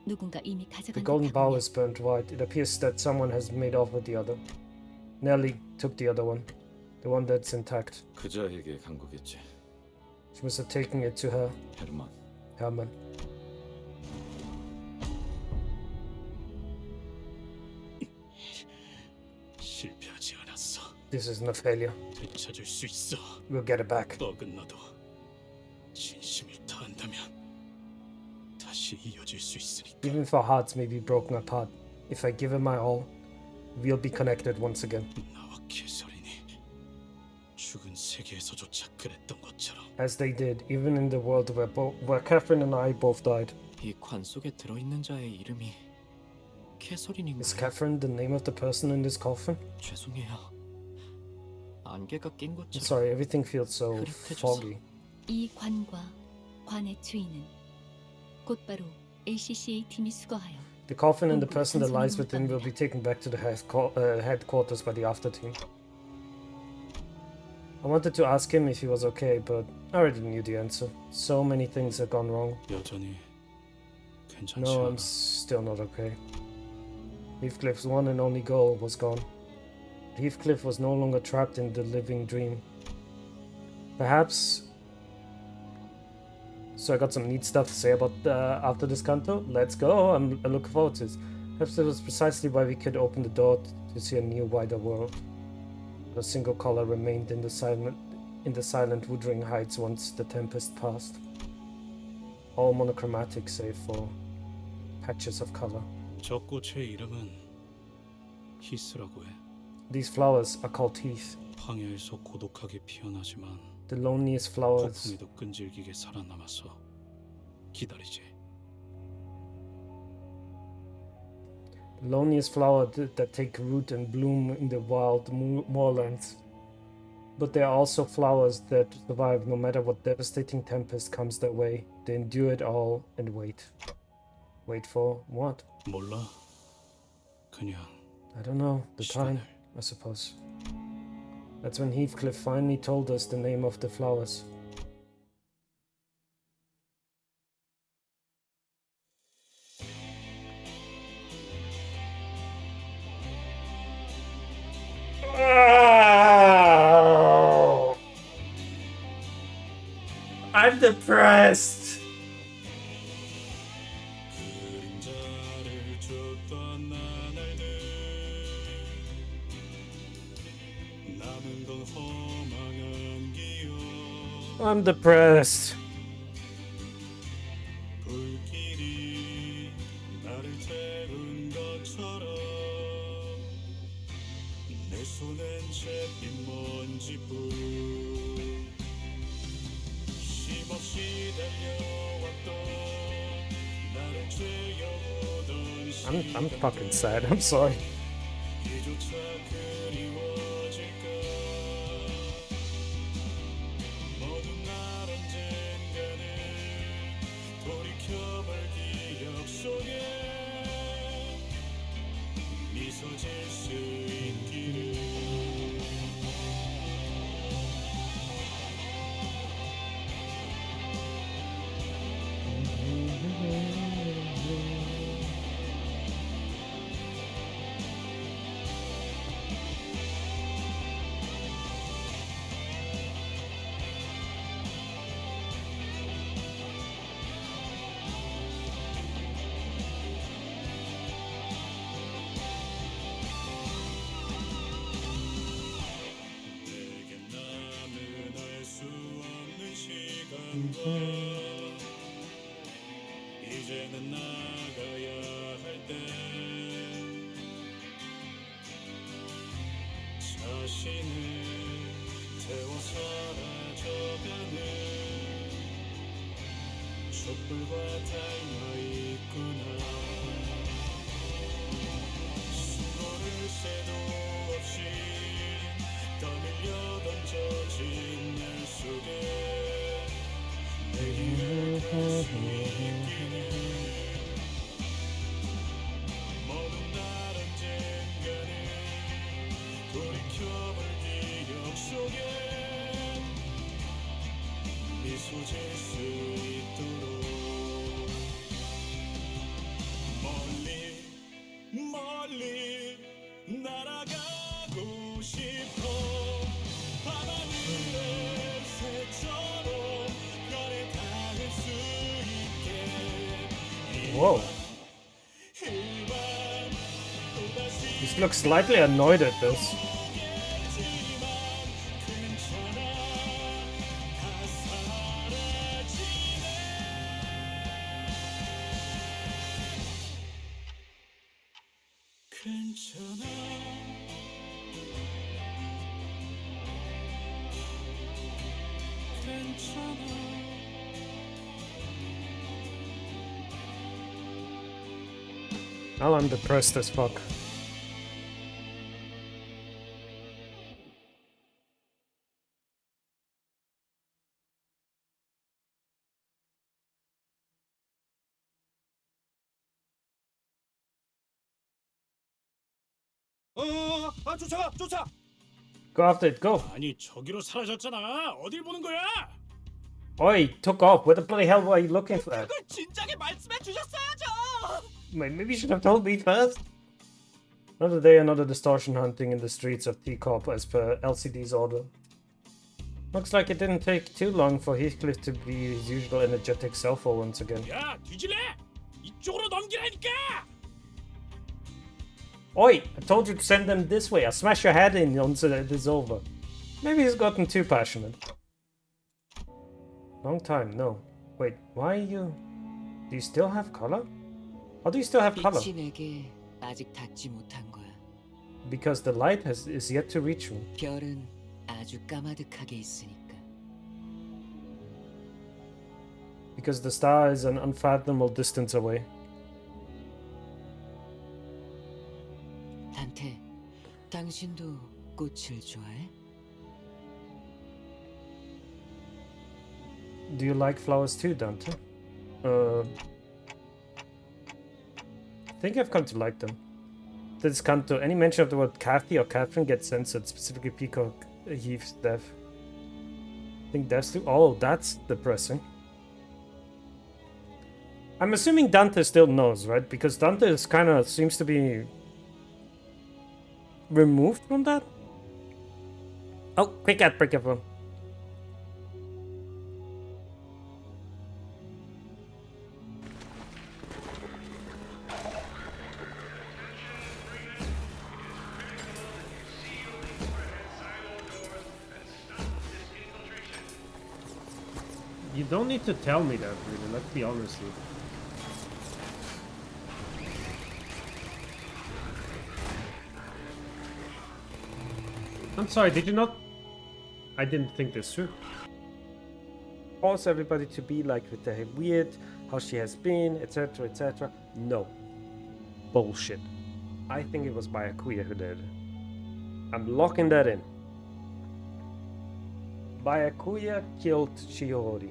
누군가 이미 가져간 The golden bowl 듯하군요. is burnt white. It appears that someone has made off with the other. Nellie took the other one, the one that's intact. 그자에게 간 거겠지. She must have taken it to her, 헤르만. Herman. 실패하지 않았어. This isn't a failure. 되찾을 수 있어. We'll get it back. 어긋나도 진심을 다한다면 다시 이어질 수 있으니까. Even if our hearts may be broken apart, if I give it my all, we'll be connected once again. 나와 캐서린이 죽은 세계에서조차 그랬던 것처럼. As they did, even in the world where Catherine and I both died. 이 관 속에 들어있는 자의 이름이 캐서린인가요? Is Catherine the name of the person in this coffin? 죄송해요. 안개가 낀 I'm 것처럼. sorry, everything feels so 흐릿해져서. foggy. 이 관과 관의 주인은 곧바로 LCCA 팀이 수거하여 The coffin and the person that lies within will be taken back to the headquarters by the after team. I wanted to ask him if he was okay, but I already knew the answer. So many things have gone wrong. 여전히 괜찮지 No, 않아. I'm still not okay. Heathcliff's one and only goal was gone. Heathcliff was no longer trapped in the living dream. Perhaps... So I got some neat stuff to say about after this canto. Let's go, I'm looking forward to it. Perhaps it was precisely why we could open the door to see a new, wider world. A single color remained in the silent Wuthering Heights once the tempest passed. All monochromatic save for patches of color. 저 꽃의 이름은 히스라고 해. These flowers are called Heath, 황야에서 고독하게 피어나지만 the loneliest flowers. 폭풍에도 끈질기게 살아남아서 기다리지. The loneliest flower that take root and bloom in the wild moorlands. But there are also flowers that survive no matter what devastating tempest comes their way. They endure it all and wait. Wait for what? 몰라. 그냥 I don't know. The time, I suppose. That's when Heathcliff finally told us the name of the flowers. I'm depressed. 그림자를 줬던 나날들 남은 건 허망한 기억 I'm depressed. 불길이 나를 태운 것처럼 내 손엔 채인 먼지뿐 쉼없이 달려왔던 나를 죄어보던 I'm fucking sad. I'm sorry. 이조차 그리워질까 모든 날 언젠가는 돌이켜볼 기억 속에 미소 질 수 있기를 있는 걸 이제는 나가야 할 때 자신을 태워 사라져가는 촛불과 닮아있구나 수고를 새도 없이 떠밀려 던져진 날 속에 내 길을 갈 수 있기를 모든 날 언젠가는 돌이켜볼 기억 속에 미소 질 수 있도록 멀리 멀리 날아가고 싶어 밤하늘의 새처럼 별에 닿을 수 있게 Whoa. This looks slightly annoyed at this. Now I'm depressed as fuck. 쫓아가 쫓아 Go after it, go. 아니 저기로 사라졌잖아 어딜 보는 거야 Oi, took off. Where the bloody hell were you looking for that? 그걸 진작에 말씀해 주셨어야죠 Maybe you should have told me first. Another day, another distortion hunting in the streets of T-Corp as per LCD's order. Looks like it didn't take too long for Heathcliff to be his usual energetic self once again. 야 뒤질래 이쪽으로 넘기라니까 Oi, I told you to send them this way. I'll smash your head in once it is over. Maybe he's gotten too passionate. Long time, no. Wait, why are you... Do you still have color? How do you still have color? 빛이 내게 아직 닿지 못한 거야. Because the light is yet to reach me. 별은 아주 까마득하게 있으니까. Because the star is an unfathomable distance away. 단테, 당신도 꽃을 좋아해? Do you like flowers too, Dante? I think I've come to like them. This CANTO, any mention of the word Kathy or Catherine gets censored, specifically Peacock Heath's death. I think that's too... Oh, that's depressing. I'm assuming Dante still knows, right? Because Dante is kind of seems to be removed from that. Oh, quick ad break, everyone. You don't need to tell me that, really, let's be honest with you. I'm sorry, did you not? I didn't think this through. Force everybody to be like with the weird, how she has been, etc, etc. No. Bullshit. I think it was Byakuya who did it. I'm locking that in. Byakuya killed Shiori.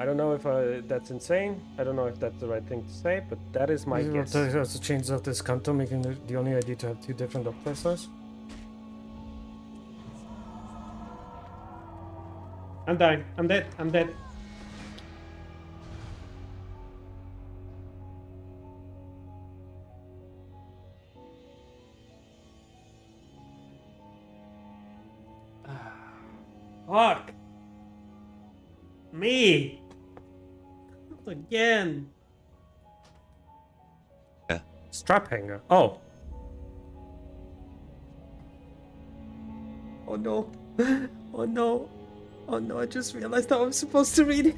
I don't know if that's insane. I don't know if that's the right thing to say, but that is my guess. That's the changes of this CANTO, making the only idea to have two different oppressors. I'm dying. I'm dead. I'm dead. Fuck. Me. Again. Yeah. Strap hanger. Oh. Oh no. Oh no. Oh no, I just realized how I'm supposed to read it.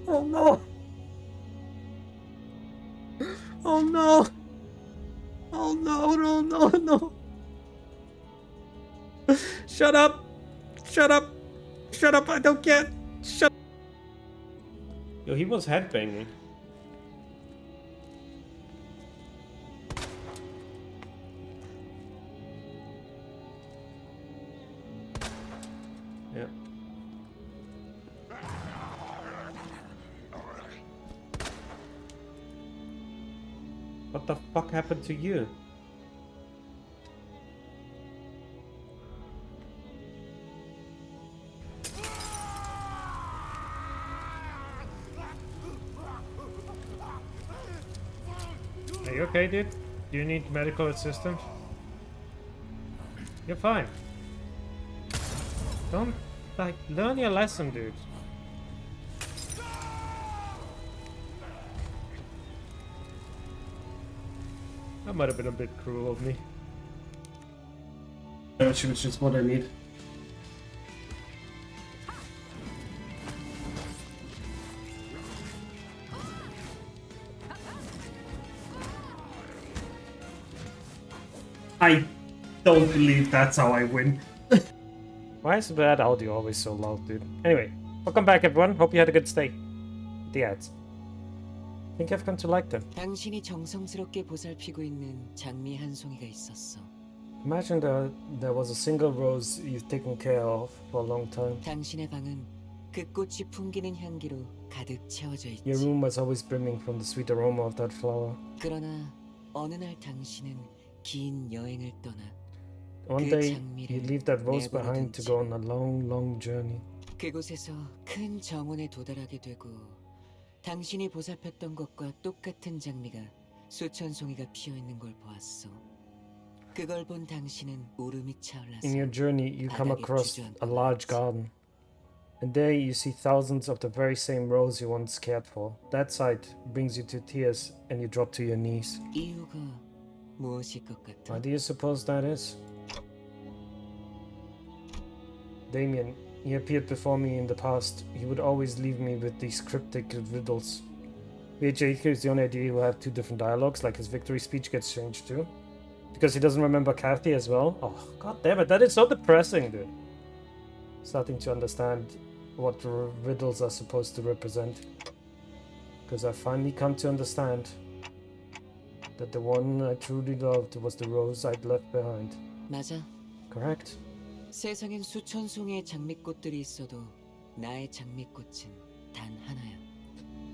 Oh no. Oh no. Oh no, no, no, no. Shut up. Shut up. Shut up, I don't care. Shut up. Yo, he was headbanging. Yeah. What the fuck happened to you? Are you okay, dude? Do you need medical assistance? You're fine. Don't, like, learn your lesson, dude. That might have been a bit cruel of me. She was just what I need. I don't believe that's how I win. Why is that audio always so loud, dude? Anyway, welcome back everyone. Hope you had a good stay. The ads. I think I've come to like them. 당신이 정성스럽게 보살피고 있는 장미 한 송이가 있었어. Imagine there was a single rose you've taken care of for a long time. 당신의 방은 그 꽃이 풍기는 향기로 가득 채워져 있지. Your room was always brimming from the sweet aroma of that flower. 그러나 어느 날 당신은 긴 여행을 떠나 One day, you leave that rose behind to go on a long, long journey. 그곳에서 큰 정원에 도달하게 되고 당신이 보살폈던 것과 똑같은 장미가 수천 송이가 피어 있는 걸 보았어. 그걸 본 당신은 울음이 차올라서 In your journey, you come across a large garden. And there you see thousands of the very same rose you once cared for. That sight brings you to tears and you drop to your knees. 이유가 무엇일 것 같아? Why do you suppose that is? Damien, he appeared before me in the past. He would always leave me with these cryptic riddles. VHA is the only idea who have two different dialogues, like his victory speech gets changed too. Because he doesn't remember Kathy as well. Oh, god damn it, that is so depressing, dude. Starting to understand what riddles are supposed to represent. Because I finally come to understand that the one I truly loved was the rose I'd left behind. 맞아. Correct. 세상엔 수천 송이의 장미꽃들이 있어도 나의 장미꽃은 단 하나야.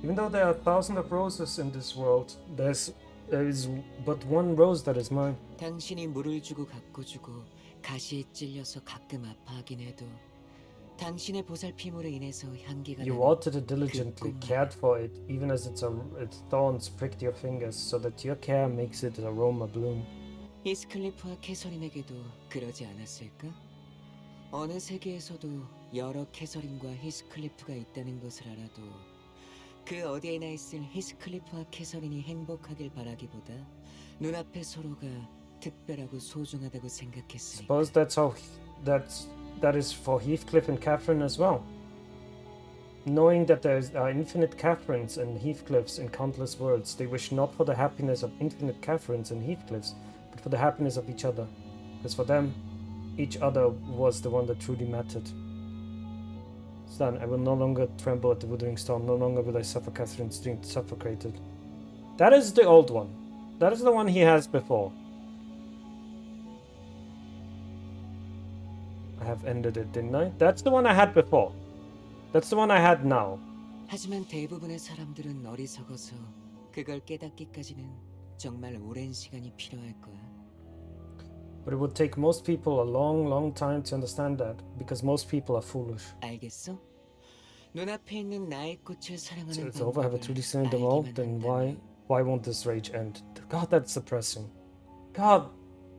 Even though there are thousands of roses in this world, there is but one rose that is mine. 당신이 물을 주고 가꿔 주고 가시에 찔려서 가끔 아파하긴 해도 당신의 보살핌으로 인해서 향기가 You watered it diligently, cared for it, even as its thorns pricked your fingers, so that your care makes its aroma bloom. 히스클리프와 캐서린에게도 그러지 않았을까? 어느 세계에서도 여러 캐서린과 히스클리프가 있다는 것을 알아도 그 어디에나 있을 히스클리프와 캐서린이 행복하길 바라기보다 눈앞의 서로가 특별하고 소중하다고 생각했으니까. Suppose that is for Heathcliff and Catherine as well. Knowing that there are infinite Catherines and Heathcliffs in countless worlds, they wish not for the happiness of infinite Catherines and Heathcliffs, but for the happiness of each other. Because for them, each other was the one that truly mattered. Stan, I will no longer tremble at the withering storm, no longer will I suffer Catherine's strength suffocated. That is the old one. That is the one he has before. I have ended it, didn't I? That's the one I had before. That's the one I had now. 하지만 대부분의 사람들은 어리석어서 그걸 깨닫기까지는 정말 오랜 시간이 필요할 거야. But it would take most people a long, long time to understand that, because most people are foolish. 알겠어? 눈앞에 있는 나의 꽃을 사랑하는 It's over. Have I truly seen them all? Then why won't this rage end? God, that's depressing. God,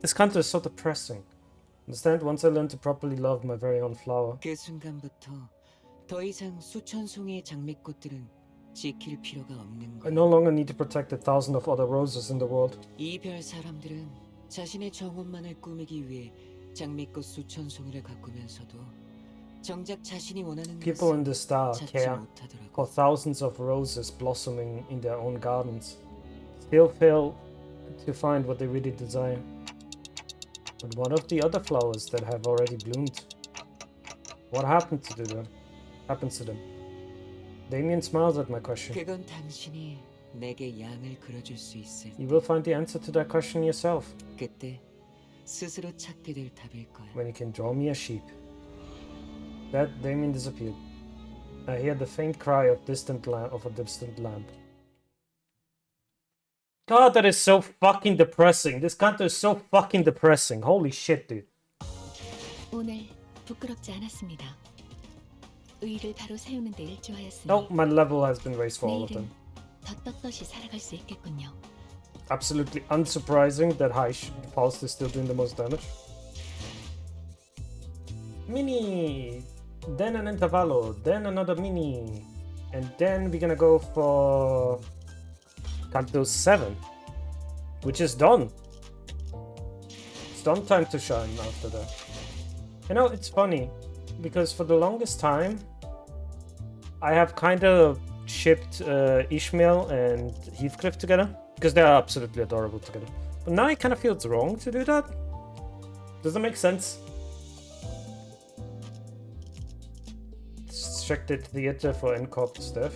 this country is so depressing. Understand? Once I learn to properly love my very own flower. 그 순간부터 더 이상 수천 송이의 장미꽃들은 지킬 필요가 없는 거야. I no longer need to protect the thousand of other roses in the world. 이 별 사람들은 자신의 정원만을 꾸미기 위해 장미꽃 수천 송이를 가꾸면서도 정작 자신이 원하는 People in the star 찾지 care 못하더라고. for thousands of roses blossoming in their own gardens, still fail to find what they really desire. But what of the other flowers that have already bloomed? What happened to them? Happens to them? Damien smiles at my question. 그건 당신이 내게 양을 그려줄 수 있을 You will find the answer to that question yourself 그때 스스로 찾게 될 답일 거야. when you can draw me a sheep. That Damien disappeared. I hear the faint cry of a distant lamp. God, that is so fucking depressing. This canto is so fucking depressing. Holy shit, dude. 오늘 부끄럽지 않았습니다. 의를 바로 세우는 데 일조하였으니 Oh, my level has been raised for all of them. 내일은 더 떳떳이 살아갈 수 있겠군요. Absolutely unsurprising that Pulse is still doing the most damage. Mini! Then an intervallo, then another mini. And then we're gonna go for Canto 7, which is done. It's done time to shine after that. You know, it's funny, because for the longest time, I have kind of shipped Ishmael and Heathcliff together, because they are absolutely adorable together. But now it kind of feels wrong to do that. Does that make sense? Check the theater for NCOP stuff.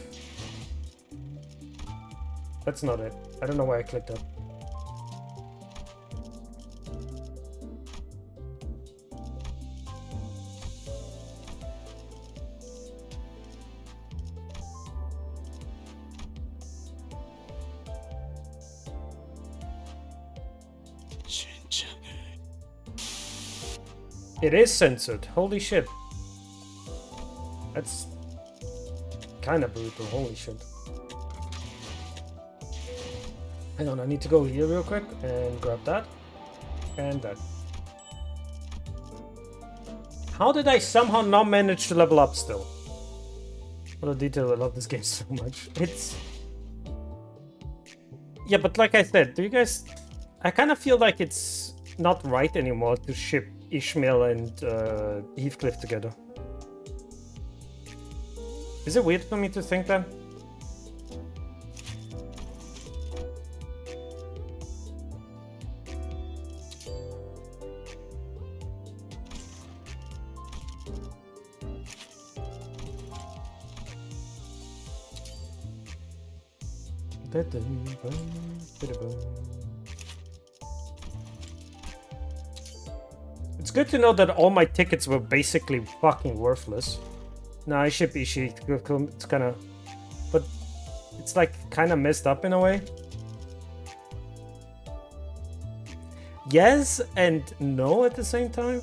That's not it. I don't know why I clicked that. It is censored. Holy shit. That's kind of brutal. Holy shit. Hang on, I need to go here real quick and grab that. And that. How did I somehow not manage to level up still? What a detail. I love this game so much. It's... Yeah, but like I said, do you guys... I kind of feel like it's not right anymore to ship Ishmael and Heathcliff together. Is it weird for me to think that? It's good to know that all my tickets were basically fucking worthless. No, I ship Ishii. It's kind of... But it's like kind of messed up in a way. Yes and no at the same time.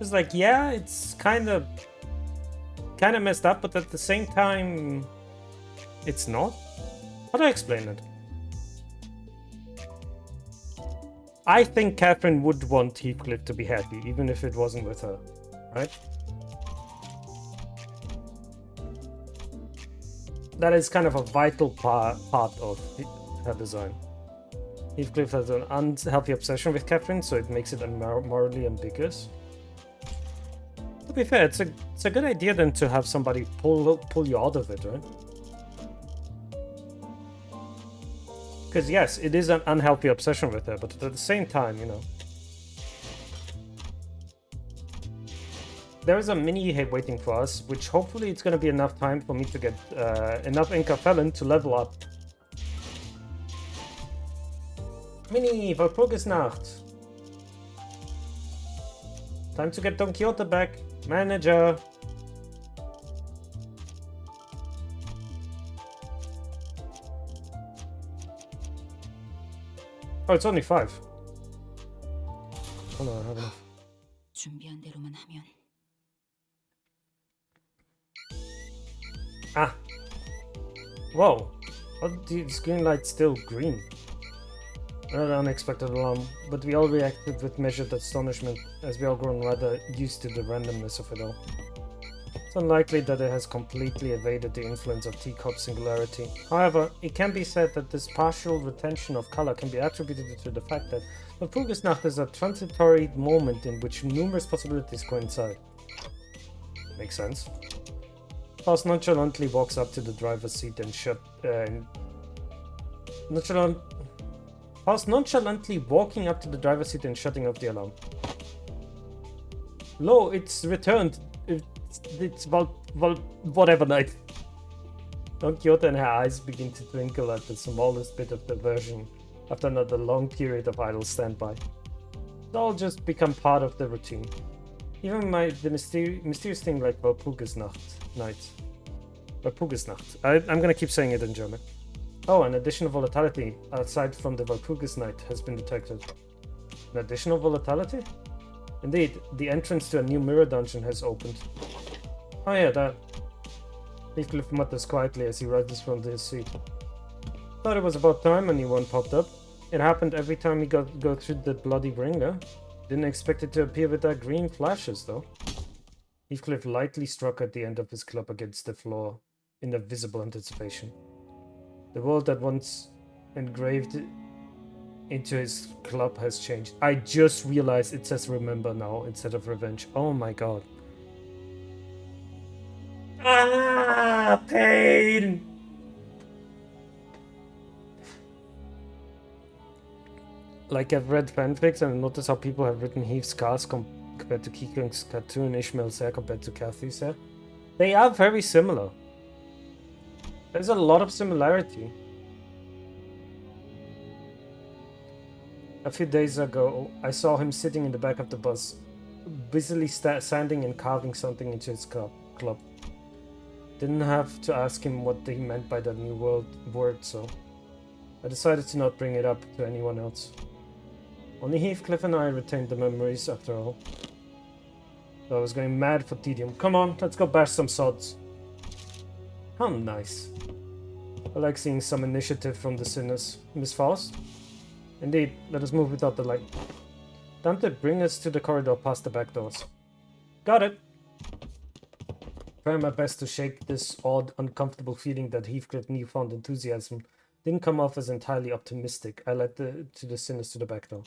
It's like, yeah, it's kind of messed up, but at the same time, it's not. How do I explain it? I think Catherine would want Heathcliff to be happy, even if it wasn't with her, right? That is kind of a vital part of her design. Heathcliff has an unhealthy obsession with Catherine, so it makes it morally ambiguous. To be fair, it's a good idea then to have somebody pull you out of it, right? Because yes, it is an unhealthy obsession with her, but at the same time, you know, there is a mini hit waiting for us, which hopefully it's going to be enough time for me to get enough Inca Felon to level up. Mini, Walpurgisnacht. Time to get Don Quixote back. Manager. Oh, it's only 5. Oh no, I have enough. 준비한 대로만 하면 Ah. Whoa. What the screen light's still green? Another unexpected alarm, but we all reacted with measured astonishment as we all grown rather used to the randomness of it all. It's unlikely that it has completely evaded the influence of teacup singularity. However, it can be said that this partial retention of color can be attributed to the fact that Walpurgisnacht is a transitory moment in which numerous possibilities coincide. Makes sense. Faust nonchalantly walks up to the driver's seat and Faust nonchalantly walking up to the driver's seat and shutting off the alarm. Lo, it's returned. It's whatever night. Don Quixote and her eyes begin to twinkle at the smallest bit of diversion after another long period of idle standby. It's all just become part of the routine. Even the mysterious thing like Walpurgisnacht night. Walpurgisnacht. I'm gonna keep saying it in German. Oh, an additional volatility aside from the Walpurgisnacht has been detected. An additional volatility? Indeed, the entrance to a new mirror dungeon has opened. Oh yeah, that. Heathcliff mutters quietly as he rises from his seat. Thought it was about time a new one popped up. It happened every time he go through the bloody ringer. Didn't expect it to appear with that green flashes though. Heathcliff lightly struck at the end of his club against the floor in a visible anticipation. The world that once engraved into his club has changed. I just realized it says remember now instead of revenge. Oh my god. Ah, pain! Like, I've read fanfics and noticed how people have written Heath's scars compared to Keegan's cartoon, Ishmael's hair compared to Kathy's hair. They are very similar. There's a lot of similarity. A few days ago, I saw him sitting in the back of the bus, busily sanding and carving something into his club. Didn't have to ask him what he meant by that new word, so I decided to not bring it up to anyone else. Only Heathcliff and I retained the memories after all. So I was going mad for tedium. Come on, let's go bash some sods. How nice. I like seeing some initiative from the sinners. Miss Faust? Indeed, let us move without delay. Dante, bring us to the corridor past the back doors. Got it! Trying my best to shake this odd, uncomfortable feeling that Heathcliff's newfound enthusiasm didn't come off as entirely optimistic. I led the sinners to the back door.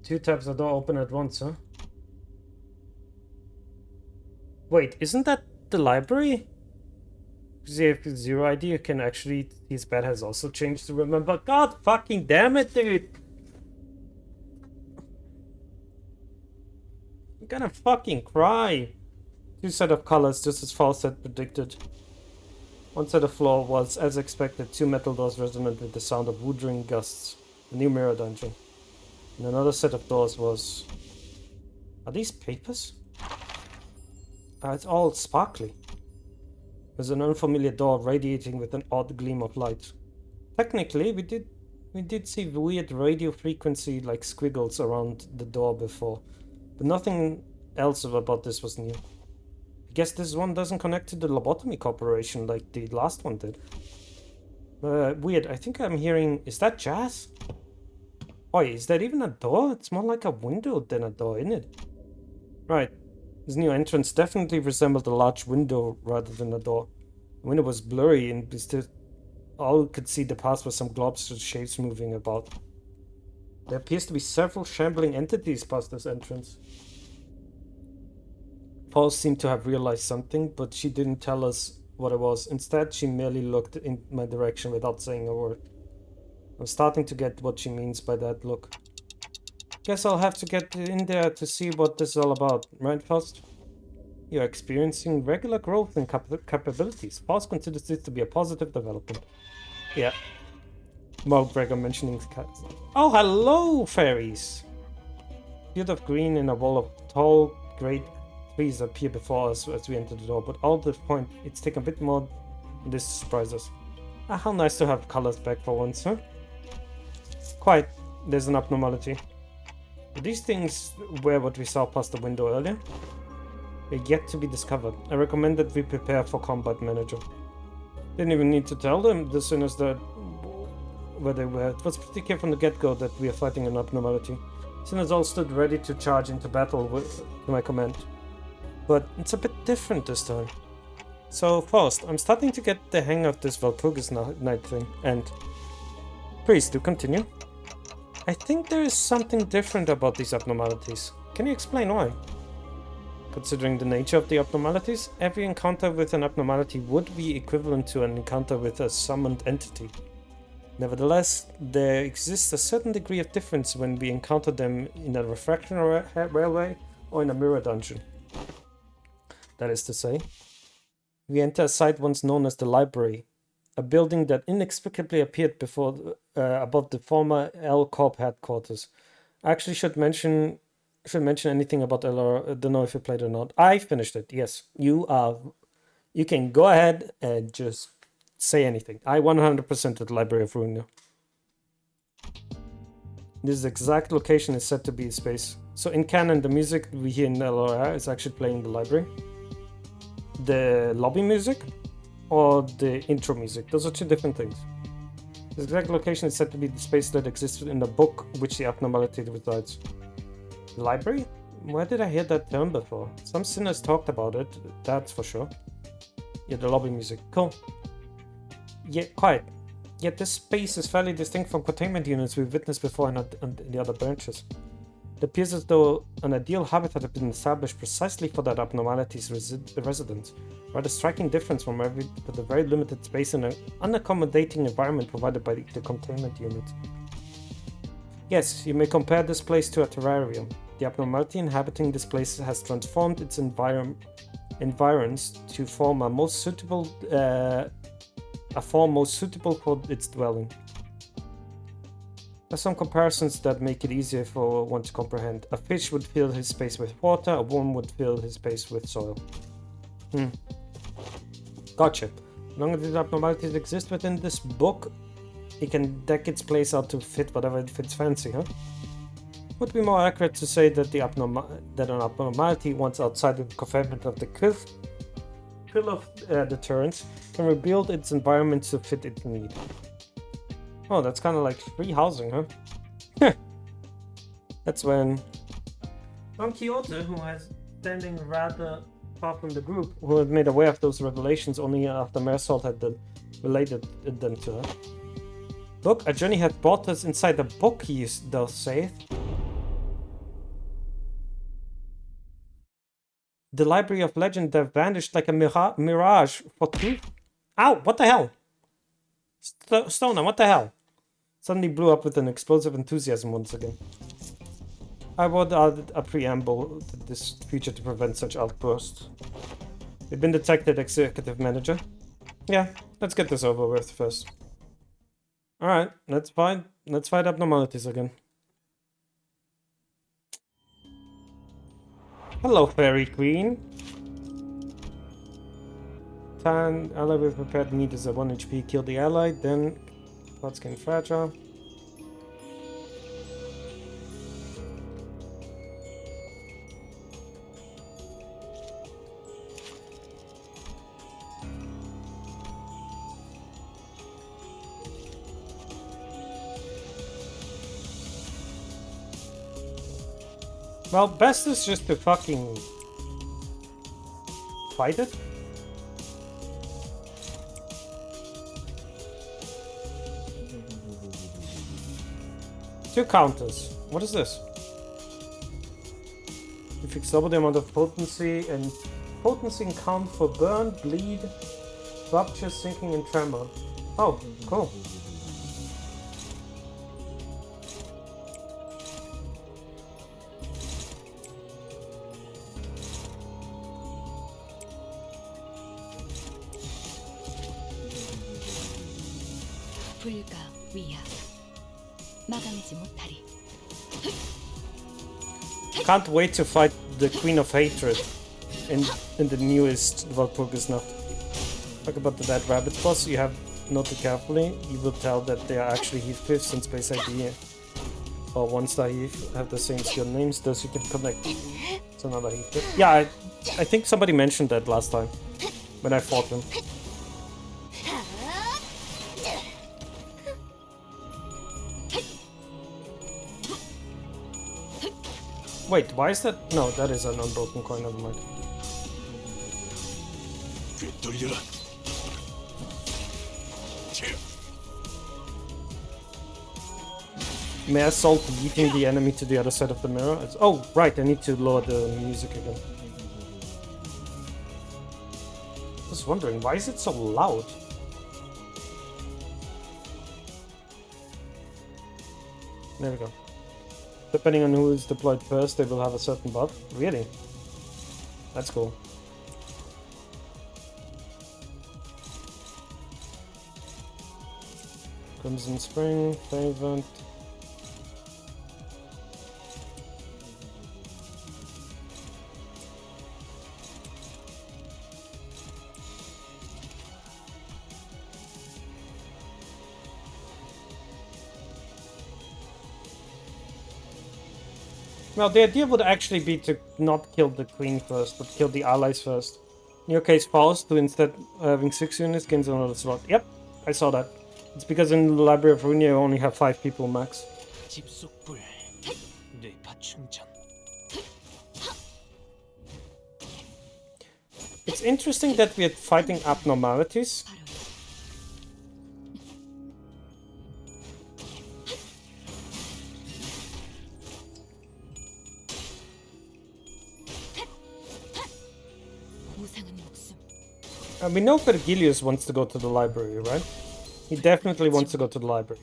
Two taps the door open at once, huh? Wait, isn't that the library? See, if it's zero ID, you can actually... His bed has also changed to remember. God fucking damn it, dude! I'm gonna fucking cry. Two set of colors, just as Faust had predicted. One set of floor was, as expected, two metal doors resonant with the sound of woodring gusts. A new mirror dungeon. And another set of doors was... Are these papers? It's all sparkly. There's an unfamiliar door radiating with an odd gleam of light. Technically, we did see weird radio frequency like squiggles around the door before, but nothing else about this was new. I guess this one doesn't connect to the Lobotomy Corporation like the last one did. Weird, I think I'm hearing... Is that jazz? Oi, is that even a door? It's more like a window than a door, isn't it? Right. This new entrance definitely resembled a large window rather than a door. The window was blurry and all we could see the past was some globs or shapes moving about. There appears to be several shambling entities past this entrance. Paul seemed to have realized something, but she didn't tell us what it was. Instead, she merely looked in my direction without saying a word. I'm starting to get what she means by that look. Guess I'll have to get in there to see what this is all about, right, Faust? You're experiencing regular growth in capabilities. Faust considers this to be a positive development. Yeah. Well, Gregor mentioning the cats. Oh, hello, fairies! Field of green in a wall of tall, great trees appear before us as we enter the door, but all the point, it's taken a bit more than this to surprise us. Ah, how nice to have colors back for once, huh? Quite. There's an abnormality. These things were what we saw past the window earlier. They're yet to be discovered. I recommend that we prepare for combat, manager. Didn't even need to tell them, the sinners, that where they were. It was pretty clear from the get-go that we are fighting an abnormality. Sinners all stood ready to charge into battle to my command. But it's a bit different this time. So, first, I'm starting to get the hang of this Walpurgis Night thing, and... Please, do continue. I think there is something different about these abnormalities. Can you explain why? Considering the nature of the abnormalities, every encounter with an abnormality would be equivalent to an encounter with a summoned entity. Nevertheless, there exists a certain degree of difference when we encounter them in a refraction railway or in a mirror dungeon. That is to say, we enter a site once known as the library, a building that inexplicably appeared above the former L Corp headquarters. I actually should mention anything about LR. I don't know if you played or not. I finished it. Yes, you can go ahead and just say anything. I 100% at the Library of Ruin now. This exact location is said to be space. So in canon, the music we hear in LRR is actually playing in the library. The lobby music or the intro music. Those are two different things. This exact location is said to be the space that exists in the book which the abnormality resides. The library? Where did I hear that term before? Some sinners talked about it, that's for sure. Yeah, the lobby music. Cool. Yeah, quiet. Yet this space is fairly distinct from containment units we've witnessed before in the other branches. It appears as though an ideal habitat had been established precisely for that abnormality's residents. Rather striking difference from the very limited space and an unaccommodating environment provided by the containment unit. Yes, you may compare this place to a terrarium. The abnormality inhabiting this place has transformed its environs to form a form most suitable for its dwelling. There's some comparisons that make it easier for one to comprehend. A fish would fill his space with water, a worm would fill his space with soil. Gotcha. As long as these abnormalities exist within this book, it can deck its place out to fit whatever it fits fancy, huh? Would be more accurate to say that an abnormality, once outside the confinement of the quill of deterrence, can rebuild its environment to fit its need. Oh, that's kind of like free housing, huh? That's when Don Quixote, who has standing rather far from the group, who had made aware of those revelations only after Marisol had related them to her. Look, a journey hath brought us inside the book, he thou saith. The library of legend that vanished like a mirage for truth. Ow, what the hell? Stoner, what the hell? Suddenly blew up with an explosive enthusiasm once again. I would add a preamble to this feature to prevent such outbursts. We've been detected, executive manager. Yeah, let's get this over with first. Alright, let's fight abnormalities again. Hello, Fairy Queen. Tan ally with prepared meat is a 1 HP, kill the ally, then Blood Skin Fragile. Well, best is just to fucking fight it. Two counters. What is this? You fix double the amount of potency and count for burn, bleed, rupture, sinking, and tremor. Oh, cool. 불가 위야 마감하지 못하리. Can't wait to fight the Queen of Hatred in the newest Walpurgis Nacht. Talk about the Dead Rabbit boss. You have noted carefully. You will tell that they are actually Heathcliffs and Space ID or One Star Heath have the same skill names, thus you can connect. It's another Heathcliff. Yeah, I think somebody mentioned that last time when I fought him. Wait, why is that? No, that is an unbroken coin, never mind. May I solve leading the enemy to the other side of the mirror? Oh, right, I need to lower the music again. I was wondering, why is it so loud? There we go. Depending on who is deployed first, they will have a certain buff. Really? That's cool. Crimson Spring, favorite. Well, the idea would actually be to not kill the queen first, but kill the allies first. In your case, Faust, who instead having 6 units gains another slot. Yep, I saw that. It's because in the Library of Runia you only have 5 people max. It's interesting that we are fighting abnormalities. We know Vergilius wants to go to the library, right? He definitely wants to go to the library.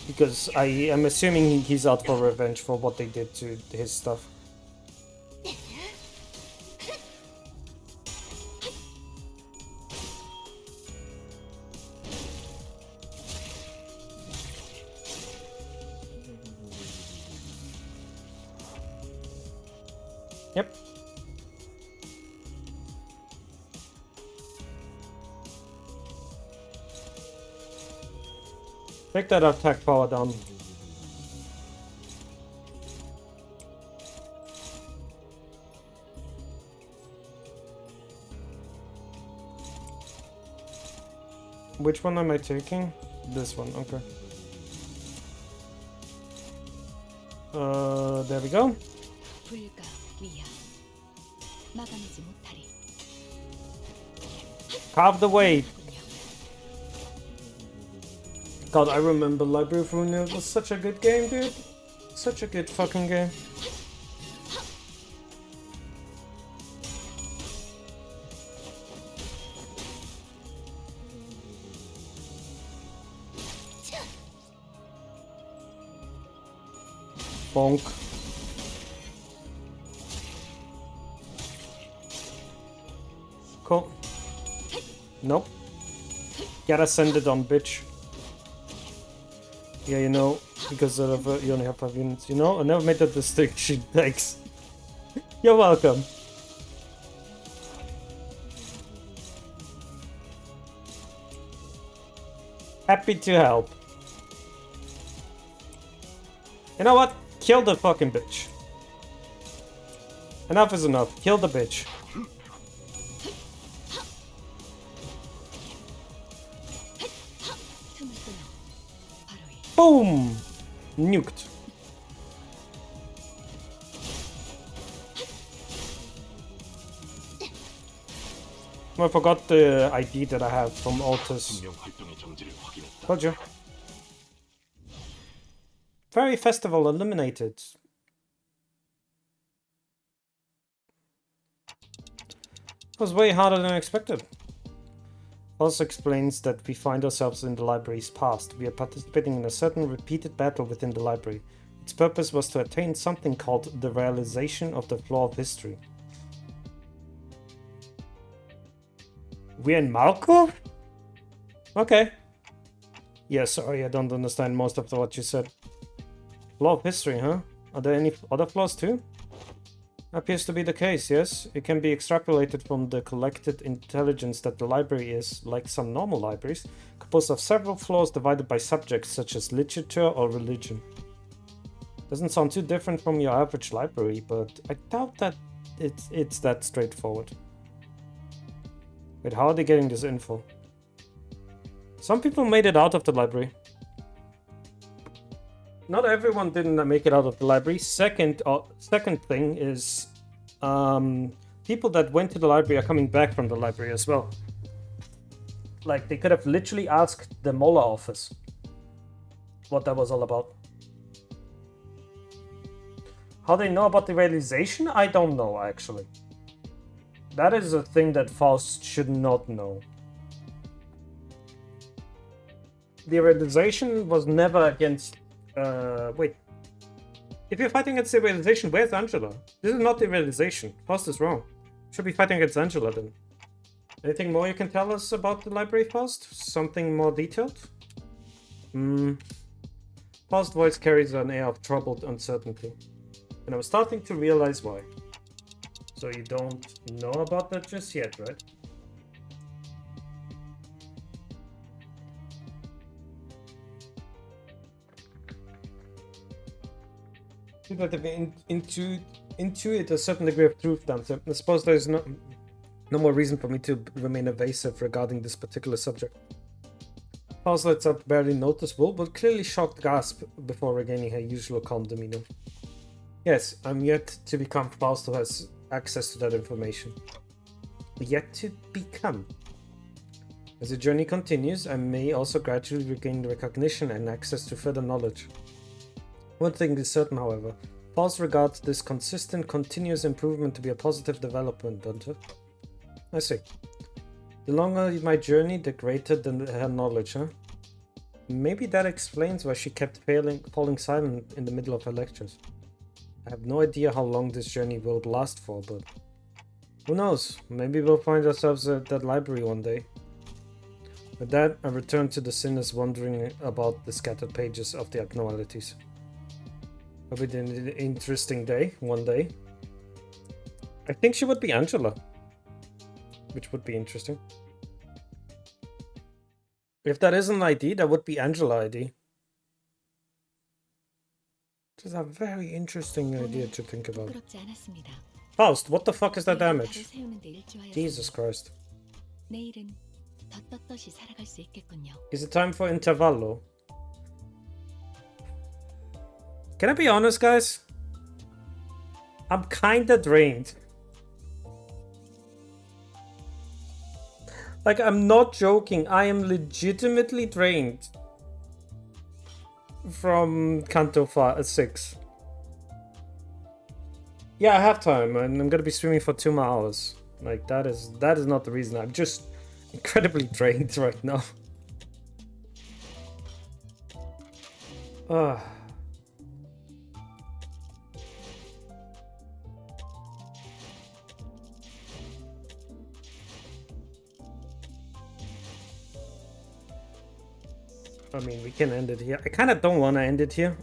Because I am assuming he's out for revenge for what they did to his stuff. Yep. Take that attack power down. Which one am I taking? This one, okay. There we go. Carve the way. God, I remember Library of Runia. It was such a good game, dude. Such a good fucking game. Bonk. Cool. Nope. Gotta send it on, bitch. Yeah, you know, because you only have 5 units. You know, I never made that distinction. Thanks. You're welcome. Happy to help. You know what? Kill the fucking bitch. Enough is enough. Kill the bitch. Boom! Nuked. I forgot the ID that I have from Altus. Told you. Fairy Festival eliminated. It was way harder than I expected. Also explains that we find ourselves in the library's past. We are participating in a certain repeated battle within the library. Its purpose was to attain something called the realization of the flaw of history. We're in Malkov? Okay. Yeah, sorry, I don't understand most of what you said. Flaw of history, huh? Are there any other flaws too? Appears to be the case, yes. It can be extrapolated from the collected intelligence that the library is, like some normal libraries, composed of several flaws divided by subjects such as literature or religion. Doesn't sound too different from your average library, but I doubt that it's that straightforward. Wait, how are they getting this info? Some people made it out of the library. not everyone didn't make it out of the library. Second thing is, people that went to the library are coming back from the library as well. Like, they could have literally asked the Mola office what that was all about. How they know about the realization? I don't know, actually. That is a thing that Faust should not know. The realization was never against... wait. If you're fighting against the realization, where's Angela? This is not the realization. Faust is wrong. Should be fighting against Angela then. Anything more you can tell us about the library, Faust? Something more detailed? Faust's voice carries an air of troubled uncertainty. And I was starting to realize why. So you don't know about that just yet, right? But if you intuit a certain degree of truth, Dante, I suppose there's no more reason for me to remain evasive regarding this particular subject. Faust lets out barely noticeable, but clearly shocked gasp before regaining her usual calm demeanor. Yes, I'm yet to become Faust who has access to that information. Yet to become. As the journey continues, I may also gradually regain recognition and access to further knowledge. One thing is certain, however. Faust regards this consistent, continuous improvement to be a positive development, don't it? I see. The longer my journey, the greater her knowledge, huh? Maybe that explains why she kept falling silent in the middle of her lectures. I have no idea how long this journey will last for, but who knows? Maybe we'll find ourselves at that library one day. With that, I return to the sinners wondering about the scattered pages of the abnormalities. It'll be an interesting day, one day. I think she would be Angela. Which would be interesting. If that is an ID, that would be Angela ID. Which is a very interesting idea to think about. Faust, what the fuck is that damage? Jesus Christ. Is it time for intervallo? Can I be honest, guys? I'm kinda drained. Like, I'm not joking. I am legitimately drained from Canto 6. Yeah, I have time, and I'm gonna be streaming for 2 more hours. Like, that is not the reason. I'm just incredibly drained right now. I mean, we can end it here. I kind of don't want to end it here.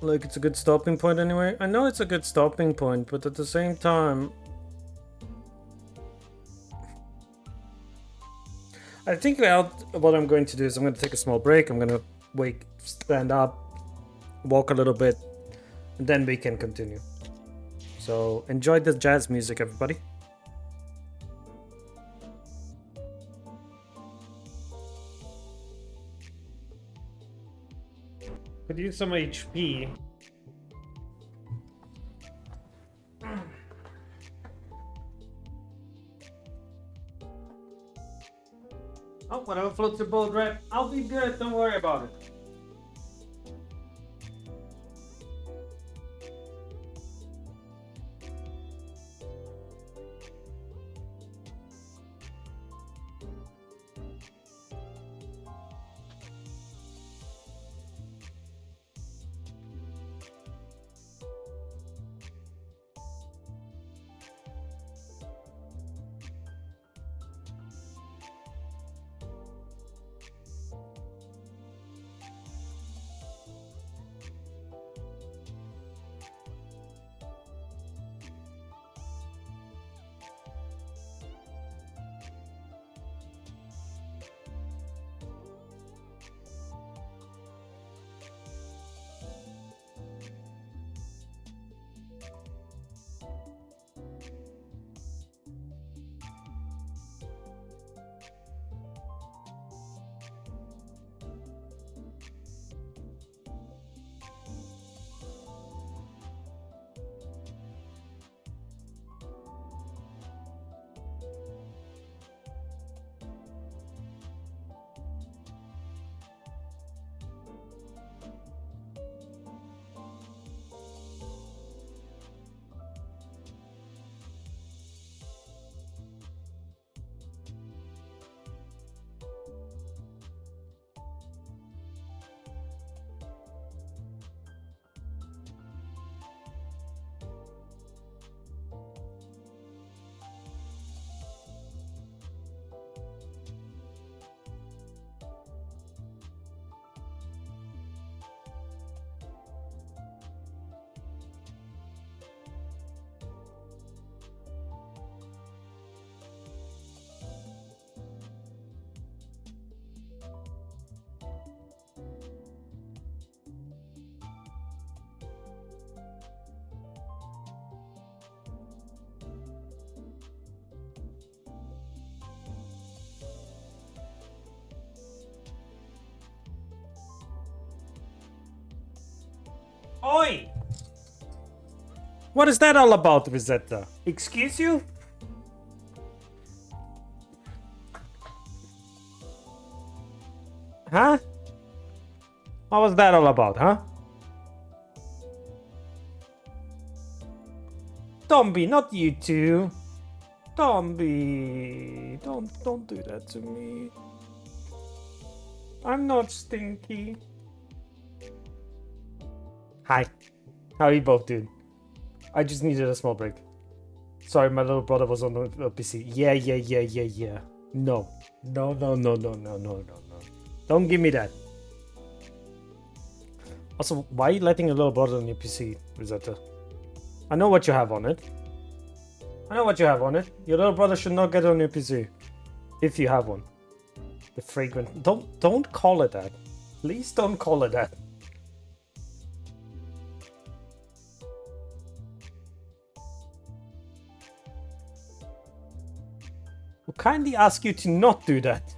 Like, it's a good stopping point anyway. I know it's a good stopping point, but at the same time... I think what I'm going to do is I'm going to take a small break. I'm going to stand up, walk a little bit, and then we can continue. So, enjoy the jazz music, everybody. Could use some HP. Oh, whatever floats your boat, right? I'll be good, don't worry about it. Oi! What is that all about, Rosetta? Excuse you? Huh? What was that all about, huh? Don't be, not you two. Don't be. Don't do that to me. I'm not stinky. Hi. How are you both doing? I just needed a small break. Sorry, my little brother was on the PC. Yeah. No. No. Don't give me that. Also, why are you letting your little brother on your PC, Rosetta? I know what you have on it. Your little brother should not get on your PC. If you have one. The fragrant... Don't call it that. Please don't call it that. We'll kindly ask you to not do that.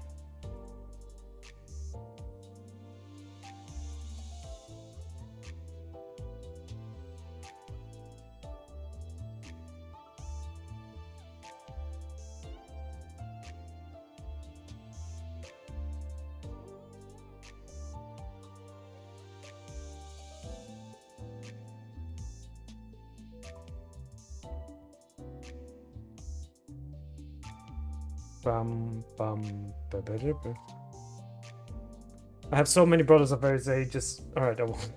I have so many brothers of various ages. Alright, I won't.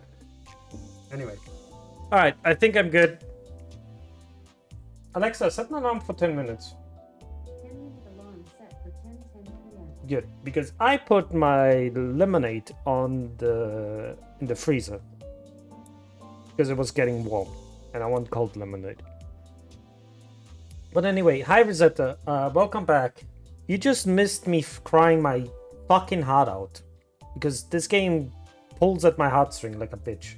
Anyway. Alright, I think I'm good. Alexa, set an alarm for 10 minutes. 10 minute alarm set for 10:10 p.m. Good, because I put my lemonade on in the freezer. Because it was getting warm. And I want cold lemonade. But anyway, hi Rosetta. Welcome back. You just missed me crying my fucking heart out. Because this game pulls at my heartstring like a bitch.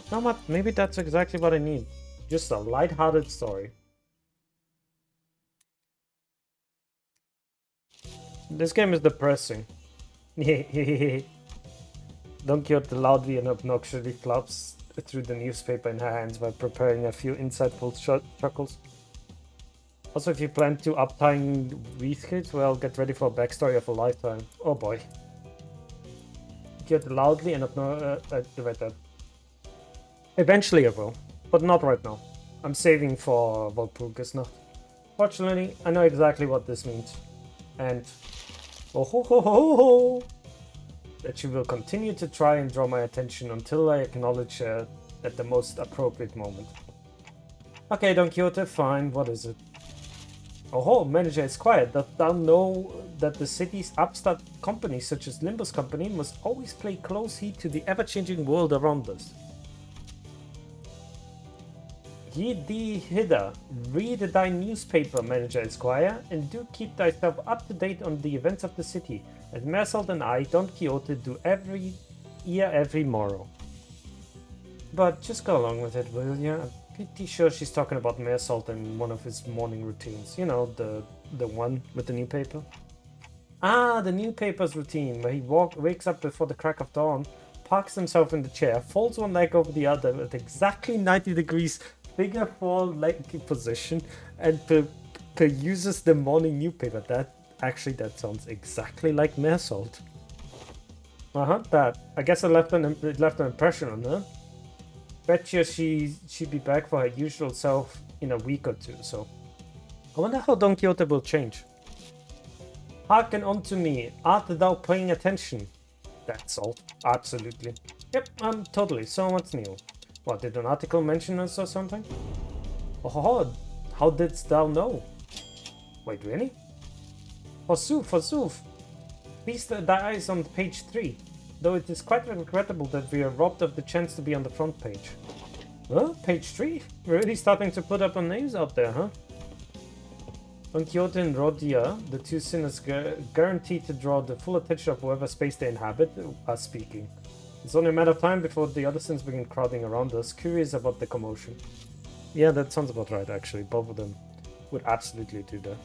You know what? Maybe that's exactly what I need. Just a light-hearted story. This game is depressing. Don Quixote loudly and obnoxiously claps through the newspaper in her hands while preparing a few insightful chuckles. Also, if you plan to uptying wreath kids, well, get ready for a backstory of a lifetime. Oh boy. Quixote loudly and eventually I will, but not right now. I'm saving for Walpurgisnacht. Fortunately, I know exactly what this means. And that she will continue to try and draw my attention until I acknowledge her at the most appropriate moment. Okay, Don Quixote, fine, what is it? Oh, manager is quiet. Doth thou know that the city's upstart companies such as LIMBUS Company must always pay close heed to the ever-changing world around us? Heed thee hither, read thy newspaper, Manager Esquire, and do keep thyself up to date on the events of the city, as Mersault and I, Don Quixote, do every morrow. But just go along with it, will ya? I'm pretty sure she's talking about Mersault and one of his morning routines. You know, the one with the new paper. Ah, the new paper's routine, where he wakes up before the crack of dawn, parks himself in the chair, folds one leg over the other at exactly 90 degrees figure 4 leg position, and uses the morning newspaper. That sounds exactly like Mersault. That. I guess it left an impression on her. Betcha she'd be back for her usual self in a week or two, so I wonder how Don Quixote will change. Hearken unto me, art thou paying attention? That's all. Absolutely. Yep, totally. So what's new? What, did an article mention us or something? Oh, how didst thou know? Wait, really? Forsooth. Feast thy eyes on page 3, though it is quite regrettable that we are robbed of the chance to be on the front page. Huh? Page 3? We're really starting to put up our names out there, huh? Don Quixote and Rodia, the two sinners guaranteed to draw the full attention of whoever space they inhabit, are speaking. It's only a matter of time before the other sins begin crowding around us, curious about the commotion. Yeah, that sounds about right, actually, both of them. Would absolutely do that.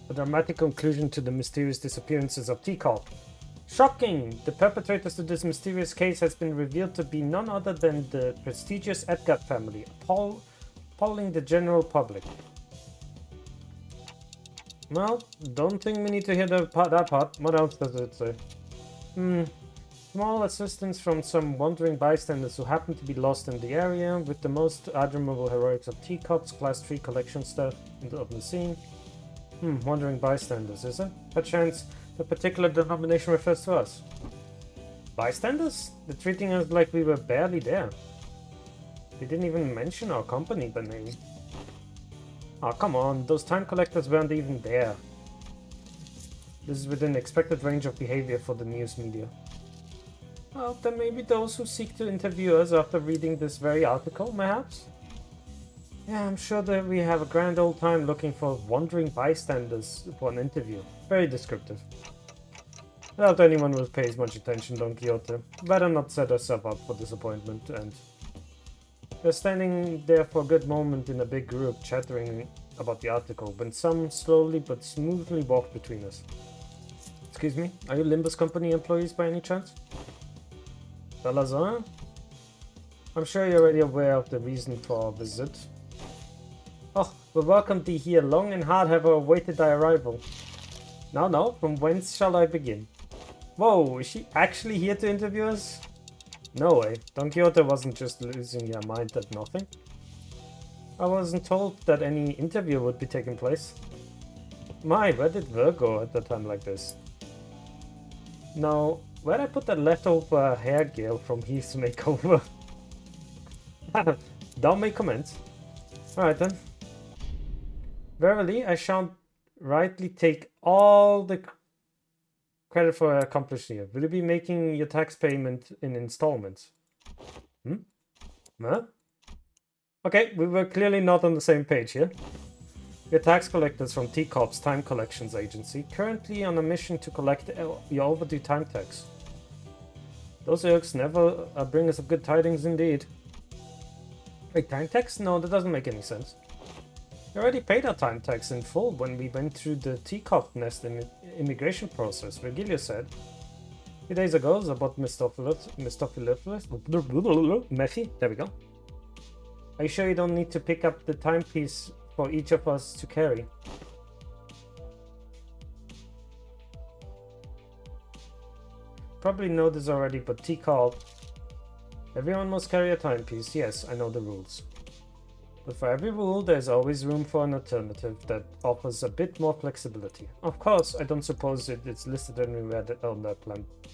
A dramatic conclusion to the mysterious disappearances of Teacup. Shocking! The perpetrators of this mysterious case has been revealed to be none other than the prestigious Edgar family, appalling the general public. Well, don't think we need to hear that part. What else does it say? Small assistance from some wandering bystanders who happen to be lost in the area, with the most admirable heroics of teacups, class 3 collection stuff on the scene. Wandering bystanders, is it? Perchance the particular denomination refers to us. Bystanders? They're treating us like we were barely there. They didn't even mention our company by name. Oh, come on, those time collectors weren't even there. This is within expected range of behavior for the news media. Well, then maybe those who seek to interview us after reading this very article, perhaps? Yeah, I'm sure that we have a grand old time looking for wandering bystanders for an interview. Very descriptive. I doubt anyone will pay much attention, Don Quixote. Better not set herself up for disappointment, and... They're standing there for a good moment in a big group, chattering about the article, when some slowly but smoothly walked between us. Excuse me, are you LIMBUS Company employees by any chance? Salazar? I'm sure you're already aware of the reason for our visit. Oh, we welcomed thee here. Long and hard have I awaited thy arrival. Now, from whence shall I begin? Whoa, is she actually here to interview us? No way, Don Quixote wasn't just losing her mind at nothing. I wasn't told that any interview would be taking place. My, where did Virgo at a time like this? Now, where'd I put that leftover hair gel from Heath's makeover? Don't make comments. Alright then. Verily, I shan't rightly take all the credit for accomplished here. Will you be making your tax payment in installments? Huh? Okay, we were clearly not on the same page here. We're tax collectors from Teacop's Time Collections Agency, currently on a mission to collect your overdue time tax. Those Urks never bring us good tidings indeed. Wait, time tax? No, that doesn't make any sense. We already paid our time tax in full when we went through the Teacop Nest immigration process, Virgilio said. 2 days ago, about Mephistopheles, Mephi, there we go. Are you sure you don't need to pick up the timepiece for each of us to carry? Probably know this already, but Teacop. Everyone must carry a timepiece. Yes, I know the rules. But for every rule, there's always room for an alternative that offers a bit more flexibility. Of course, I don't suppose it's listed anywhere on that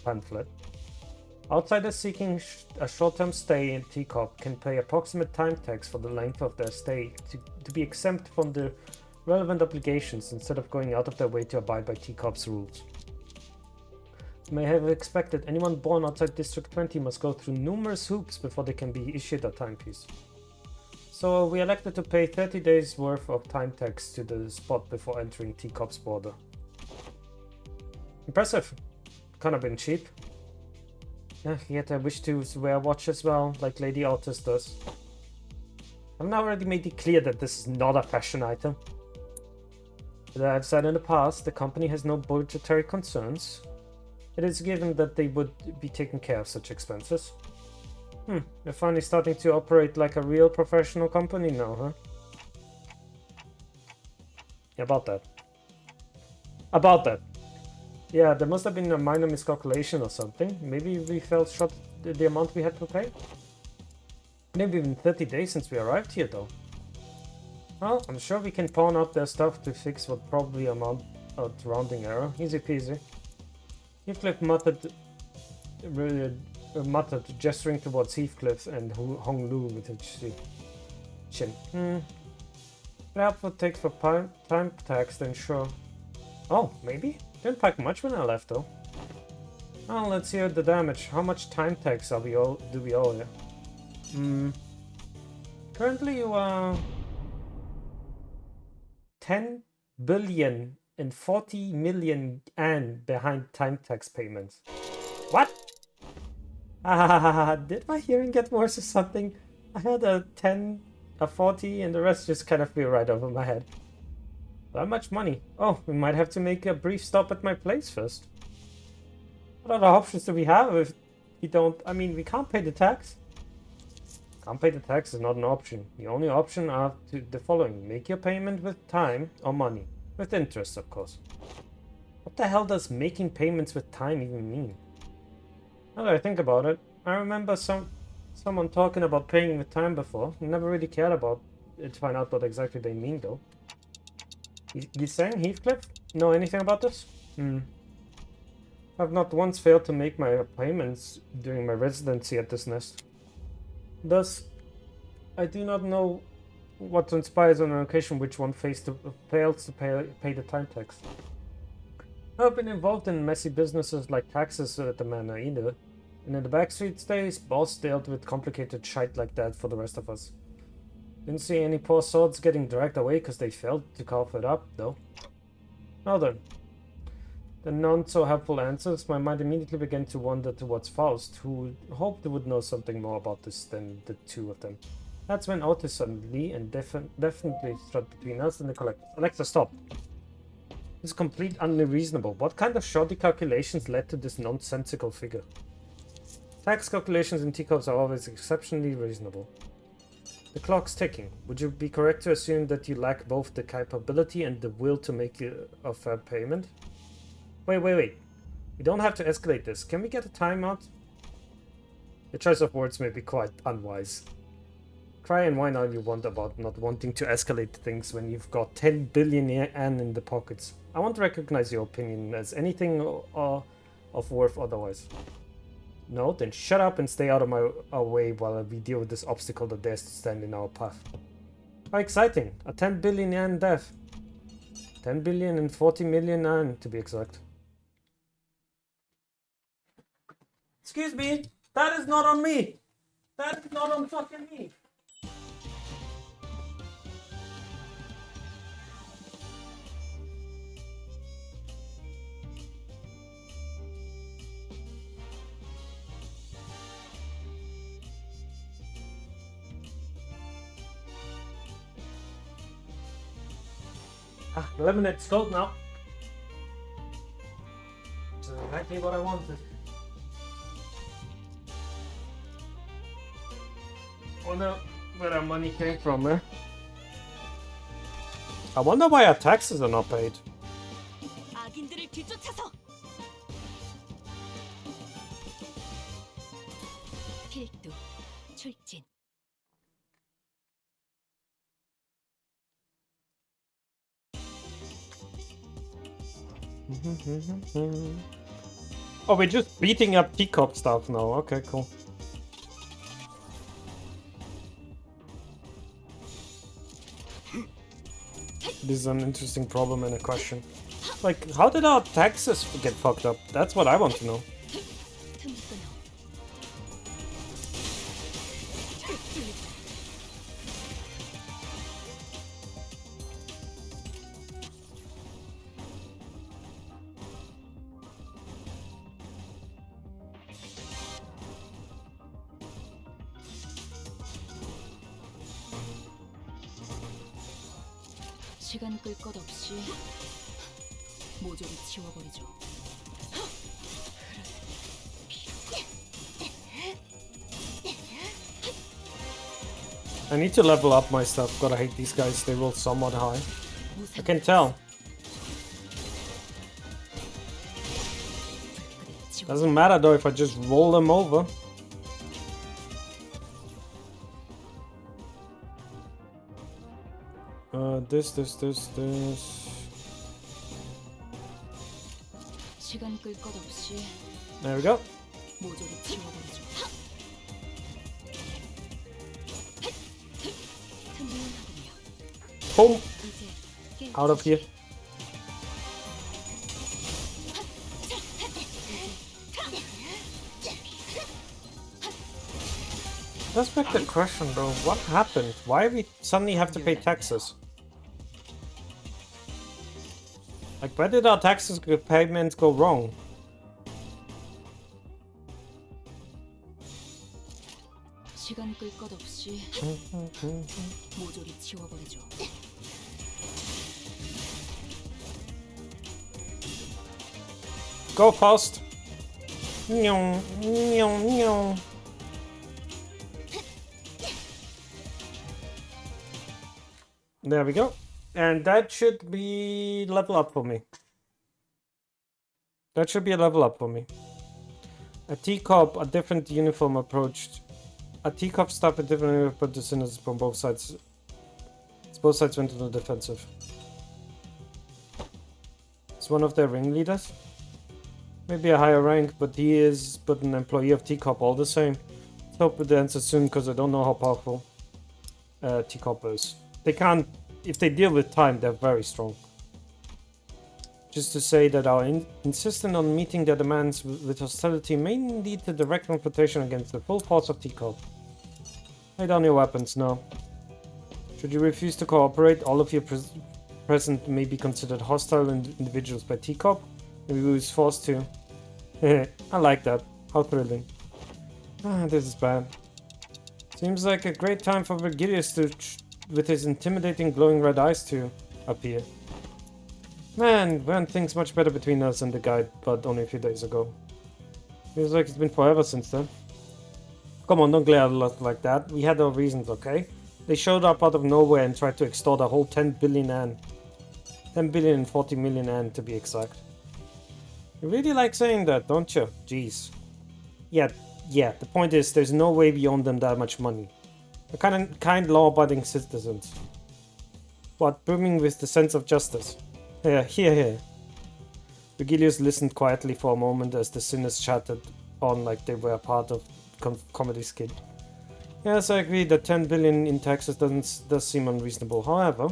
pamphlet. Outsiders seeking a short-term stay in Teacop can pay approximate time tax for the length of their stay to be exempt from the relevant obligations instead of going out of their way to abide by Teacop's rules. You may have expected anyone born outside District 20 must go through numerous hoops before they can be issued a timepiece. So we elected to pay 30 days worth of time tax to the spot before entering Teacop's border. Impressive. Kind of been cheap. Yet I wish to wear a watch as well, like Lady Altus does. I've now already made it clear that this is not a fashion item. As I've said in the past, the company has no budgetary concerns. It is given that they would be taking care of such expenses. They're finally starting to operate like a real professional company now, huh? About that. Yeah, there must have been a minor miscalculation or something. Maybe we fell short the amount we had to pay? Maybe even 30 days since we arrived here, though. Well, I'm sure we can pawn out their stuff to fix what probably amount a rounding error. Easy peasy. Heathcliff muttered, gesturing towards Heathcliff and Hong Lu with his chin. Perhaps what takes for time tax, then sure. Oh, maybe? Didn't pack much when I left, though. Well, let's hear the damage. How much time tax do we owe here? Currently you are... 10 billion and 40 million yen behind time tax payments. What? Did my hearing get worse or something? I had a 10, a 40, and the rest just kind of flew right over my head. That much money. Oh, we might have to make a brief stop at my place first. What other options do we have if we don't... I mean, we can't pay the tax. Can't pay the tax is not an option. The only option are the following. Make your payment with time or money. With interest, of course. What the hell does making payments with time even mean? Now that I think about it, I remember someone talking about paying with time before. I never really cared about it to find out what exactly they mean, though. You saying, Heathcliff? Know anything about this? I've not once failed to make my payments during my residency at this nest. Thus, I do not know what transpires on an occasion which one fails to pay the time tax. I've been involved in messy businesses like taxes at the manor either, and in the backstreet days, boss dealt with complicated shite like that for the rest of us. Didn't see any poor swords getting dragged away because they failed to cough it up, though. Now then, the not-so-helpful answers, my mind immediately began to wander towards Faust, who hoped would know something more about this than the two of them. That's when Otis suddenly and definitely stood between us and the collector. Alexa, stop! This is completely unreasonable. What kind of shoddy calculations led to this nonsensical figure? Tax calculations in teacups are always exceptionally reasonable. The clock's ticking. Would you be correct to assume that you lack both the capability and the will to make a fair payment? Wait. We don't have to escalate this. Can we get a timeout? The choice of words may be quite unwise. Cry and whine all you want about not wanting to escalate things when you've got 10 billion yen in the pockets. I won't recognize your opinion as anything of worth otherwise. No, then shut up and stay out of our way while we deal with this obstacle that dares to stand in our path. How exciting! A 10 billion yen death. 10 billion and 40 million yen, to be exact. Excuse me, that is not on me! That is not on fucking me! The lemonade's cold now. Which is exactly what I wanted. Wonder where our money came from, eh? I wonder why our taxes are not paid. 필두 출진. Oh, we're just beating up teacup stuff now. Okay, cool. This is an interesting problem and a question. Like, how did our taxes get fucked up? That's what I want to know. 시간 끌 것 없이 모조리 치워버리죠. I need to level up my stuff. Gotta hate these guys. They roll somewhat high. I can tell. Doesn't matter though if I just roll them over. This. 시간 끌 것 없이 There we go. 모조리 치워버리죠. Boom. Out of here. Let's back the question though. What happened? Why we suddenly have to pay taxes? Like, where did our taxes payments go wrong? 시간 끌 것 없이 모조리 지워버리죠. Go fast. Nyong, nyong, nyong. There we go. And that should be level up for me. That should be a level up for me. A teacup, a different uniform approach. A teacup staff a different uniform approach to sinners from both sides. Both sides went to the defensive. It's one of their ringleaders. Maybe a higher rank, but he is but an employee of Teacup all the same. Let's hope the answer soon, because I don't know how powerful Teacup is. They can't, if they deal with time, they're very strong. Just to say that our insistence on meeting their demands with hostility may lead to direct confrontation against the full force of Teacup. Lay down your weapons now. Should you refuse to cooperate, all of you present may be considered hostile individuals by Teacup. Maybe we was forced to. I like that. How thrilling. Ah, this is bad. Seems like a great time for Virgilius to, with his intimidating glowing red eyes, to appear. Man, weren't things much better between us and the guide, but only a few days ago. Feels like it's been forever since then. Come on, don't glare at us like that. We had our reasons, okay? They showed up out of nowhere and tried to extort a whole 10 billion N. 10 billion and 40 million N to be exact. You really like saying that, don't you? Jeez. Yeah, the point is, there's no way we owe them that much money. We're kind law-abiding citizens. But brimming with the sense of justice. Here. Virgilius listened quietly for a moment as the sinners chatted on like they were a part of comedy skit. Yes, I agree that 10 billion in taxes does seem unreasonable. However,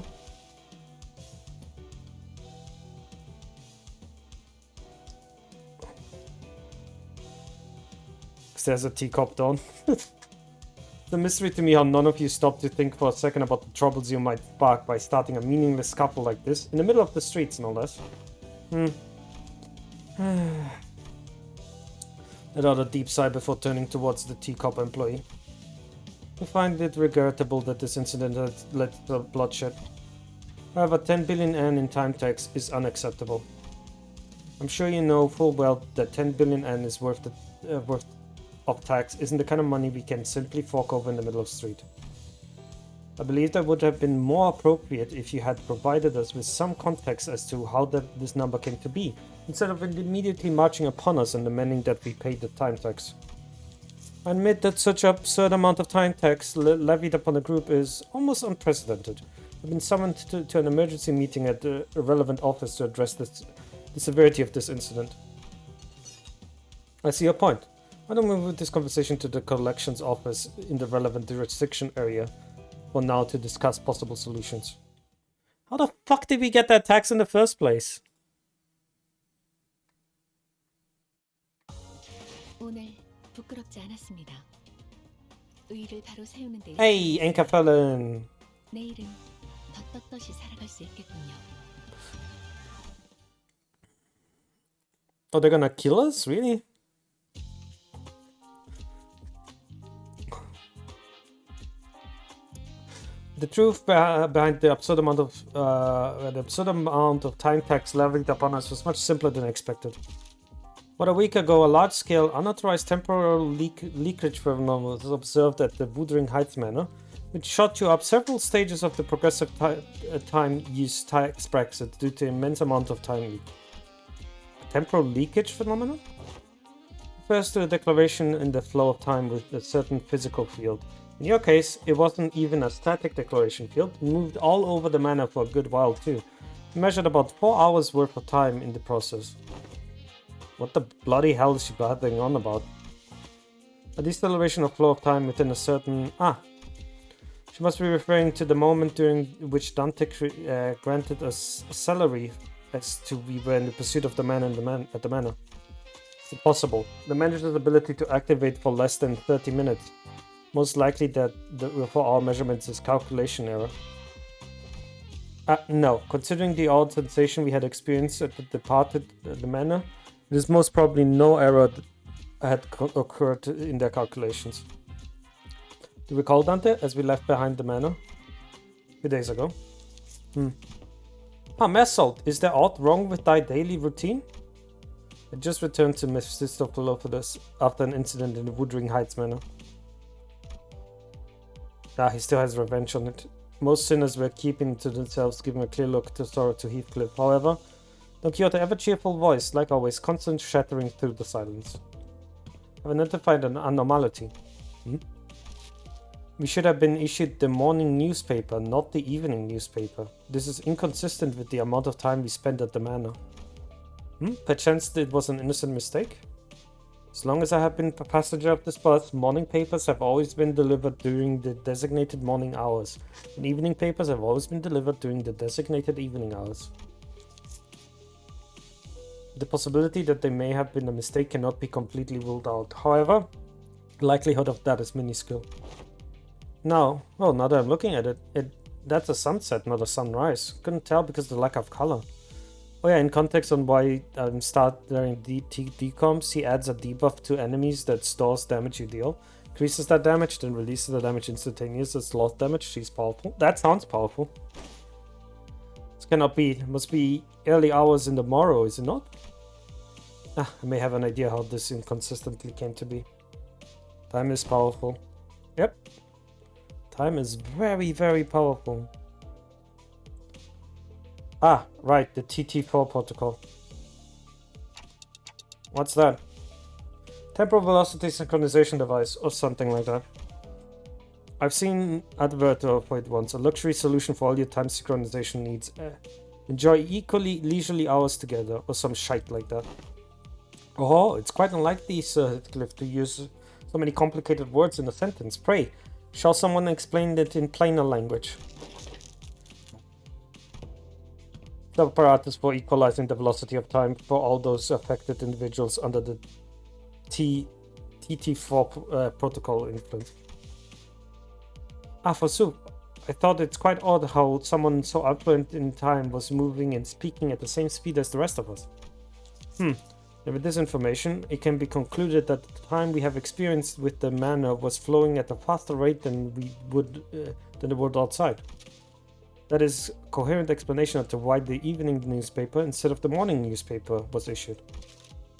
there's a teacup down. It's a mystery to me how none of you stopped to think for a second about the troubles you might spark by starting a meaningless scuffle like this, in the middle of the streets, no less. Let out a deep sigh before turning towards the teacup employee. I find it regrettable that this incident has led to bloodshed. However, 10 billion N in time tax is unacceptable. I'm sure you know full well that 10 billion N is worth of tax isn't the kind of money we can simply fork over in the middle of the street. I believe that would have been more appropriate if you had provided us with some context as to how this number came to be, instead of immediately marching upon us and demanding that we pay the time tax. I admit that such an absurd amount of time tax levied upon the group is almost unprecedented. I've been summoned to an emergency meeting at the relevant office to address the severity of this incident. I see your point. Why don't we move this conversation to the collections office in the relevant jurisdiction area for now to discuss possible solutions. How the fuck did we get that tax in the first place? 오늘 부끄럽지 않았습니다. 의의를 바로 세우는 데 Hey, Enkafelin! 내일은 더 떳떳이 살아갈 수 있겠군요. Oh, they're gonna kill us? Really? The truth behind the absurd amount of time tax levied upon us was much simpler than expected. About a week ago, a large-scale, unauthorized temporal leakage phenomenon was observed at the Wuthering Heights Manor, which shot you up several stages of the progressive time use tax bracket due to immense amount of time leak. A temporal leakage phenomenon? Refers to a declaration in the flow of time with a certain physical field. In your case, it wasn't even a static declaration field, it moved all over the manor for a good while too. It measured about 4 hours worth of time in the process. What the bloody hell is she blathering on about? A deceleration of flow of time within a certain... She must be referring to the moment during which Dante granted us a salary as to we were in the pursuit of the man at the manor. Impossible. The manager's ability to activate for less than 30 minutes. Most likely that for our measurements is calculation error. No. Considering the odd sensation we had experienced at the manor, it is most probably no error had occurred in their calculations. Do you recall, Dante, as we left behind the manor a few days ago? Mesalt, is there aught wrong with thy daily routine? I just returned to Mephistopheles after an incident in the Woodring Heights manor. He still has revenge on it. Most sinners were keeping to themselves, giving a clear look to sorrow to Heathcliff. However, Don Quixote, ever cheerful voice, like always, constant shattering through the silence. I've identified an abnormality. We should have been issued the morning newspaper, not the evening newspaper. This is inconsistent with the amount of time we spent at the manor. Perchance it was an innocent mistake? As long as I have been a passenger of this bus, morning papers have always been delivered during the designated morning hours, and evening papers have always been delivered during the designated evening hours. The possibility that they may have been a mistake cannot be completely ruled out. However, the likelihood of that is minuscule. Now that I'm looking at it, that's a sunset, not a sunrise. Couldn't tell because of the lack of color. Oh yeah, in context on why start during decomps, he adds a debuff to enemies that stores damage you deal. Increases that damage, then releases the damage instantaneously as lost damage. She's powerful. That sounds powerful. This cannot be. It must be early hours in the morrow, is it not? I may have an idea how this inconsistently came to be. Time is powerful. Yep. Time is very, very powerful. Right, the TT4 protocol. What's that? Temporal velocity synchronization device, or something like that. I've seen advert for it once, a luxury solution for all your time synchronization needs. Enjoy equally leisurely hours together, or some shite like that. Oh, it's quite unlikely, Sir Heathcliff, to use so many complicated words in a sentence. Pray, shall someone explain it in plainer language? The apparatus for equalizing the velocity of time for all those affected individuals under the TT4 protocol influence. Forsooth, I thought it's quite odd how someone so affluent in time was moving and speaking at the same speed as the rest of us. And with this information, it can be concluded that the time we have experienced with the manor was flowing at a faster rate than the world outside. That is a coherent explanation as to why the evening newspaper instead of the morning newspaper was issued.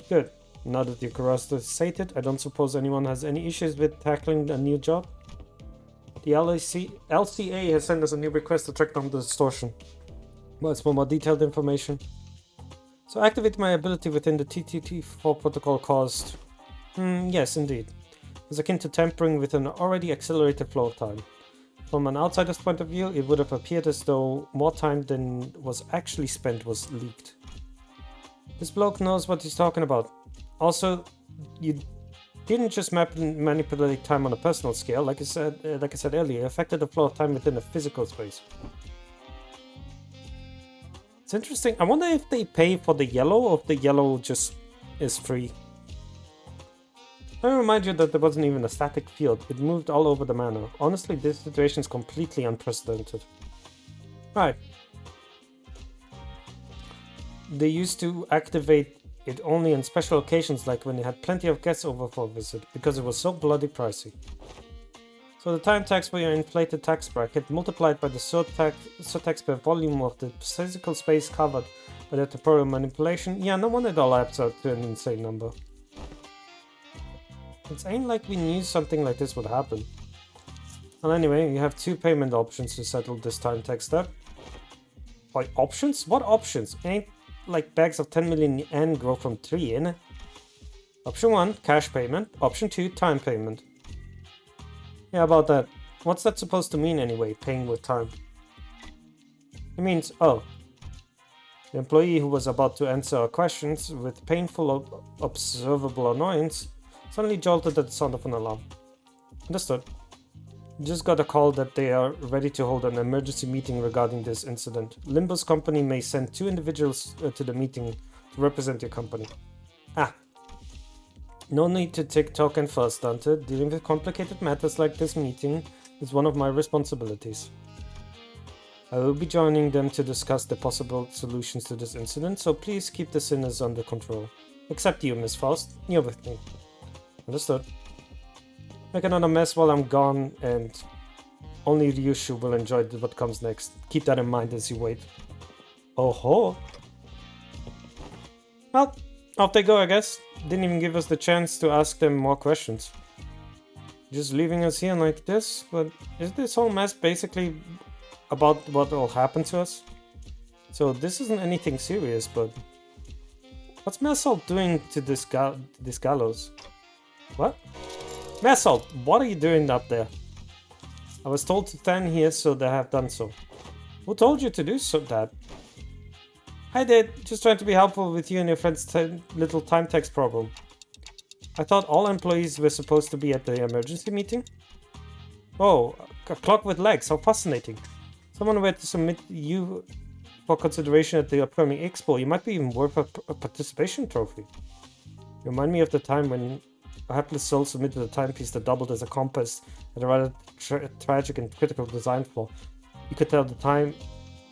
Good. Now that your curiosity is sated, I don't suppose anyone has any issues with tackling a new job? The LCA has sent us a new request to track down the distortion. What's for more detailed information? So activate my ability within the TT4 protocol caused... yes, indeed. It's akin to tampering with an already accelerated flow of time. From an outsider's point of view, it would have appeared as though more time than was actually spent was leaked. This bloke knows what he's talking about. Also, you didn't just manipulate time on a personal scale, like I said earlier, it affected the flow of time within a physical space. It's interesting. I wonder if they pay for the yellow or if the yellow just is free. Let me remind you that there wasn't even a static field. It moved all over the manor. Honestly, this situation is completely unprecedented. Right. They used to activate it only on special occasions, like when they had plenty of guests over for a visit, because it was so bloody pricey. So the time tax for your inflated tax bracket multiplied by the surtax per volume of the physical space covered by the temporal manipulation. Yeah, no wonder it all adds up to an insane number. It ain't like we knew something like this would happen. Well, anyway, you have two payment options to settle this time tax step. Like, options? What options? Ain't like bags of 10 million yen grow from 3, innit? Option 1, cash payment. Option 2, time payment. Yeah, about that. What's that supposed to mean anyway, paying with time? It means, the employee who was about to answer our questions with painful observable annoyance suddenly jolted at the sound of an alarm. Understood. Just got a call that they are ready to hold an emergency meeting regarding this incident. LIMBUS Company may send 2 individuals to the meeting to represent your company. No need to take talk and fuss, Dante. Dealing with complicated matters like this meeting is one of my responsibilities. I will be joining them to discuss the possible solutions to this incident, so please keep the sinners under control. Except you, Miss Faust. You're with me. Understood. Make another mess while I'm gone, and only Ryushu will enjoy what comes next. Keep that in mind as you wait. Oh ho! Well, off they go, I guess. Didn't even give us the chance to ask them more questions. Just leaving us here like this? But is this whole mess basically about what will happen to us? So this isn't anything serious, but... What's Mersalt doing to this gallows? What? Mersalt, what are you doing up there? I was told to stand here, so they have done so. Who told you to do so, Dad? I did, just trying to be helpful with you and your friend's little time text problem. I thought all employees were supposed to be at the emergency meeting? Oh, a clock with legs, how fascinating. Someone were to submit you for consideration at the upcoming expo. You might be even worth a participation trophy. You remind me of the time when a hapless soul submitted a timepiece that doubled as a compass at a rather tragic and critical design flaw. You could tell the time,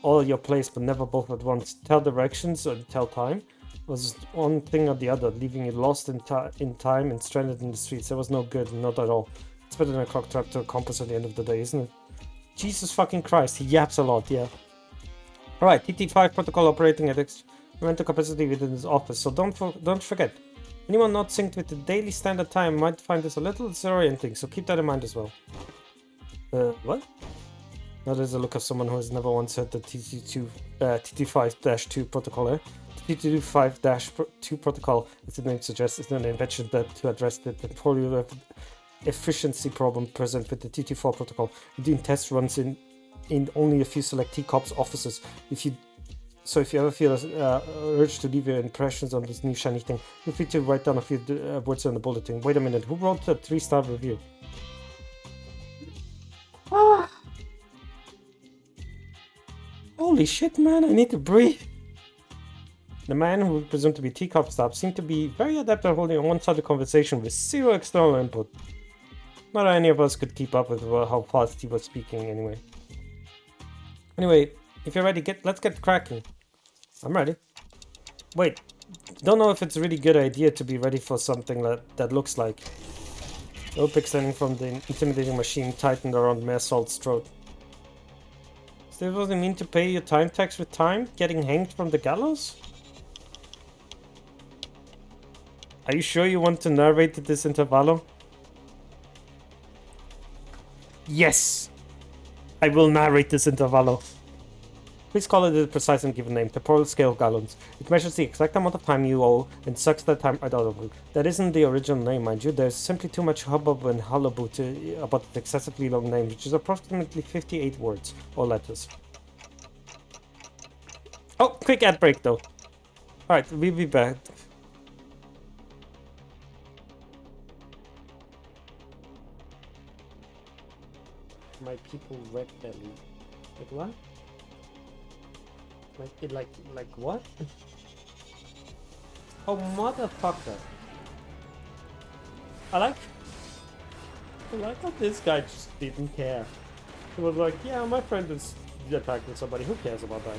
all your place, but never both at once. Tell directions or tell time was one thing or the other, leaving you lost in time and stranded in the streets. That was no good, not at all. It's better than a clock trapped to a compass at the end of the day, isn't it? Jesus fucking Christ, he yaps a lot, yeah. Alright, TT5 protocol operating at experimental capacity within his office, so don't forget. Anyone not synced with the daily standard time might find this a little disorienting, so keep that in mind as well. What? Now there's a look of someone who has never once heard the TT5-2 protocol, eh? TT5-2 protocol, as the name suggests, is an invention that to address the temporal efficiency problem present with the TT4 protocol. We're doing test runs in only a few select T-Cops offices. If you ever feel urge to leave your impressions on this new shiny thing, feel free to write down a few words on the bulletin. Wait a minute, who wrote the 3-star review? Ah! Holy shit, man, I need to breathe. The man who presumed to be T-Cop staff seemed to be very adept at holding a one-sided conversation with zero external input. Not any of us could keep up with how fast he was speaking anyway. Anyway, if you're ready, let's get cracking. I'm ready. Wait, don't know if it's a really good idea to be ready for something that looks like rope extending from the intimidating machine tightened around Mersalt's throat. Is this what it mean to pay your time tax with time? Getting hanged from the gallows? Are you sure you want to narrate this intervallo? Yes! I will narrate this intervallo. Please call it a precise and given name, temporal scale gallons. It measures the exact amount of time you owe and sucks that time right out of you. That isn't the original name, mind you. There's simply too much hubbub and hullabaloo about the excessively long name, which is approximately 58 words or letters. Oh, quick ad break though. Alright, we'll be back. My people red belly. Like what? Like what? Oh motherfucker. I like how this guy just didn't care. He was like, yeah, my friend is attacking somebody, who cares about that?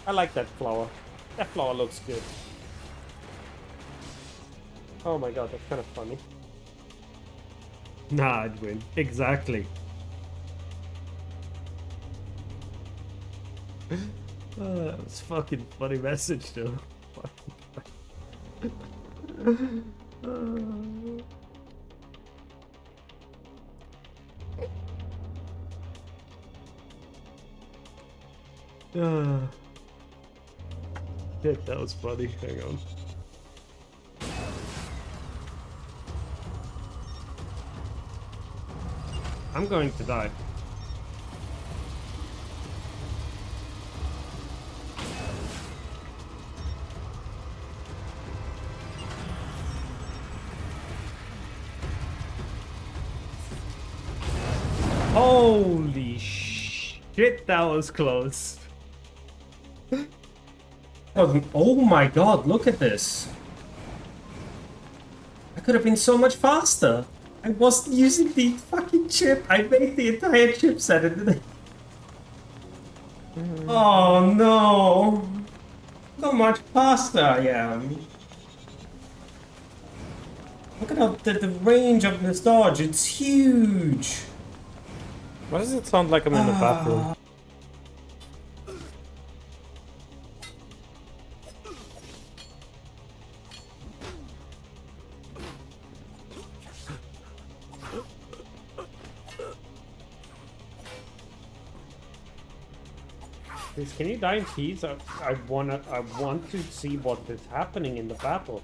I like that flower. That flower looks good. Oh my god, that's kind of funny. Nah, I'd win. Exactly. That was fucking funny message though. Shit, that was funny. Hang on. I'm going to die. Holy shit, that was close. Oh my god, look at this. I could have been so much faster. I wasn't using the fucking chip. I made the entire chipset and then Oh no! Look how much faster I am. Look at the range of this dodge, it's huge! Why does it sound like I'm in the bathroom? Please, can you die in peace? I want to see what is happening in the battle.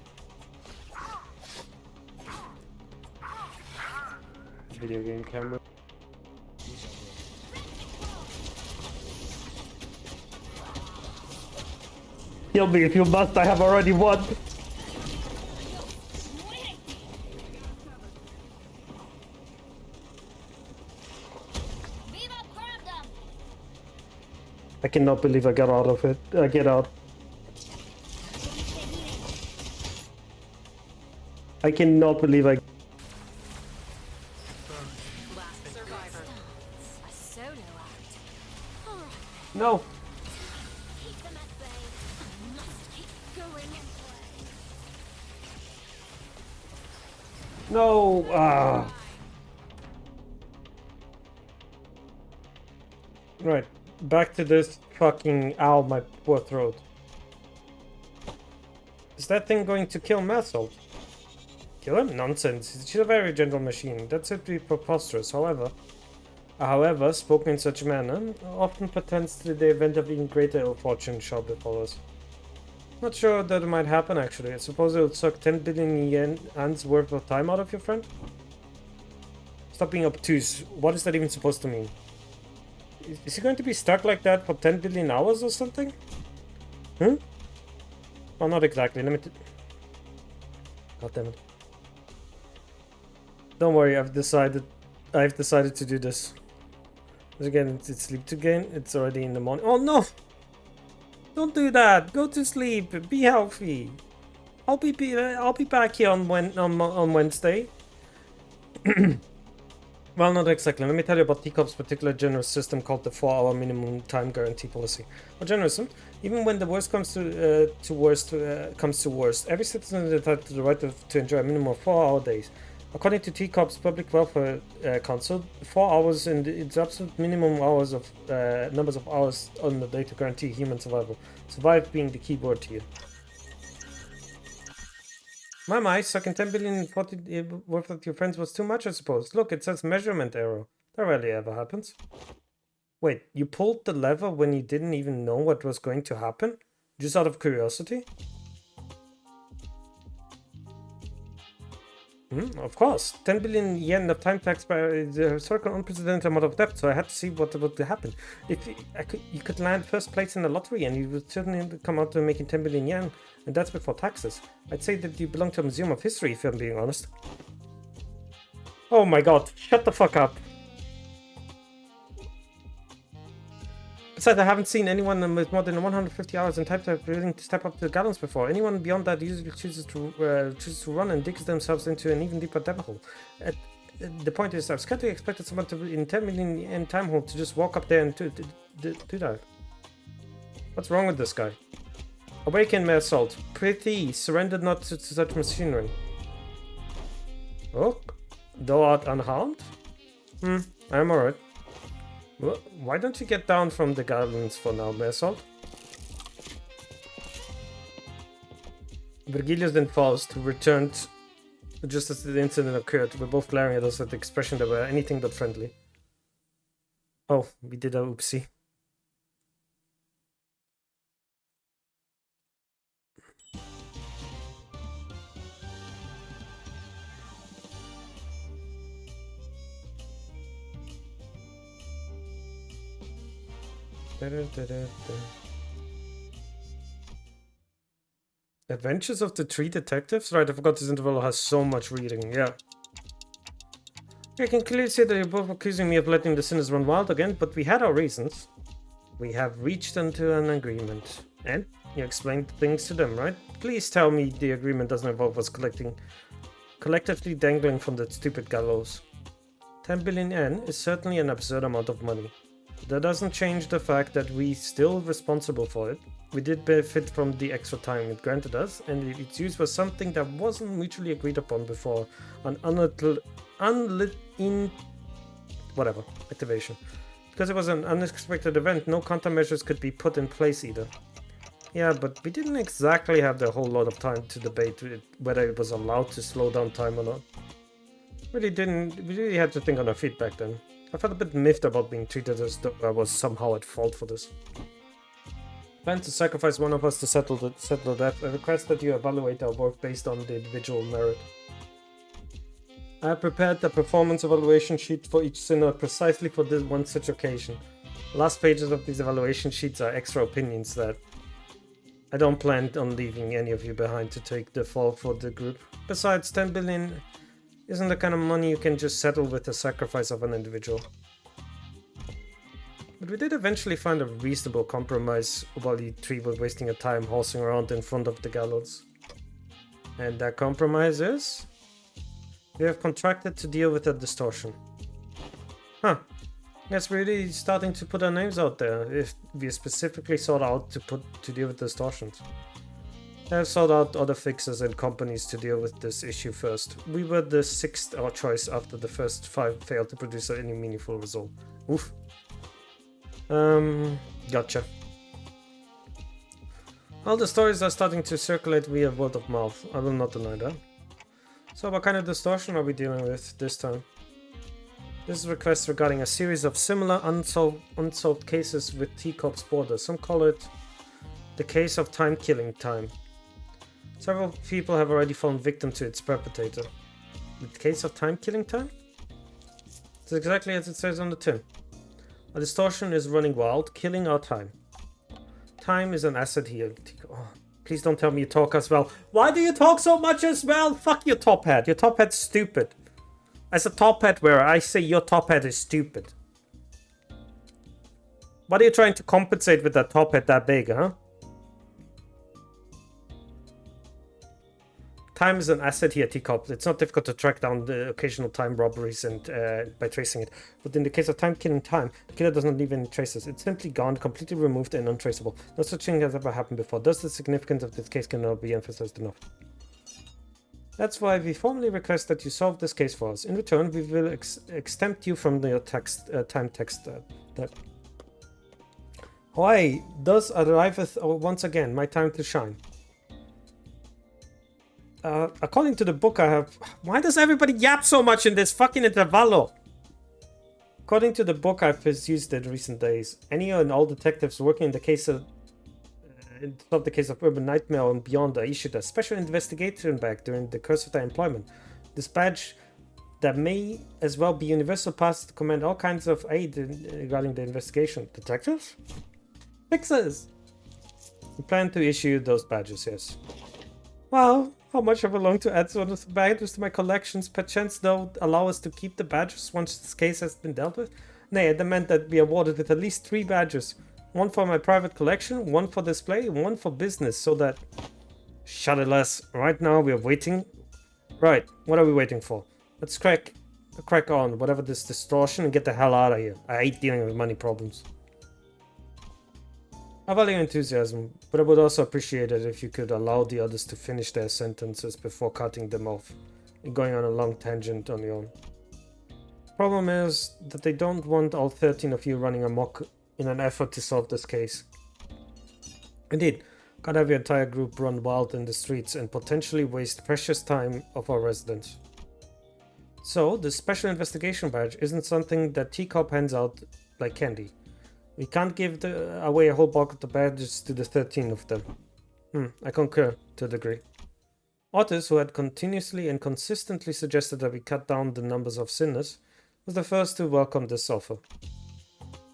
Video game camera. Kill me if you must, I have already won. I cannot believe I got out of it. I get out. I cannot believe I... Last survivor. A solo act. No! Keep them at bay. I must keep going. No! Ah! Right. Back to this fucking ow, my poor throat. Is that thing going to kill Massault? Kill him? Nonsense. She's a very gentle machine. That should be preposterous. However, spoken in such a manner, often portends to the event of even greater ill fortune shall befall us. Not sure that it might happen, actually. I suppose it would suck 10 billion yen's worth of time out of your friend? Stop being obtuse. What is that even supposed to mean? Is he going to be stuck like that for 10 billion hours or something? Hmm? Well, not exactly. Let me... God damn it. Don't worry, I've decided to do this. Again, it's sleep to gain. It's already in the morning. Oh no! Don't do that! Go to sleep. Be healthy. I'll be back here on Wednesday. Well, not exactly. Let me tell you about TCOP's particular generous system called the 4-hour minimum time guarantee policy. Well, generous, even when the worst comes to worst, every citizen is entitled to the right to enjoy a minimum of 4-hour days. According to TCOP's Public Welfare Council, 4 hours in its absolute minimum hours of numbers of hours on the day to guarantee human survival. Survive being the key word here. My, sucking 10 billion worth of your friends was too much, I suppose. Look, it says measurement error. That rarely ever happens. Wait, you pulled the lever when you didn't even know what was going to happen? Just out of curiosity? Of course. 10 billion yen of time tax by the historical unprecedented amount of debt, so I had to see what would happen. If you could land first place in the lottery and you would certainly come out to making 10 billion yen, and that's before taxes. I'd say that you belong to a museum of history, if I'm being honest. Oh my god, shut the fuck up. Besides, I haven't seen anyone with more than 150 hours in time willing to step up to the gallons before. Anyone beyond that usually chooses to run and digs themselves into an even deeper depth hole. The point is, I've scarcely expected someone to in 10 million yen time hole to just walk up there and do that. What's wrong with this guy? Awaken, Mayor Salt. Pretty, surrender not to such machinery. Oh, thou art unharmed? I'm alright. Well, why don't you get down from the gallons for now, Mayor Salt? Virgilius and Faust, who returned just as the incident occurred, were both glaring at us with the expression that were anything but friendly. Oh, we did a oopsie. Adventures of the Three Detectives? Right, I forgot this interval has so much reading, yeah. I can clearly see that you're both accusing me of letting the sinners run wild again, but we had our reasons. We have reached into an agreement. And you explained things to them, right? Please tell me the agreement doesn't involve us collectively dangling from the stupid gallows. 10 billion yen is certainly an absurd amount of money. That doesn't change the fact that we still responsible for it. We did benefit from the extra time it granted us, and its use was something that wasn't mutually agreed upon before an whatever activation. Because it was an unexpected event, no countermeasures could be put in place either. Yeah, but we didn't exactly have the whole lot of time to debate whether it was allowed to slow down time or not. We really had to think on our feet back then. I felt a bit miffed about being treated as though I was somehow at fault for this. Plan to sacrifice one of us to settle the debt. I request that you evaluate our work based on the individual merit. I have prepared the performance evaluation sheet for each sinner precisely for this one such occasion. The last pages of these evaluation sheets are extra opinions that I don't plan on leaving any of you behind to take the fall for the group. Besides, 10 billion isn't the kind of money you can just settle with the sacrifice of an individual. But we did eventually find a reasonable compromise while you three were wasting your time horsing around in front of the gallows. And that compromise is? We have contracted to deal with the distortion. Huh. Guess we're really starting to put our names out there if we specifically sought out to deal with distortions. I have sought out other fixers and companies to deal with this issue first. We were the sixth choice after the first 5 failed to produce any meaningful result. Oof. Gotcha. All the stories are starting to circulate via word of mouth. I will not deny that. So what kind of distortion are we dealing with this time? This is a request regarding a series of similar unsolved cases with Teacorp's borders. Some call it the case of killing time. Several people have already fallen victim to its perpetrator. The case of killing time? It's exactly as it says on the tin. A distortion is running wild, killing our time. Time is an asset here. Oh, please don't tell me you talk as well. Why do you talk so much as well? Fuck your top hat. Your top hat's stupid. As a top hat wearer, I say your top hat is stupid. What are you trying to compensate with that top hat that big, huh? Time is an asset here, Teacorp. It's not difficult to track down the occasional time robberies and by tracing it. But in the case of killing time, the killer does not leave any traces. It's simply gone, completely removed and untraceable. No such thing has ever happened before. Thus, the significance of this case cannot be emphasized enough. That's why we formally request that you solve this case for us. In return, we will exempt you from your time text. Why thus arriveth once again my time to shine. According to the book I have... Why does everybody yap so much in this fucking intervallo? According to the book I've used in recent days, any and all detectives working in the case of... the case of Urban Nightmare and beyond are issued a special investigation badge during the course of their employment. This badge that may as well be universal pass to command all kinds of aid regarding the investigation. Detectives? Fixers! We plan to issue those badges, yes. Well, how much I belong to add sort of badges to my collections? Perchance they'll allow us to keep the badges once this case has been dealt with? Nay, I demand that be awarded with at least 3 badges. One for my private collection, one for display, and one for business, so that... Shut it, Les. Right now we are waiting... Right, what are we waiting for? Let's crack on whatever this distortion and get the hell out of here. I hate dealing with money problems. I value your enthusiasm, but I would also appreciate it if you could allow the others to finish their sentences before cutting them off and going on a long tangent on your own. Problem is that they don't want all 13 of you running amok in an effort to solve this case. Indeed, can't have your entire group run wild in the streets and potentially waste precious time of our residents. So, the special investigation badge isn't something that Teacorp hands out like candy. We can't give away a whole bulk of the badges to the 13 of them. I concur to a degree. Otis, who had continuously and consistently suggested that we cut down the numbers of sinners, was the first to welcome this offer.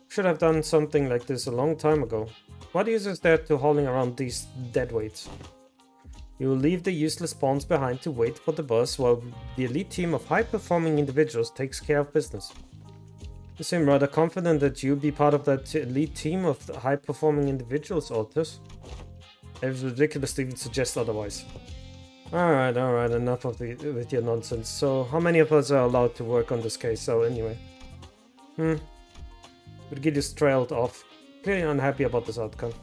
Should have done something like this a long time ago. What use is there to hauling around these deadweights? You will leave the useless pawns behind to wait for the bus while the elite team of high-performing individuals takes care of business. You seem rather confident that you'll be part of that elite team of high-performing individuals, Otis. It was ridiculous to even suggest otherwise. Alright, enough of with your nonsense. So, how many of us are allowed to work on this case? So, anyway. Virgilius trailed off, clearly unhappy about this outcome.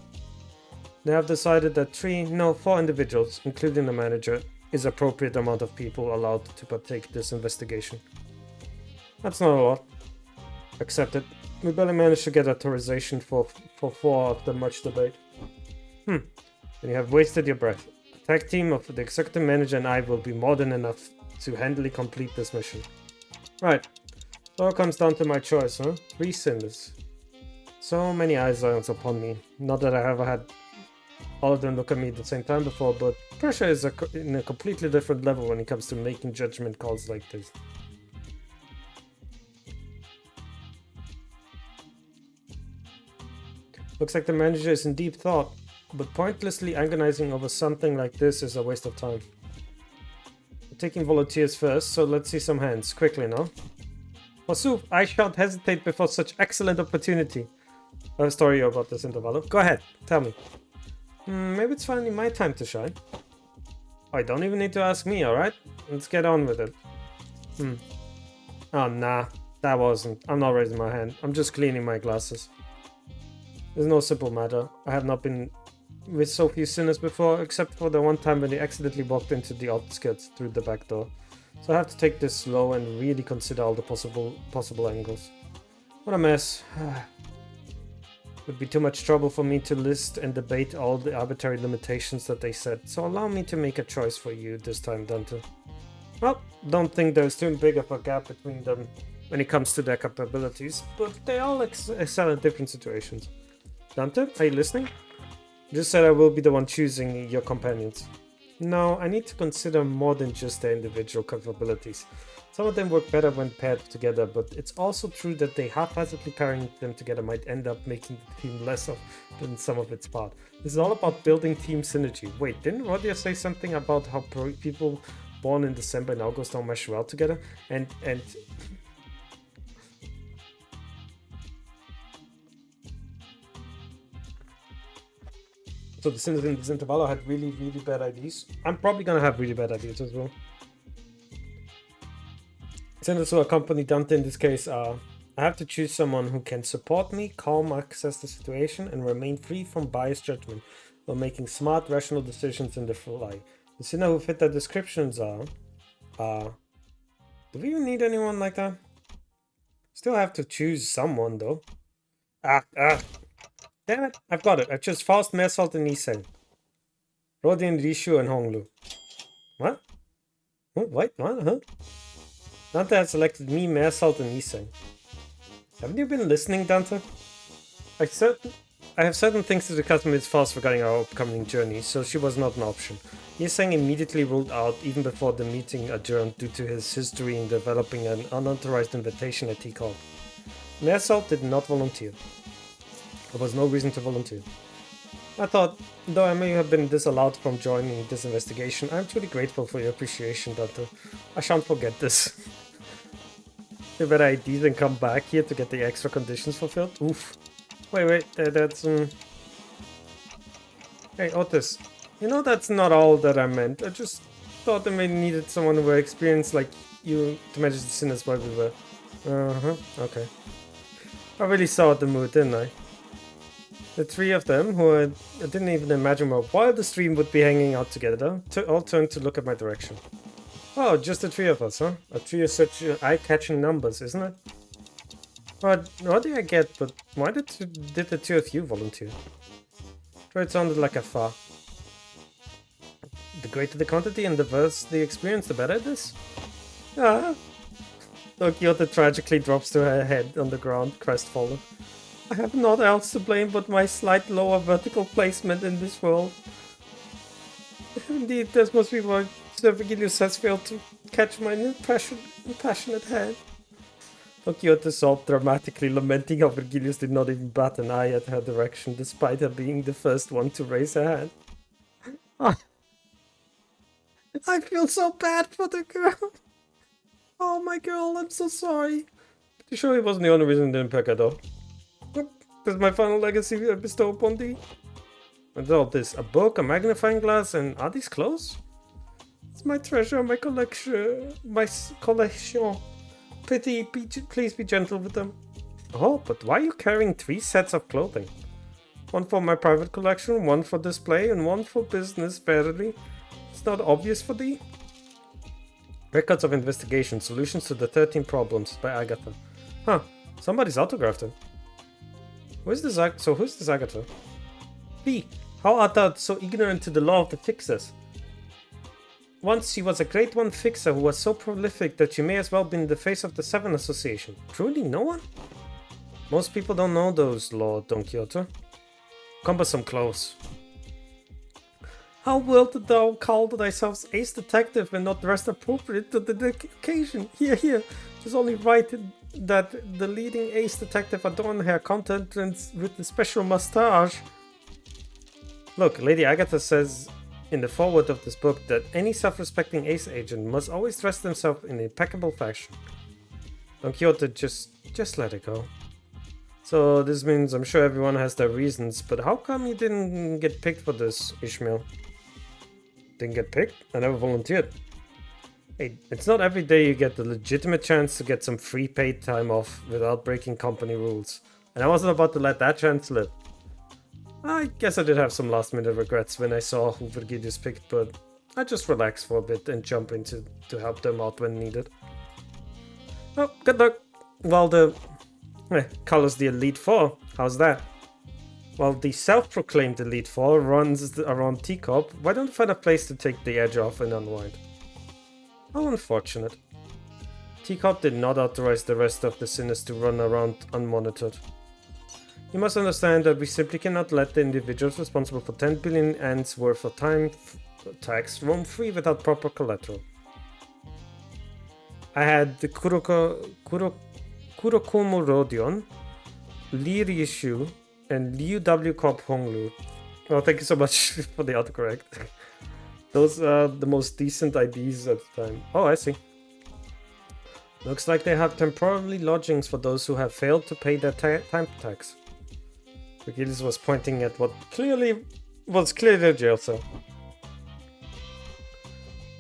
They have decided that 4 individuals, including the manager, is appropriate amount of people allowed to partake in this investigation. That's not a lot. Accepted. We barely managed to get authorization for 4 after much debate. Then you have wasted your breath. A tag team of the executive manager and I will be more than enough to handily complete this mission. Right. It all comes down to my choice, huh? 3 sinners. So many eyes are upon me. Not that I ever had all of them look at me at the same time before, but pressure is in a completely different level when it comes to making judgment calls like this. Looks like the manager is in deep thought, but pointlessly agonizing over something like this is a waste of time. We're taking volunteers first, so let's see some hands. Quickly now. Forsooth, I shan't hesitate before such excellent opportunity. I have a story about this interval. Go ahead, tell me. Maybe it's finally my time to shine. I don't even need to ask me, alright? Let's get on with it. Oh, nah. That wasn't. I'm not raising my hand. I'm just cleaning my glasses. It's no simple matter. I have not been with so few sinners before, except for the one time when they accidentally walked into the outskirts through the back door. So I have to take this slow and really consider all the possible angles. What a mess. Would be too much trouble for me to list and debate all the arbitrary limitations that they set, so allow me to make a choice for you this time, Dante. Well, don't think there's too big of a gap between them when it comes to their capabilities, but they all excel in different situations. Dante, are you listening? You just said I will be the one choosing your companions. No, I need to consider more than just their individual capabilities. Some of them work better when paired together, but it's also true that they haphazardly pairing them together might end up making the team less than some of its part. This is all about building team synergy. Wait, didn't Rodia say something about how people born in December and August don't mesh well together? And so the sinners in this interval had really, really bad ideas. I'm probably gonna have really bad ideas as well. Sinners who accompany Dante in this case are: I have to choose someone who can support me, calm access the situation, and remain free from biased judgment while making smart, rational decisions in the fly. The sinner who fit that descriptions are... do we even need anyone like that? Still have to choose someone though. Damn it, I've got it. I chose Faust, Mersalt, and Iseng. Rodin, Rishu, and Honglu. What? Oh, wait, what? Huh? Dante has selected me, Mersalt, and Iseng. Haven't you been listening, Dante? I have certain things to discuss with Faust regarding our upcoming journey, so she was not an option. Iseng immediately ruled out even before the meeting adjourned due to his history in developing an unauthorized invitation at T-Corp. Mersalt did not volunteer. There was no reason to volunteer. I thought, though I may have been disallowed from joining this investigation, I am truly grateful for your appreciation, Dante. I shan't forget this. You better IDs and come back here to get the extra conditions fulfilled? Oof. Wait, that's... Hey, Otis. You know that's not all that I meant. I just thought they may needed someone who were experienced like you to manage the sinners while we were... okay. I really saw the mood, didn't I? The 3 of them, who I didn't even imagine were wild the stream would be hanging out together, all turned to look at my direction. Oh, just the 3 of us, huh? A 3 of such eye-catching numbers, isn't it? What do I get, but why did the 2 of you volunteer? Sure, it sounded like a far. The greater the quantity and the worse the experience, the better it is? Kyoto tragically drops to her head on the ground, crestfallen. I have not else to blame but my slight lower vertical placement in this world. Indeed, this must be why Sir Virgilius has failed to catch my passionate hand. Kyoto sobbed dramatically, lamenting how Virgilius did not even bat an eye at her direction, despite her being the first one to raise her hand. I feel so bad for the girl. Oh, my girl, I'm so sorry. You sure he wasn't the only reason they didn't pick her though? This is my final legacy I bestow upon thee. And all this, a book, a magnifying glass, and are these clothes? It's my treasure, my collection, Pity, please be gentle with them. Oh, but why are you carrying 3 sets of clothing? One for my private collection, one for display, and one for business, verily. It's not obvious for thee? Records of Investigation, Solutions to the 13 Problems by Agatha. Huh, somebody's autographed it. Who's this Agatha? B. How art thou so ignorant to the law of the fixers? Once she was a great one fixer who was so prolific that she may as well be in the face of the Seven Association. Truly no one? Most people don't know those, Lord Don Quixote. Cumbersome clothes. How wilt thou call thyself ace detective and not dressed appropriate to the occasion? Here. Just only write that the leading ace detective adorn her countenance with the special mustache. Look, Lady Agatha says in the foreword of this book that any self-respecting ace agent must always dress themselves in impeccable fashion. Don Quixote just let it go. So this means I'm sure everyone has their reasons, but how come you didn't get picked for this, Ishmael? Didn't get picked? I never volunteered. Hey, it's not every day you get the legitimate chance to get some free paid time off without breaking company rules. And I wasn't about to let that chance slip. I guess I did have some last minute regrets when I saw who Virgilius picked, but I just relax for a bit and jump in to help them out when needed. Oh, good luck. While the colors the Elite Four, how's that? While the self-proclaimed Elite Four runs around Teacup, why don't you find a place to take the edge off and unwind? How unfortunate. Teacup did not authorize the rest of the sinners to run around unmonitored. You must understand that we simply cannot let the individuals responsible for 10 billion ands worth of time tax roam free without proper collateral. I had the Kurokomo Rodion, Li Rishu, and Liu W. Corp Honglu. Oh, thank you so much for the autocorrect. Those are the most decent IDs at the time. Oh, I see. Looks like they have temporary lodgings for those who have failed to pay their time tax. Virgilius was pointing at what was clearly a jail cell.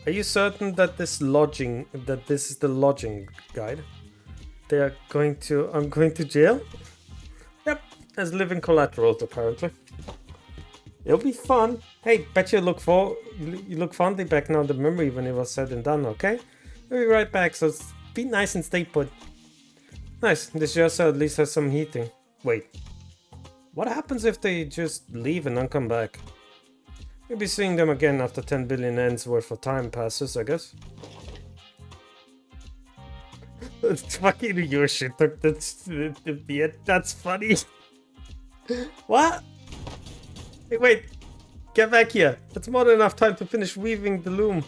Are you certain that this is the lodging guide? I'm going to jail? Yep, as living collaterals apparently. It'll be fun. Hey, bet you look fondly back now in the memory when it was said and done, okay? We'll be right back, so be nice and stay put. Nice, this jail cell at least has some heating. Wait. What happens if they just leave and don't come back? We'll be seeing them again after 10 billion ends worth of time passes, I guess. It's fucking your shit. That's funny. What? Hey, wait. Get back here. That's more than enough time to finish weaving the loom.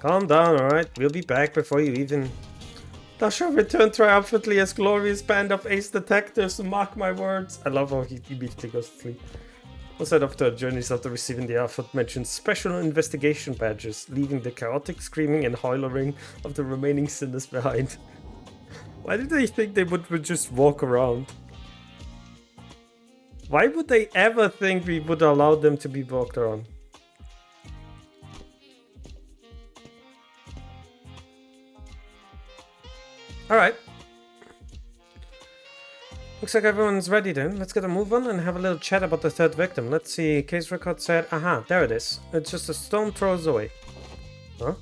Calm down, alright? We'll be back before you even... Thou shalt return triumphantly as glorious band of ace detectives, mark my words. I love how he immediately goes to sleep. We'll set off to our journeys after receiving the aforementioned special investigation badges, leaving the chaotic screaming and hollering of the remaining sinners behind. Why did they think they would just walk around? Why would they ever think we would allow them to be walked around? Alright. Looks like everyone's ready then. Let's get a move on and have a little chat about the third victim. Let's see. Case record said, aha, there it is. It's just a stone throws away. Huh?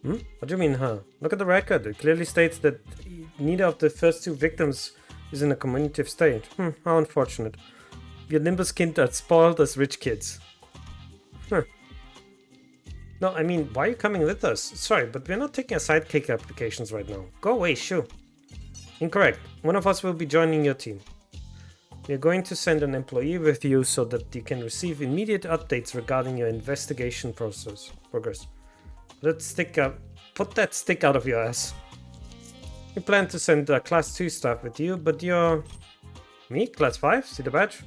What do you mean, huh? Look at the record. It clearly states that neither of the first 2 victims is in a communicative state. How unfortunate. Your Limbus kind are spoiled as rich kids. No, I mean, why are you coming with us? Sorry, but we're not taking a sidekick applications right now. Go away, shoo. Incorrect. One of us will be joining your team. We are going to send an employee with you so that you can receive immediate updates regarding your investigation progress. Put that stick out of your ass. We plan to send class 2 staff with you, but you're... Me? Class 5? See the badge?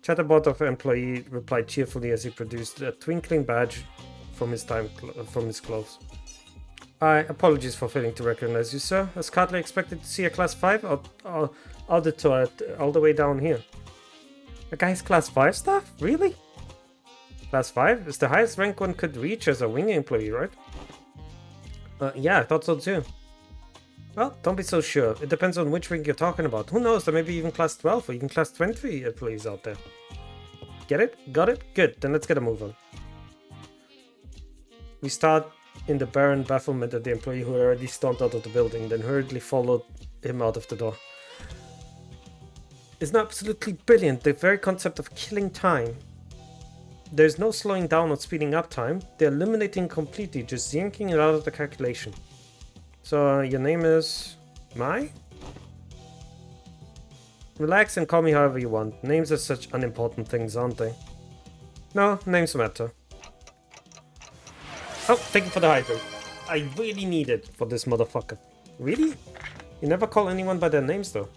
Chatterbot of employee replied cheerfully as he produced a twinkling badge from his clothes. Apologies for failing to recognize you, sir. Was Cartley expected to see a class 5 or auditor all the way down here? A guy's class 5 staff? Really? Class 5 is the highest rank one could reach as a wing employee, right? Yeah, I thought so too. Well, don't be so sure. It depends on which ring you're talking about. Who knows, there may be even class 12 or even class 20 employees out there. Get it? Got it? Good, then let's get a move on. We start in the barren bafflement of the employee who already stormed out of the building, then hurriedly followed him out of the door. It's absolutely brilliant, the very concept of killing time. There's no slowing down or speeding up time. They're eliminating completely, just yanking it out of the calculation. So, your name is... Mai? Relax and call me however you want. Names are such unimportant things, aren't they? No, names matter. Oh, thank you for the hydrate. I really need it for this motherfucker. Really? You never call anyone by their names, though.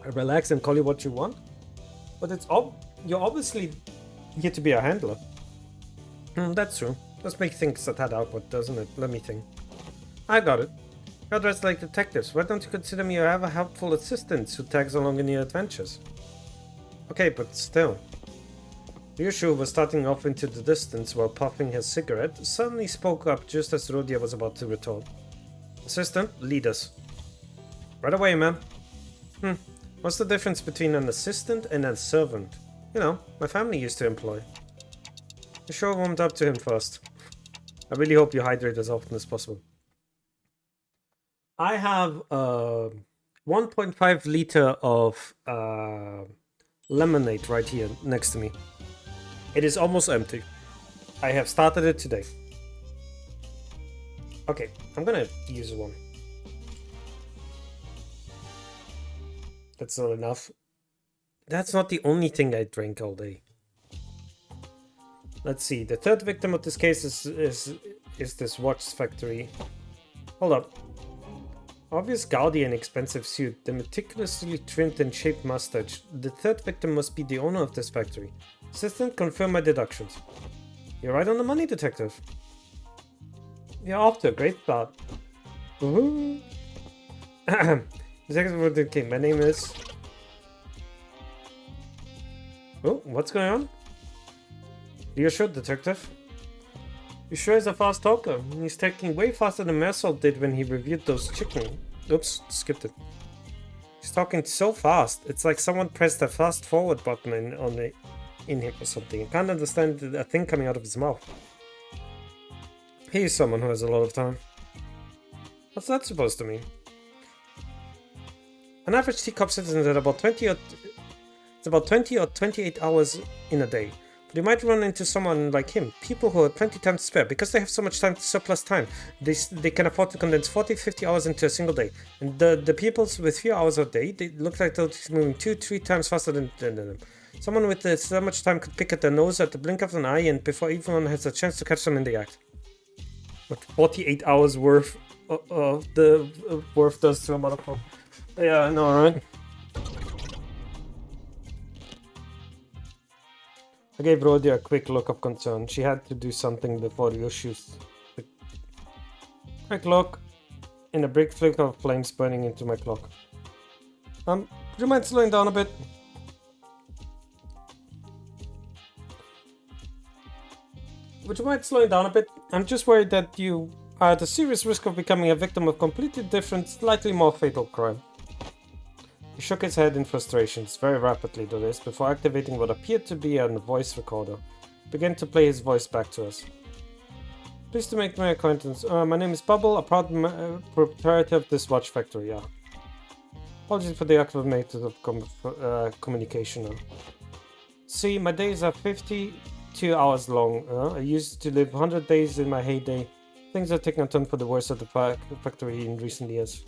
Relax and call you what you want? But it's you're obviously here to be a handler. That's true. Does make things a tad awkward, doesn't it? Let me think. I got it. You're dressed like detectives. Why don't you consider me a helpful assistant who tags along in your adventures? Okay, but still. Ryushu, who was starting off into the distance while puffing his cigarette, suddenly spoke up just as Rodia was about to retort. Assistant, lead us. Right away, man. What's the difference between an assistant and a servant? You know, my family used to employ. You sure warmed up to him first. I really hope you hydrate as often as possible. I have 1.5 liter of lemonade right here next to me. It is almost empty. I have started it today. Okay, I'm gonna use one. That's not enough. That's not the only thing I drank all day. Let's see. The third victim of this case is this watch factory. Hold up. Obvious gaudy and expensive suit, the meticulously trimmed and shaped mustache. The third victim must be the owner of this factory. Assistant, confirm my deductions. You're right on the money, detective. You're off to a great start. Woohoo! Detective King, my name is... Oh, what's going on? You're sure, detective? You sure is a fast talker. He's talking way faster than Marisol did when he reviewed those chicken. Oops, skipped it. He's talking so fast. It's like someone pressed a fast forward button in him or something. I can't understand a thing coming out of his mouth. He's someone who has a lot of time. What's that supposed to mean? An average teacup citizen is about 20 or 28 hours in a day. But you might run into someone like him, people who have plenty time to spare. Because they have so much time, surplus time, they can afford to condense 40-50 hours into a single day. And the people with few hours a day, they look like they're moving 2-3 times faster than them. Someone with so much time could pick at their nose at the blink of an eye and before anyone has a chance to catch them in the act. What 48 hours worth of the worth does to a motherfucker. Yeah, I know, right? I gave Rodia a quick look of concern. She had to do something before Ryushu's quick look in a brick flicker of flames burning into my clock. Would you mind slowing down a bit? Would you mind slowing down a bit? I'm just worried that you are at a serious risk of becoming a victim of completely different, slightly more fatal crime. He shook his head in frustration, very rapidly though this, before activating what appeared to be a voice recorder. He began to play his voice back to us. Pleased to make my acquaintance. My name is Bubble, a proud proprietor of this watch factory, yeah. Apologies for the awkward method of communication. See, my days are 52 hours long. I used to live 100 days in my heyday. Things are taking a turn for the worse at the factory in recent years.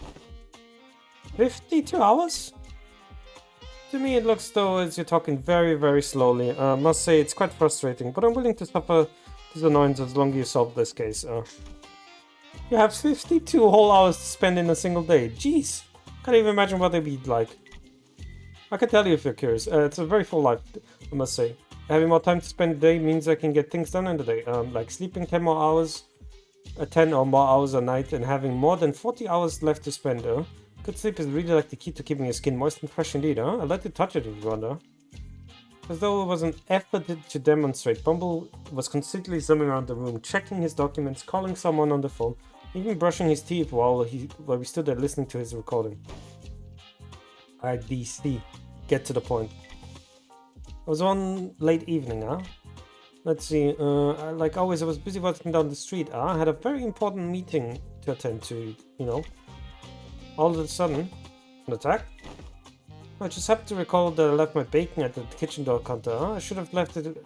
52 hours? To me it looks though as you're talking very, very slowly. Must say it's quite frustrating, but I'm willing to suffer this annoyance as long as you solve this case. You have 52 whole hours to spend in a single day. Jeez! Can't even imagine what they'd be like. I can tell you if you're curious. It's a very full life, I must say. Having more time to spend a day means I can get things done in the day. Like sleeping 10 more hours, 10 or more hours a night, and having more than 40 hours left to spend. Good sleep is really like the key to keeping your skin moist and fresh indeed, huh? I'd like to touch it if you want, huh? As though it was an effort to demonstrate, Bumble was constantly zooming around the room, checking his documents, calling someone on the phone, even brushing his teeth while we stood there listening to his recording. IDC. Get to the point. It was one late evening, huh? Let's see, like always, I was busy walking down the street. I had a very important meeting to attend to, you know. All of a sudden, an attack? I just happened to recall that I left my bacon at the kitchen door counter. I should have left it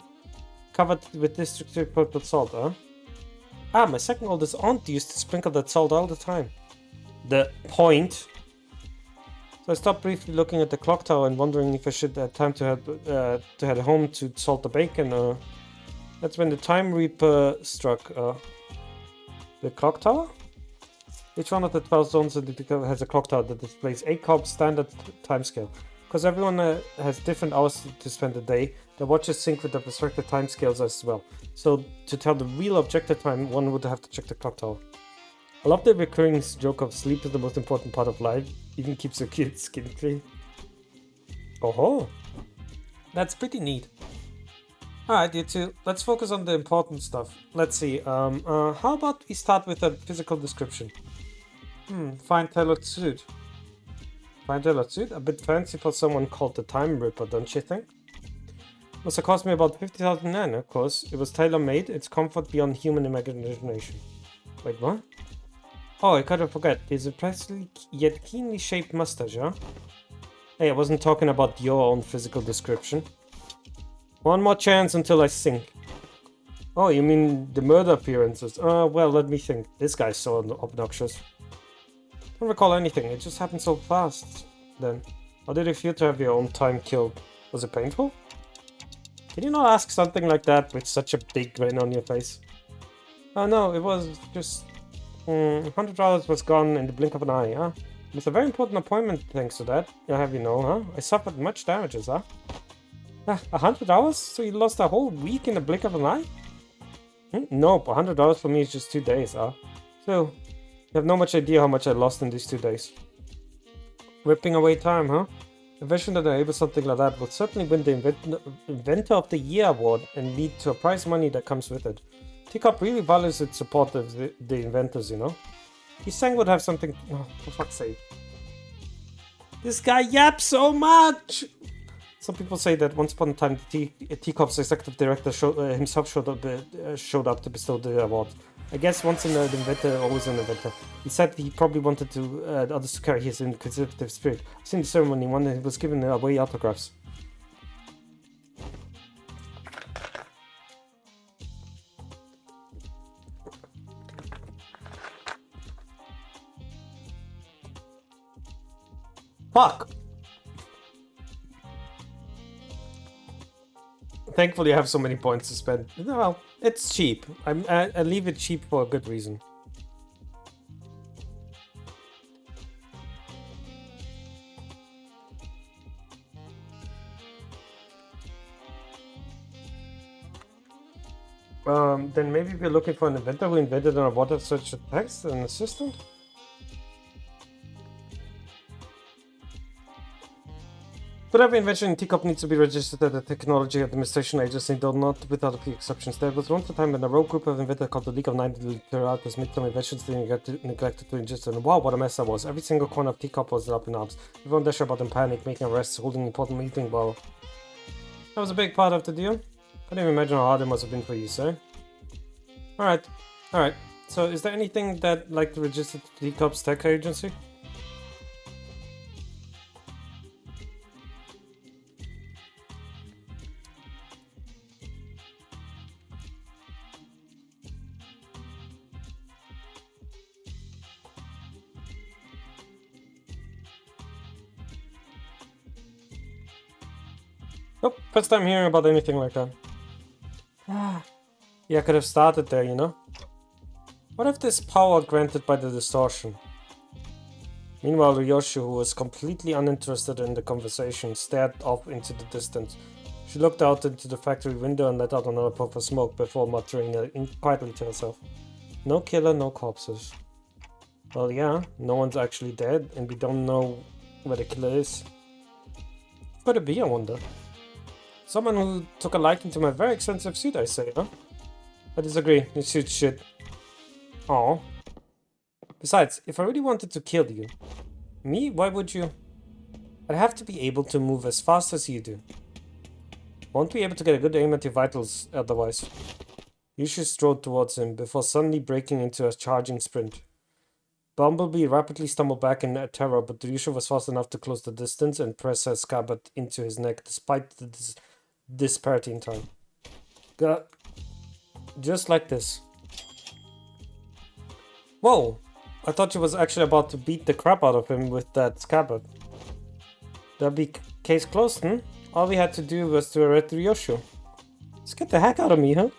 covered with district purple salt, huh? My second oldest aunt used to sprinkle that salt all the time. The point. So I stopped briefly looking at the clock tower and wondering if I should have time to head home to salt the bacon. That's when the time reaper struck. The clock tower? Each one of the 12 zones has a clock tower that displays 8 corps standard timescale. Because everyone has different hours to spend the day, the watches sync with the respective timescales as well. So to tell the real objective time, one would have to check the clock tower. I love the recurring joke of sleep is the most important part of life, even keeps your kids skin clean. Oh, that's pretty neat. Alright, you two, let's focus on the important stuff. Let's see, how about we start with a physical description? Fine tailored suit. Fine tailored suit? A bit fancy for someone called the Time Ripper, don't you think? Must have cost me about 50,000 yen, of course. It was tailor-made, its comfort beyond human imagination. Wait, what? Oh, I kind of forget. There's a precisely yet keenly shaped mustache, huh? Hey, I wasn't talking about your own physical description. One more chance until I sink. Oh, you mean the murder appearances? Well, let me think. This guy's so obnoxious. Don't recall anything, it just happened so fast. Then, how did it feel to have your own time killed? Was it painful? Can you not ask something like that with such a big grin on your face? Oh no, it was just... $100 was gone in the blink of an eye, huh? It was a very important appointment thanks to that, I'll have you know, huh? I suffered much damages, huh? $100? So you lost a whole week in the blink of an eye? Nope, $100 for me is just 2 days, huh? So, you have no much idea how much I lost in these 2 days. Ripping away time, huh? A version that enables something like that would certainly win the Inventor of the Year award and lead to a prize money that comes with it. Teacup really values its support of the inventors, you know? He sang would have something... Oh, for fuck's sake. This guy yaps so much! Some people say that once upon a time, Teacup's executive director himself showed up to bestow the award. I guess once an inventor, always an inventor. He said he probably wanted to others to carry his inquisitive spirit. I've seen the ceremony when he was given away autographs. Fuck! Thankfully I have so many points to spend. Well, it's cheap. I leave it cheap for a good reason. Then maybe we're looking for an inventor who invented an award of such a text, an assistant? But every invention in Teacup needs to be registered at the Technology Administration Agency, though not without a few exceptions. There was once a time when a rogue group of inventors called the League of Nine threw out this midterm inventions they neglected to register. And wow, what a mess that was. Every single corner of Teacup was up in arms. Everyone dashed about in panic, making arrests, holding an important meeting while... That was a big part of the deal. Can't even imagine how hard it must have been for you, sir. Alright. So is there anything that like to register to Teacup's tech agency? Nope, first time hearing about anything like that. Yeah, I could have started there, you know? What if this power granted by the distortion? Meanwhile, Ryoshi, who was completely uninterested in the conversation, stared off into the distance. She looked out into the factory window and let out another puff of smoke before muttering quietly to herself. No killer, no corpses. Well, yeah, no one's actually dead, and we don't know where the killer is. Could it be, I wonder? Someone who took a liking to my very expensive suit, I say, huh? I disagree. Your suit's shit. Aw. Besides, if I really wanted to kill you... Me? Why would you? I'd have to be able to move as fast as you do. Won't be able to get a good aim at your vitals otherwise. You should strode towards him before suddenly breaking into a charging sprint. Bumblebee rapidly stumbled back in terror, but Ryusha was fast enough to close the distance and press her scabbard into his neck despite the disparity in time. Just like this. Whoa! I thought she was actually about to beat the crap out of him with that scabbard. That'd be case closed, hmm? All we had to do was to arrest Ryoshu. Let's get the heck out of me, huh?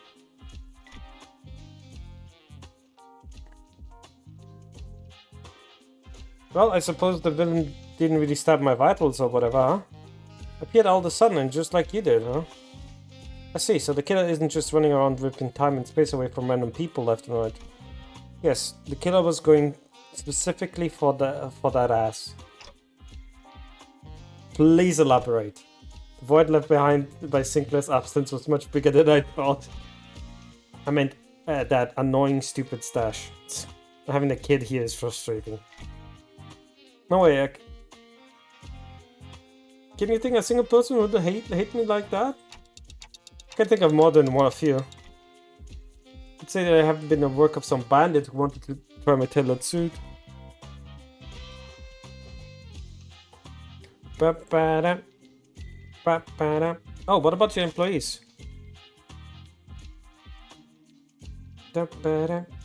Well, I suppose the villain didn't really stab my vitals or whatever, huh? Appeared all of a sudden and just like you did, huh? I see, so the killer isn't just running around ripping time and space away from random people left and right. Yes, the killer was going specifically for that ass. Please elaborate. The void left behind by Sinclair's absence was much bigger than I thought. I meant that annoying stupid stash. Having a kid here is frustrating. No way, can you think a single person would hate me like that? I can think of more than one of you. I'd say that I haven't been the work of some bandit who wanted to try my tailored suit. Oh, what about your employees?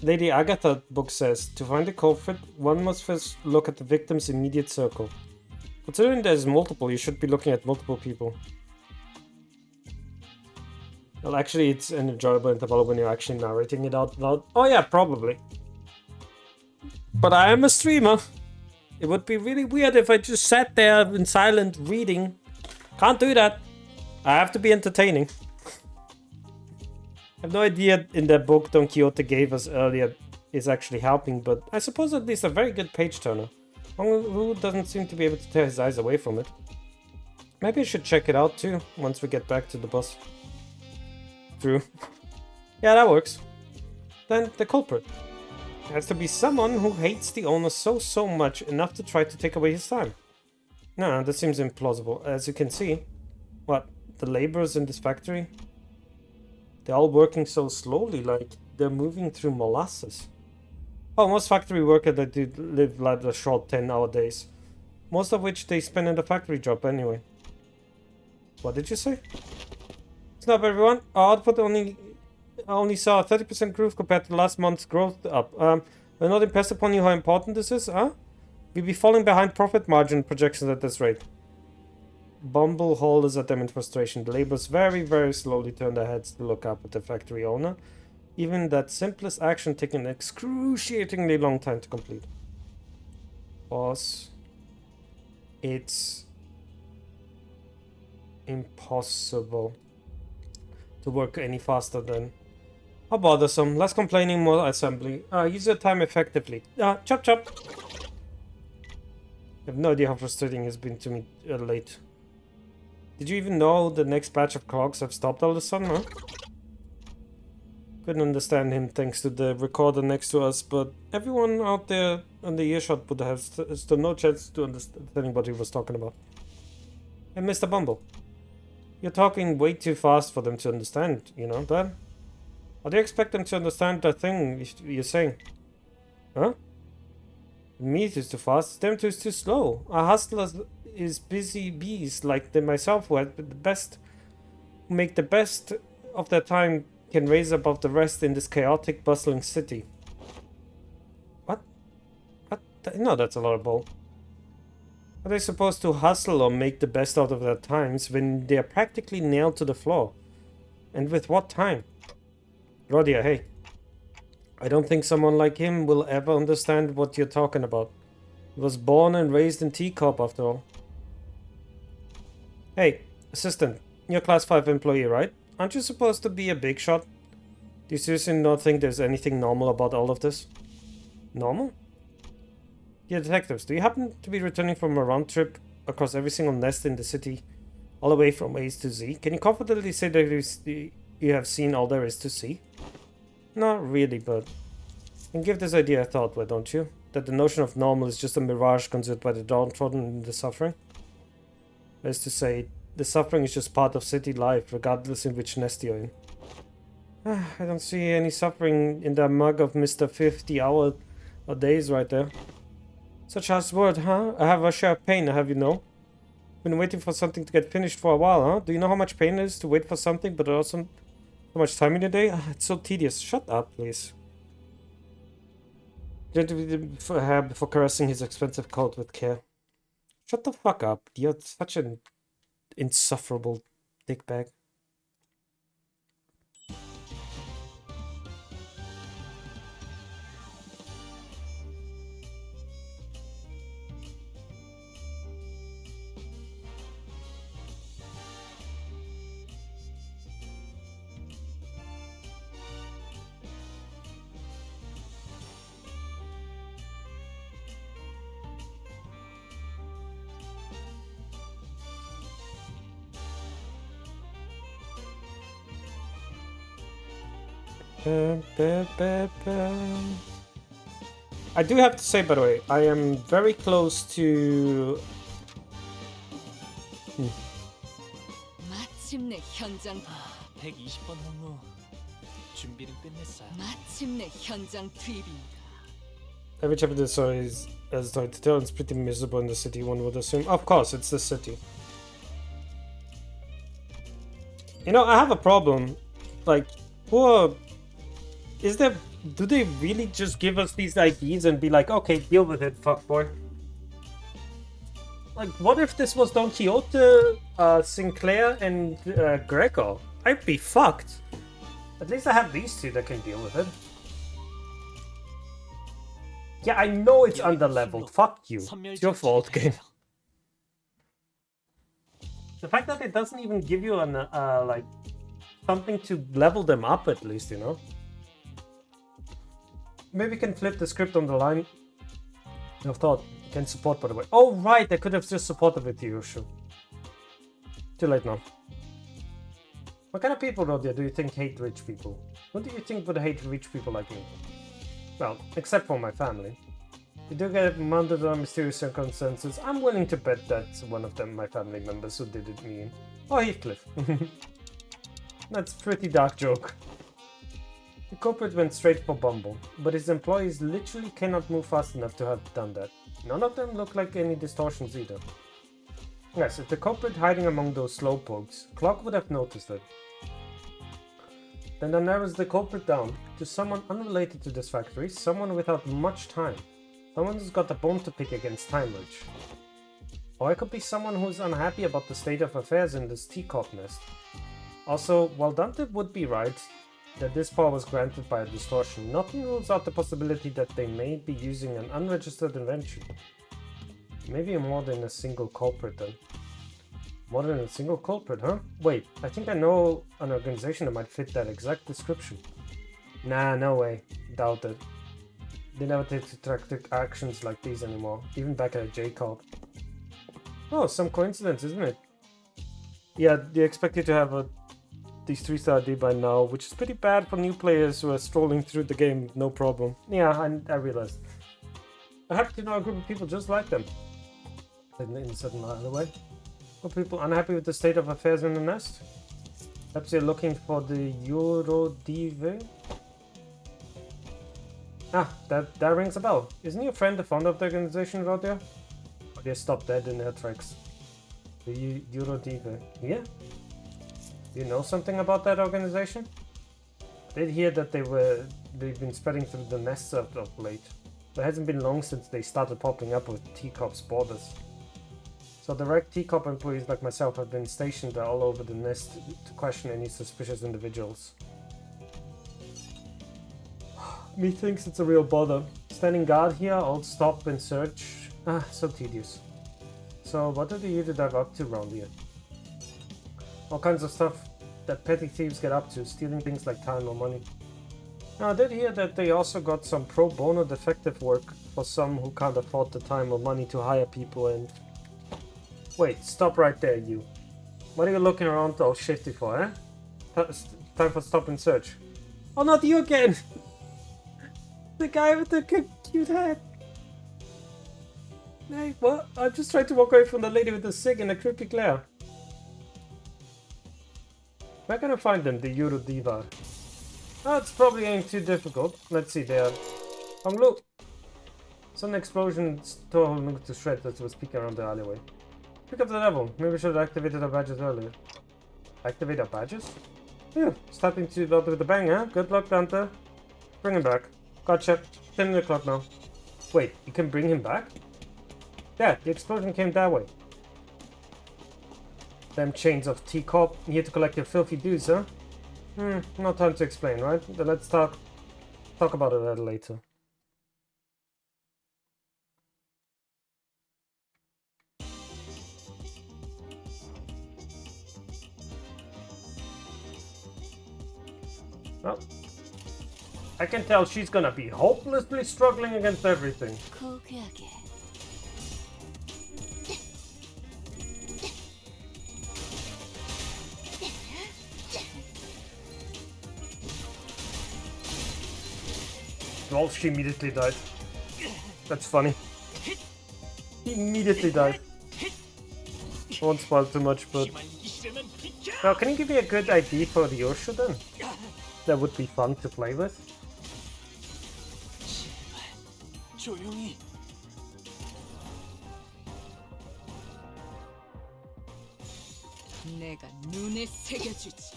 Lady Agatha book says, to find the culprit, one must first look at the victim's immediate circle. Considering there's multiple, you should be looking at multiple people. Well, actually, it's an enjoyable interval when you're actually narrating it out loud. Oh yeah, probably. But I am a streamer. It would be really weird if I just sat there in silent reading. Can't do that. I have to be entertaining. I have no idea in that book Don Quixote gave us earlier is actually helping, but I suppose at least a very good page turner. Who doesn't seem to be able to tear his eyes away from it. Maybe I should check it out too, once we get back to the bus. True. Yeah, that works. Then the culprit. It has to be someone who hates the owner so much enough to try to take away his time. No, that seems implausible. As you can see, what, the laborers in this factory? They're all working so slowly, like they're moving through molasses. Oh, most factory workers that do live like a short 10-hour days. Most of which they spend in the factory job anyway. What did you say? Snap everyone, our output only saw a 30% growth compared to last month's growth up. We're not impressed upon you how important this is, huh? We'll be falling behind profit margin projections at this rate. Bumble holders at them in frustration. The laborers very slowly turn their heads to look up at the factory owner. Even that simplest action taking an excruciatingly long time to complete. Boss. It's impossible to work any faster than... How bothersome. Less complaining, more assembly. Use your time effectively. Chop chop. I have no idea how frustrating it's been to me late. Did you even know the next batch of clocks have stopped all of a sudden, huh? Couldn't understand him thanks to the recorder next to us, but everyone out there on the earshot would have still no chance to understanding what he was talking about. Hey, Mr. Bumble. You're talking way too fast for them to understand, you know that? How do you expect them to understand the thing you're saying? Huh? Me is too fast, them two is too slow. A hustler is busy bees like myself who make the best of their time can raise above the rest in this chaotic, bustling city. What? What? No, that's a lot of bull. Are they supposed to hustle or make the best out of their times when they are practically nailed to the floor? And with what time? Rodia, hey. I don't think someone like him will ever understand what you're talking about. He was born and raised in Teacup after all. Hey, assistant, you're a class 5 employee, right? Aren't you supposed to be a big shot? Do you seriously not think there's anything normal about all of this? Normal? Yeah, detectives, do you happen to be returning from a round trip across every single nest in the city all the way from A to Z. Can you confidently say that you have seen all there is to see? Not really, but you can give this idea a thought, why don't you? That the notion of normal is just a mirage conjured by the downtrodden and the suffering? That is to say, the suffering is just part of city life, regardless in which nest you're in. I don't see any suffering in that mug of Mr. 50-hour days right there. Such harsh word, huh? I have a share of pain, I have you know. Been waiting for something to get finished for a while, huh? Do you know how much pain it is to wait for something, but also so much time in your day? It's so tedious. Shut up, please. Before caressing his expensive coat with care. Shut the fuck up. You're such an insufferable dickbag. I do have to say, by the way, I am very close to... 마침내 현장 120번 항로 준비는 끝냈어요. 마침내 현장 투입입니다. Every chapter of the story is, as story to tell, it's pretty miserable in the city, one would assume. Of course, it's the city. You know, I have a problem. Like, do they really just give us these ideas and be like, okay, deal with it, fuckboy? Like, what if this was Don Quixote, Sinclair, and Greco? I'd be fucked. At least I have these two that can deal with it. Yeah, I know it's underleveled. Fuck you. It's your fault, game. The fact that it doesn't even give you an like something to level them up, at least, you know. Maybe we can flip the script on the line of thought. Can support, by the way. Oh, right, I could have just supported with Yushu. Too late now. What kind of people, Rodia, do you think hate rich people? Who do you think would hate rich people like me? Well, except for my family. You do get mounted on mysterious circumstances. I'm willing to bet that's one of them, my family members, who did it me in. Oh, Heathcliff. That's a pretty dark joke. The corporate went straight for Bumble, but his employees literally cannot move fast enough to have done that. None of them look like any distortions either. Yes, if the culprit hiding among those slowpokes, Clark would have noticed it. Then that narrows the culprit down to someone unrelated to this factory, someone without much time. Someone who's got a bone to pick against Time Witch. Or it could be someone who's unhappy about the state of affairs in this teacup nest. Also, while Dante would be right that this power was granted by a distortion, nothing rules out the possibility that they may be using an unregistered invention. Maybe more than a single culprit then. More than a single culprit, huh? Wait, I think I know an organization that might fit that exact description. Nah, no way. Doubt it. They never take tactic actions like these anymore, even back at J-Corp. Oh, some coincidence, isn't it? Yeah, they expect you to have these 3-star ID by now, which is pretty bad for new players who are strolling through the game, no problem. Yeah, I realized. I happen to know a group of people just like them. In a certain other way. Are people unhappy with the state of affairs in the nest? Perhaps they're looking for the Eurodive? Ah, that rings a bell. Isn't your friend the founder of the organization out there? Or they stopped dead in their tracks. The Eurodive. Yeah? Do you know something about that organization? I did hear that they've been spreading through the nests of late. It hasn't been long since they started popping up with Teacop's borders. So direct Teacop employees like myself have been stationed all over the nest to question any suspicious individuals. Methinks it's a real bother. Standing guard here, I'll stop and search. Ah, so tedious. So what do you dive up to round here? All kinds of stuff that petty thieves get up to, stealing things like time or money. Now I did hear that they also got some pro bono defective work for some who can't afford the time or money to hire people and... Wait, stop right there, you. What are you looking around all shifty for, eh? Time for stop and search. Oh, not you again! The guy with the cute hat. Hey, what? I'm just trying to walk away from the lady with the cig and the creepy glare. Where can I find them, the Euro Diva? Oh, it's probably ain't too difficult. Let's see, there. Honglu! Some explosion tore Honglu to shreds as was peeking around the alleyway. Pick up the level. Maybe we should have activated our badges earlier. Activate our badges? Yeah, starting to load with a bang, huh? Good luck, Dante. Bring him back. Gotcha. 10 o'clock now. Wait, you can bring him back? Yeah, the explosion came that way. Them chains of T-Corp, here to collect your filthy dues, huh? No time to explain, right? Then let's talk about it a little later. Well, I can tell she's gonna be hopelessly struggling against everything. Well, she immediately died. That's funny. He immediately died. I won't spoil too much, but... Now, can you give me a good ID for the Yoshu then? That would be fun to play with. 조용히. 내가 눈에 새겨주지.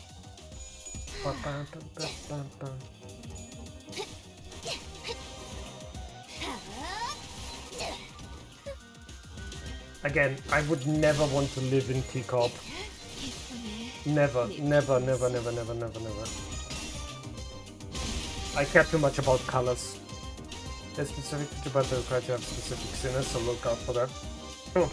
Again, I would never want to live in T-Corp. Never, never, never, never, never, never, never. I care too much about colors. There's specific feature about the required to have specific sinners, so look out for that. Cool.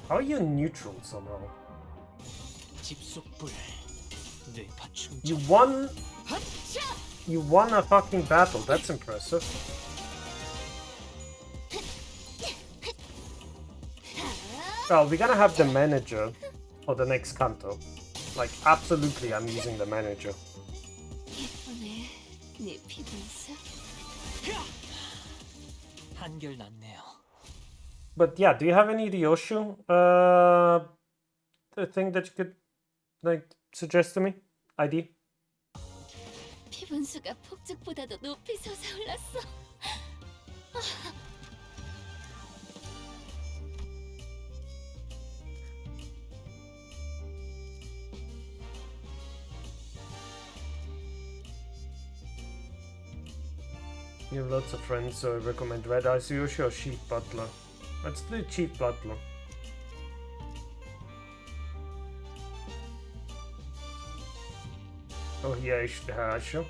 How are you neutral somehow? You won a fucking battle, that's impressive. Well, we're gonna have the manager for the next Kanto. Like, absolutely I'm using the manager. But yeah, do you have any Ryoshu thing that you could like suggest to me? ID? 피분수가 폭죽보다도 높이 솟아올랐어. You have lots of friends, so I recommend Red Eyes Ryoshu or Chief Butler. Let's do Chief Butler. Oh yeah, sure.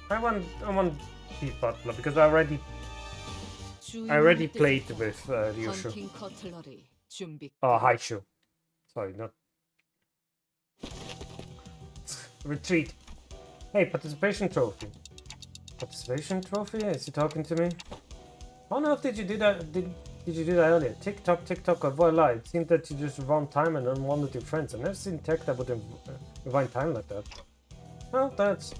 I want Chief Butler because I already played with Ryoshu. Oh, Haishu. Sorry, not retreat. Hey, participation trophy. Participation trophy? Is he talking to me? How on earth did you do that? Did you do that earlier? Tick tock, voila! It seemed that you just rewound time and unwanted your friends. I've never seen tech that would rewind time like that. Well, that's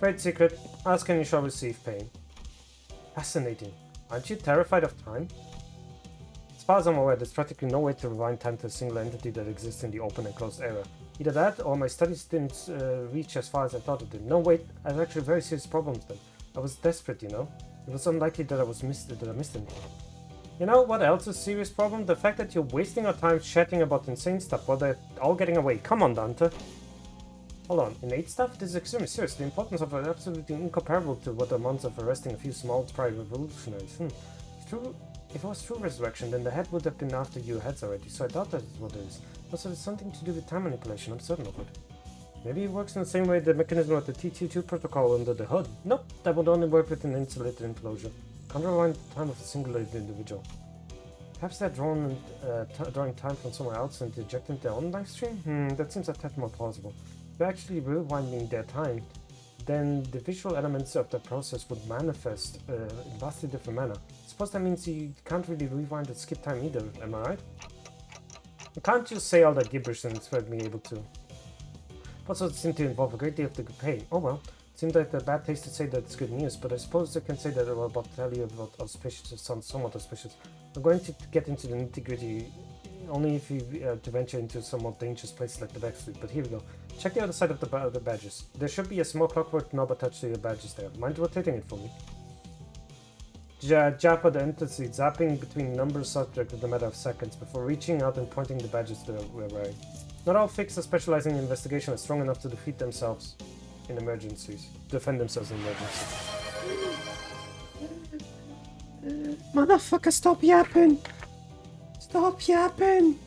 trade secret. Ask and you shall receive pain. Fascinating. Aren't you terrified of time? As far as I'm aware, there's practically no way to rewind time to a single entity that exists in the open and closed era. Either that, or my studies didn't reach as far as I thought it did. No, wait, I had actually very serious problems then. I was desperate, you know. It was unlikely that I missed anything. You know what else is a serious problem? The fact that you're wasting our time chatting about insane stuff while they're all getting away. Come on, Dante. Hold on, innate stuff? This is extremely serious. The importance of it is absolutely incomparable to what amounts of arresting a few small private revolutionaries. If it was true resurrection, then the head would have been after your heads already, so I thought that is what it is. Also, it's something to do with time manipulation, I'm certain of it. Maybe it works in the same way the mechanism of the T22 protocol under the hood. Nope, that would only work with an insulated enclosure. Can't rewind the time of a single individual. Perhaps they're drawing time from somewhere else and ejecting their own live stream? That seems a tad more plausible. If they're actually rewinding their time, then the visual elements of the process would manifest in vastly different manner. I suppose that means you can't really rewind and skip time either, am I right? You can't just say all that gibberish and expect me able to. Also, it seemed to involve a great deal of the pain. Oh well, it seems like a bad taste to say that it's good news, but I suppose I can say that I'm about to tell you about auspicious. It sounds somewhat auspicious. I'm going to get into the nitty-gritty only if you to venture into somewhat dangerous places like the backstreet, but here we go. Check the other side of the badges. There should be a small clockwork knob attached to your badges there. Mind rotating it for me? Japa the entity, zapping between numbers subject in a matter of seconds before reaching out and pointing the badges they were wearing. Not all fixers specializing in investigation are strong enough to defend themselves in emergencies. Motherfucker, stop yapping! Stop yapping!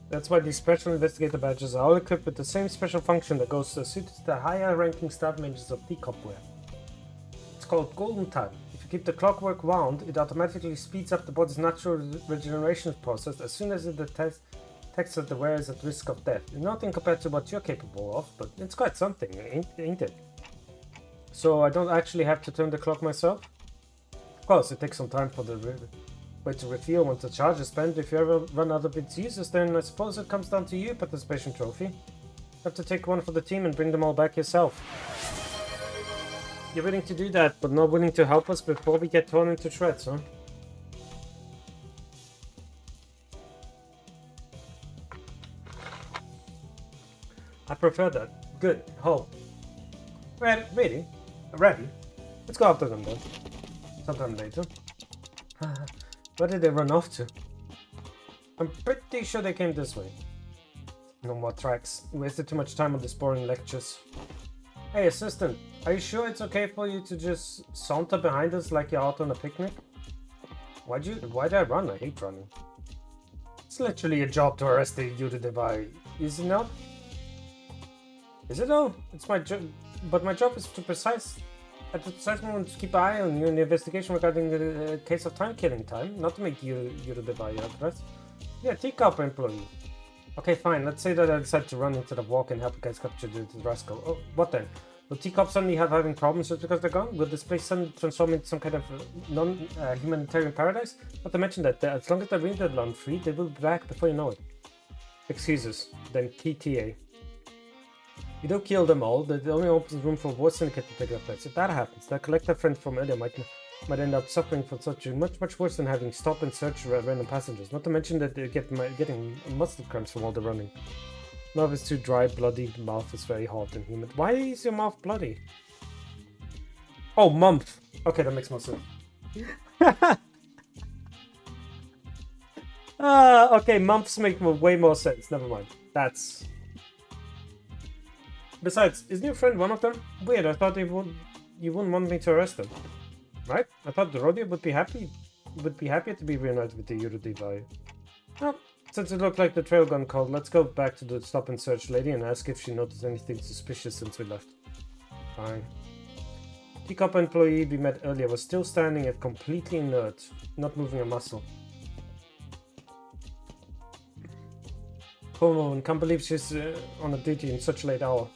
That's why these special investigator badges are all equipped with the same special function that goes suited to the higher ranking staff members of teacup wear. It's called golden time. If you keep the clockwork wound, it automatically speeds up the body's natural regeneration process as soon as it detects that the wearer is at risk of death. Nothing compared to what you're capable of, but it's quite something, ain't it? So I don't actually have to turn the clock myself? Of course, it takes some time for the way to refuel once the charge is spent. If you ever run out of its uses, then I suppose it comes down to you, participation trophy. You have to take one for the team and bring them all back yourself. You're willing to do that, but not willing to help us before we get torn into shreds, huh? I prefer that. Good. Ho. Really? Ready? Let's go after them then. Sometime later. Where did they run off to? I'm pretty sure they came this way. No more tracks. We wasted too much time on these boring lectures. Hey, assistant. Are you sure it's okay for you to just saunter behind us like you're out on a picnic? Why'd I run? I hate running. It's literally a job to arrest the Yuridevai. Is it not? Is it though? It's my job, but my job is to at the precise moment to keep an eye on you in the investigation regarding the case of time-killing time, not to make you the buy your address. Yeah, teacup employee. Okay, fine. Let's say that I decide to run into the walk and help you guys capture the rascal. Oh, what then? Will teacup suddenly having problems just because they're gone? Will this place suddenly transform into some kind of non-humanitarian paradise? Not to mention that as long as they're Rinderland free, they will be back before you know it. Excuses. Then PTA. You don't kill them all, that only opens room for war syndicate to take their place. If that happens, that collector friend from earlier might end up suffering from such much worse than having stop and search random passengers. Not to mention that they're getting muscle cramps from all the running. Mouth is too dry, bloody, mouth is very hot and humid. Why is your mouth bloody? Oh, month! Okay, that makes more sense. Okay, months make way more sense. Never mind. That's... Besides, isn't your friend one of them? Weird, I thought you wouldn't want me to arrest them. Right? I thought the rodeo would be happier to be reunited with the Yuridevai. Well, since it looked like the trail gun called, let's go back to the stop and search lady and ask if she noticed anything suspicious since we left. Fine. Teacup employee we met earlier was still standing and completely inert, not moving a muscle. Poor woman, can't believe she's on a duty in such a late hour.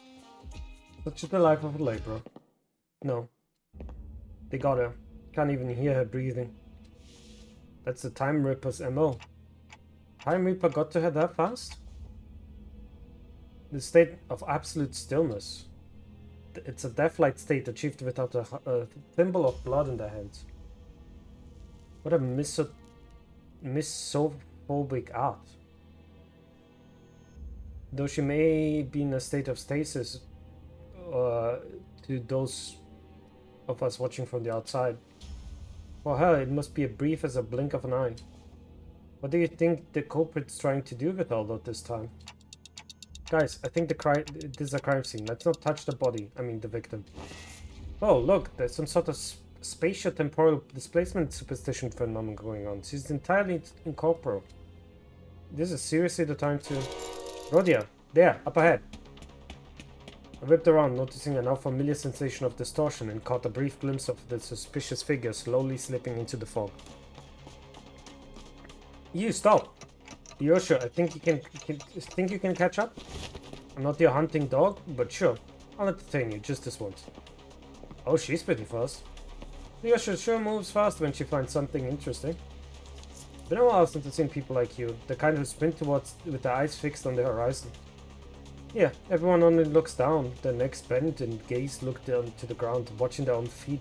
Such is the life of a laborer. No. They got her. Can't even hear her breathing. That's the Time Reaper's MO. Time Reaper got to her that fast? The state of absolute stillness. It's a death-like state achieved without a thimble of blood in their hands. What a misophobic art. Though she may be in a state of stasis to those of us watching from the outside. For her, it must be as brief as a blink of an eye. What do you think the culprit's trying to do with all of this time? Guys, I think this is a crime scene. Let's not touch the body. I mean, the victim. Oh, look, there's some sort of spatio-temporal displacement superstition phenomenon going on. She's entirely incorporeal. This is seriously the time to... Rodia, there, up ahead. I whipped around, noticing a now familiar sensation of distortion, and caught a brief glimpse of the suspicious figure slowly slipping into the fog. You stop! Yosha, I think you can catch up? I'm not your hunting dog, but sure, I'll entertain you just this once. Oh, she's pretty fast. Yosha sure moves fast when she finds something interesting. Been a while since I've seen people like you, the kind who sprint towards with their eyes fixed on the horizon. Yeah, everyone only looks down, their necks bent and gaze look down to the ground, watching their own feet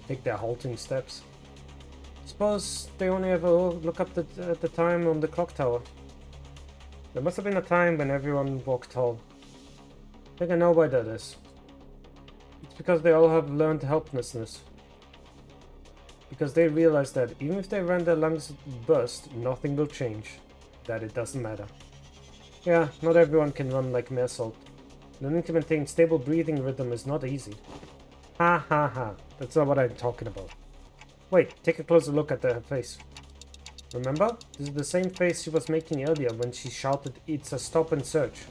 take their halting steps. Suppose they only ever look up at the time on the clock tower. There must have been a time when everyone walked tall. I think I know why that is. It's because they all have learned helplessness. Because they realize that even if they run their lungs burst, nothing will change. That it doesn't matter. Yeah, not everyone can run like Mersault. Learning to maintain stable breathing rhythm is not easy. Ha ha ha, that's not what I'm talking about. Wait, take a closer look at her face. Remember? This is the same face she was making earlier when she shouted, "It's a stop and search."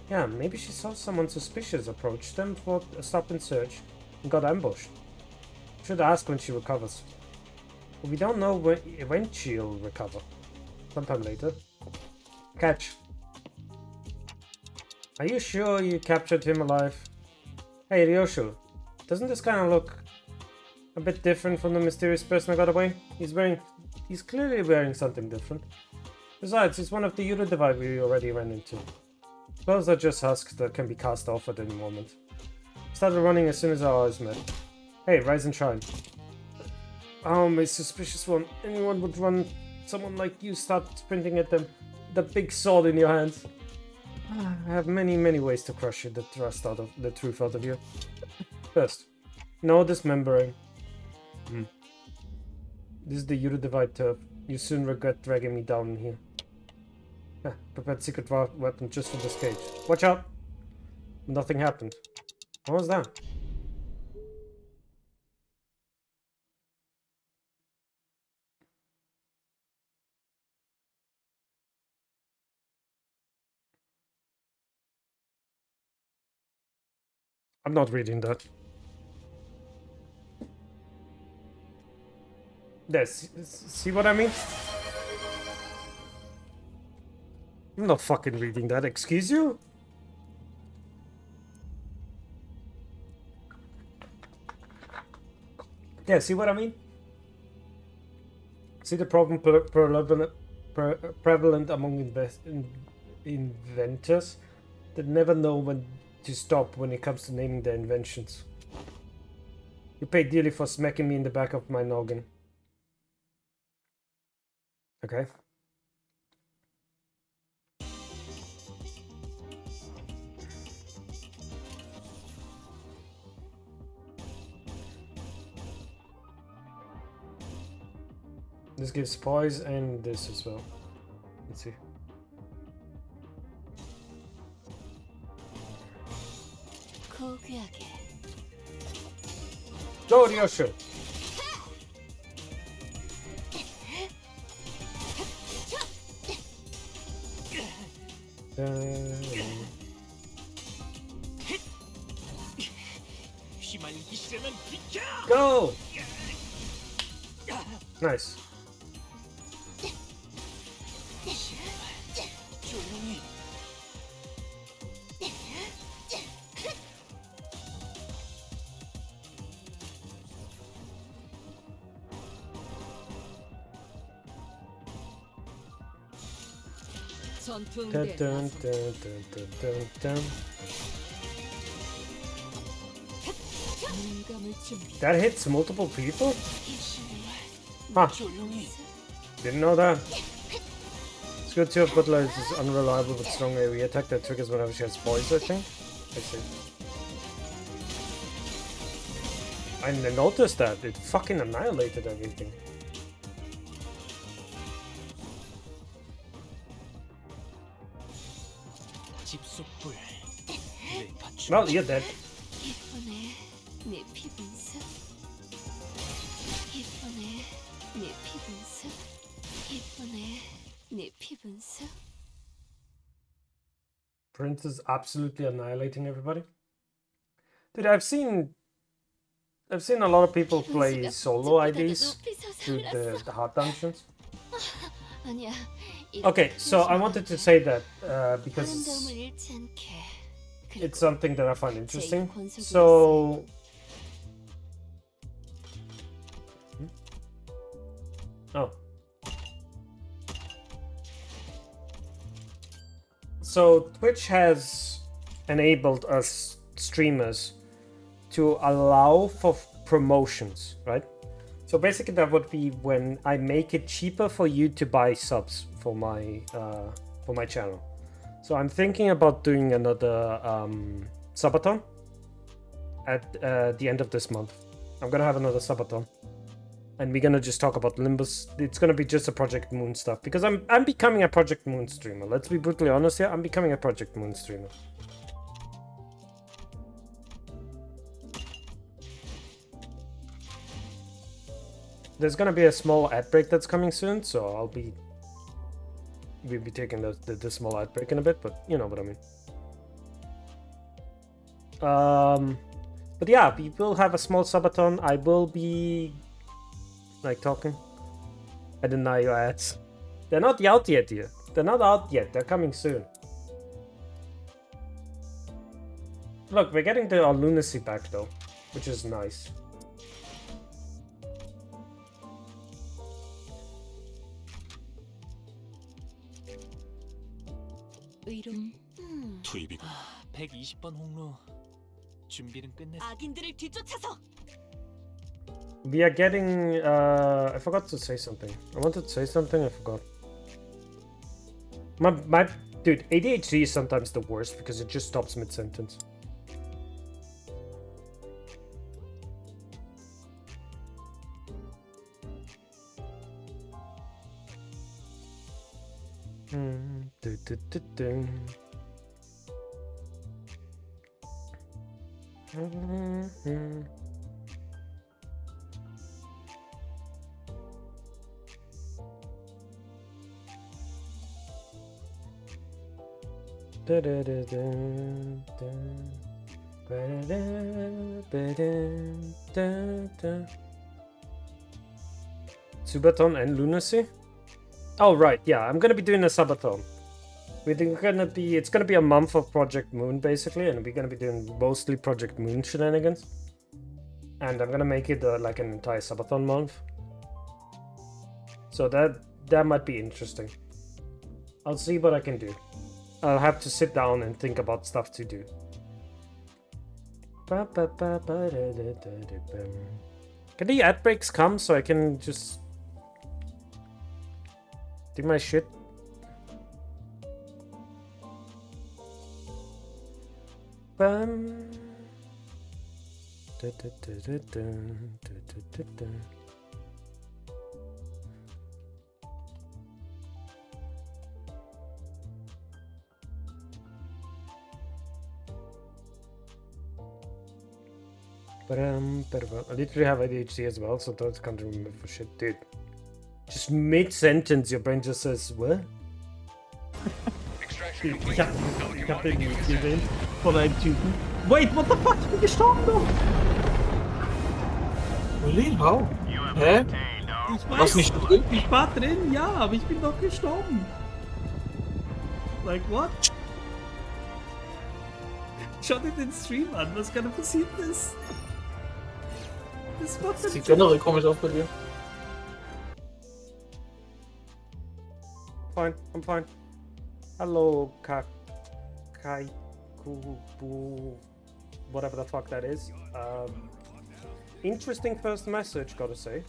Yeah, maybe she saw someone suspicious approach them for a stop and search and got ambushed. Should ask when she recovers. But we don't know when she'll recover. Sometime later. Catch. Are you sure you captured him alive? Hey, Ryoshu, doesn't this kind of look a bit different from the mysterious person I got away? He's clearly wearing something different. Besides, he's one of the Eurodivide we already ran into. Suppose they're just husks that can be cast off at any moment. Started running as soon as our eyes met. Hey, rise and shine. Oh, my suspicious one. Anyone would run someone like you start sprinting at them. The big sword in your hands. I have many, many ways to crush you, the truth out of you. First, no dismembering. This is the Eurodivide turf. You soon regret dragging me down in here. Prepared secret weapon just for this cage. Watch out! Nothing happened. What was that? I'm not reading that. Yes, see what I mean? I'm not fucking reading that, excuse you? Yeah, see what I mean? See the problem prevalent among inventors that never know when to stop when it comes to naming their inventions. You paid dearly for smacking me in the back of my noggin. Okay. This gives poise and this as well. Let's see. Go, Ryoshu! Go! Nice. Dun, dun, dun, dun, dun, dun. That hits multiple people? Huh. Didn't know that. It's good to have Butler is unreliable with strong AoE attack that triggers whenever she has poise, I think. I see. I noticed that. It fucking annihilated everything. Well, you're dead. Prince is absolutely annihilating everybody. Dude, I've seen a lot of people play solo IDs through the hard dungeons. 아니야. Okay, so I wanted to say that because it's something that I find interesting. So So Twitch has enabled us streamers to allow for promotions, right? So basically that would be when I make it cheaper for you to buy subs for my channel. So I'm thinking about doing another subathon at the end of this month. I'm gonna have another subathon, and we're gonna just talk about Limbus. It's gonna be just a Project Moon stuff because I'm becoming a Project Moon streamer. Let's be brutally honest here. I'm becoming a Project Moon streamer. There's gonna be a small ad break that's coming soon, so we'll be taking the small ad break in a bit, but you know what I mean. But yeah, we will have a small subathon. I will be like talking. I deny your ads. They're not out yet here. They're not out yet. They're coming soon. Look, we're getting our lunacy back though, which is nice. 투입이군. 120번 홍로. 준비는 끝냈어. 악인들을 뒤쫓아서. We are getting I forgot to say something. I wanted to say something, I forgot. My dude, ADHD is sometimes the worst because it just stops mid-sentence. Subathon and lunacy? Oh right, yeah, I'm gonna be doing a subathon. It's gonna be a month of Project Moon basically, and we're gonna be doing mostly Project Moon shenanigans. And I'm gonna make it like an entire subathon month. So that might be interesting. I'll see what I can do. I'll have to sit down and think about stuff to do. Can the ad breaks come so I can just do my shit? I literally have ADHD as well, sometimes I can't remember for shit. Dude, just mid-sentence your brain just says, what? Ich hab den nicht gesehen von einem Typen. Wait, what the fuck? Ich bin gestorben doch! Really? How? Hä? Ich weiß nicht. Ich war drin, ja, aber ich bin doch gestorben. Like what? Schau dir den Stream an, was gerade passiert ist. Das war sieht generell komisch aus bei dir. Fine, I'm fine. Hello, whatever the fuck that is. Interesting first message, gotta say.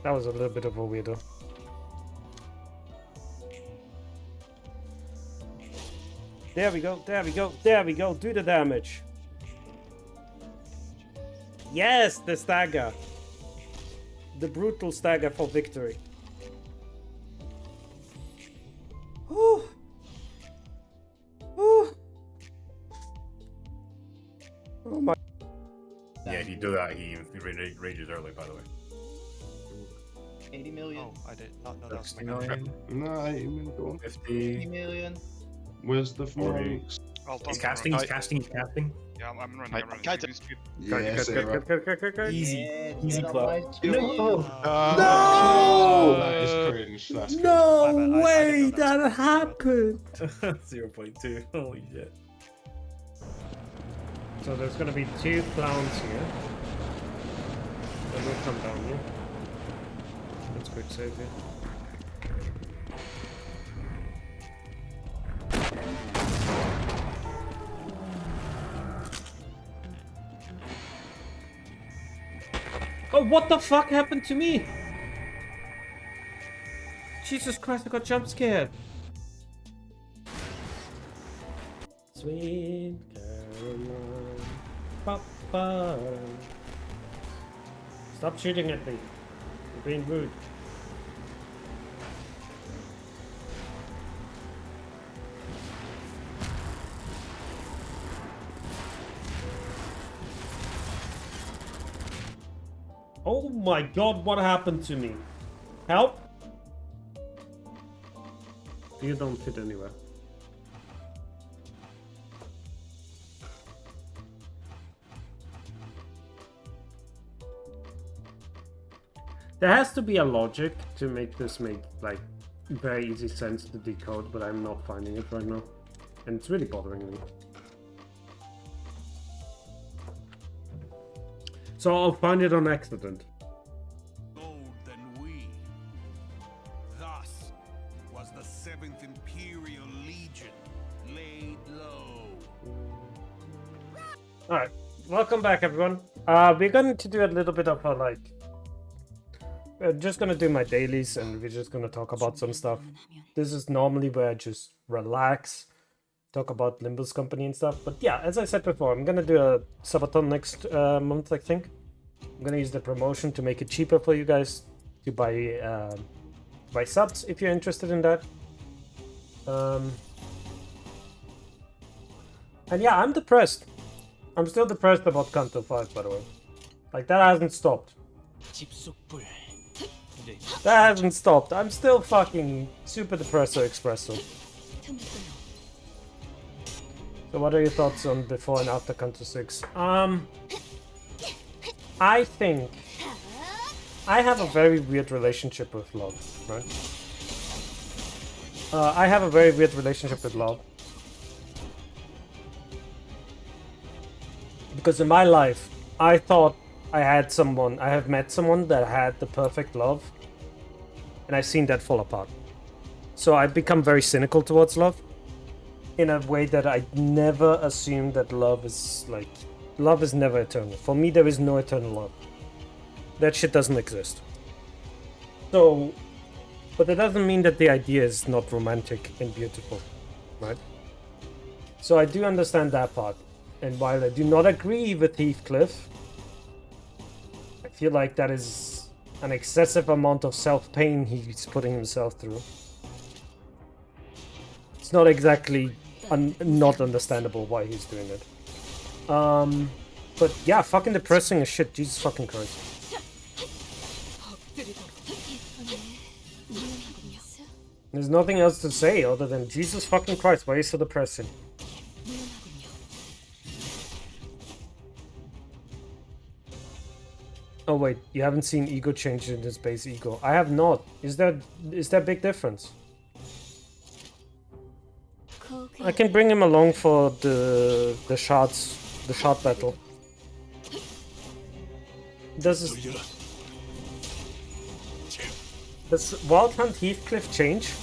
That was a little bit of a weirdo. There we go, there we go, there we go, do the damage. Yes, the stagger. The brutal stagger for victory. Whew. Whew. Oh my. Yeah, he do that. He rages early, by the way. 80 million. Oh, I did not know that was 60 million. No, 80 million. 50 million. Where's the 40. He's casting, he's casting, he's casting. Yeah, I'm running. I'm running. Yeah, Cut. Easy. Easy Get up clap. my screen. Oh, that is cringe. That's cringe. No way that happened. 0.2. Holy shit. So there's gonna be 2 clowns here. They will come down here. Let's quick save here. Oh, what the fuck happened to me? Jesus Christ, I got jump scared. Sweet Caroline. Papa. Stop shooting at me. You're being rude. Oh my god, what happened to me? Help? You don't fit anywhere. There has to be a logic to make this make like very easy sense to decode, but I'm not finding it right now. And it's really bothering me. So I'll find it on accident. Than we. Thus was the 7th Imperial Legion laid low. Alright, welcome back everyone. We're going to do a little bit of a like... We're just gonna do my dailies and we're just gonna talk about some stuff. This is normally where I just relax, talk about LIMBUS Company and stuff. But yeah, as I said before, I'm gonna do a subathon next month, I think. I'm gonna use the promotion to make it cheaper for you guys to buy subs if you're interested in that. And yeah, I'm depressed. I'm still depressed about CANTO 5, by the way. Like, that hasn't stopped. That hasn't stopped. I'm still fucking super depresso espresso. So what are your thoughts on before and after CANTO 6? I think I have a very weird relationship with love, right? I have a very weird relationship with love. Because in my life, I thought I have met someone that had the perfect love. And I've seen that fall apart. So I've become very cynical towards love. In a way that I never assumed that love is like... Love is never eternal. For me, there is no eternal love. That shit doesn't exist. So... But that doesn't mean that the idea is not romantic and beautiful. Right? So I do understand that part. And while I do not agree with Heathcliff, I feel like that is an excessive amount of self-pain he's putting himself through. It's not exactly not understandable why he's doing it. But yeah, fucking depressing as shit. Jesus fucking Christ. There's nothing else to say other than Jesus fucking Christ, why are you so depressing? Oh wait, you haven't seen ego change in his base ego. I have not. Is there a big difference? I can bring him along for the shard battle. Does Wild Hunt Heathcliff change?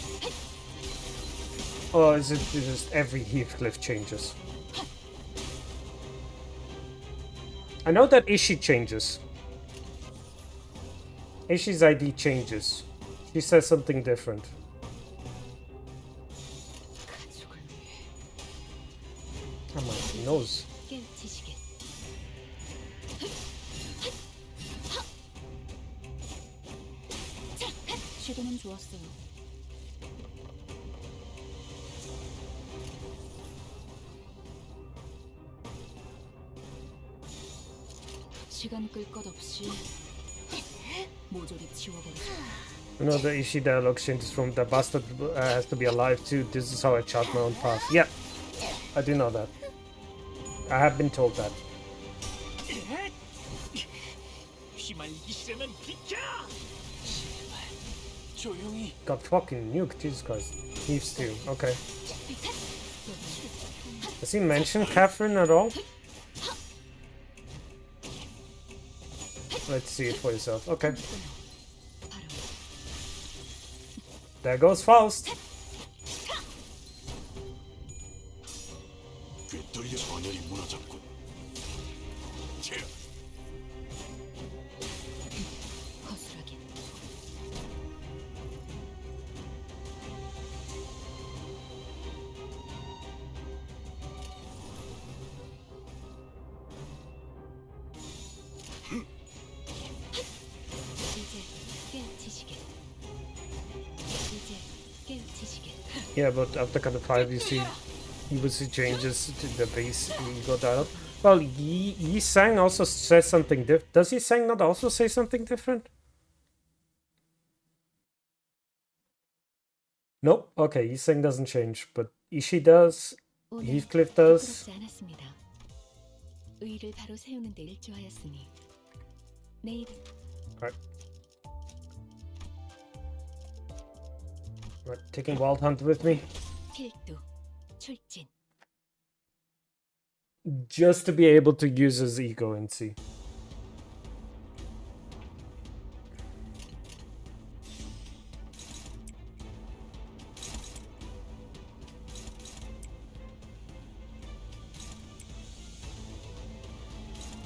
Or is it just every Heathcliff changes? I know that Ishii changes. Ishii's ID changes. She says something different. Come on, he knows. 시도는 좋았어요. 시간 끌 것 없이 모조리 지워버리죠. You know, the Ishii dialogue changes from the bastard has to be alive too. This is how I chart my own path. Yeah. I do know that. I have been told that. Got fucking nuked, Jesus Christ. Heaves too, okay. Does he mention Catherine at all? Let's see it for yourself, okay. There goes Faust. Yeah, but after Canto 5 you see changes to the base ego dialogue. Well, Yi Sang also says something different. Does Yi Sang not also say something different? Nope. Okay, Yi Sang doesn't change, but Ishii does. Heathcliff does. 의의를 바로 세우는 데 일조하였으니 내일은 Right. Right, taking Wild Hunt with me. 필두 출진. Just to be able to use his ego and see.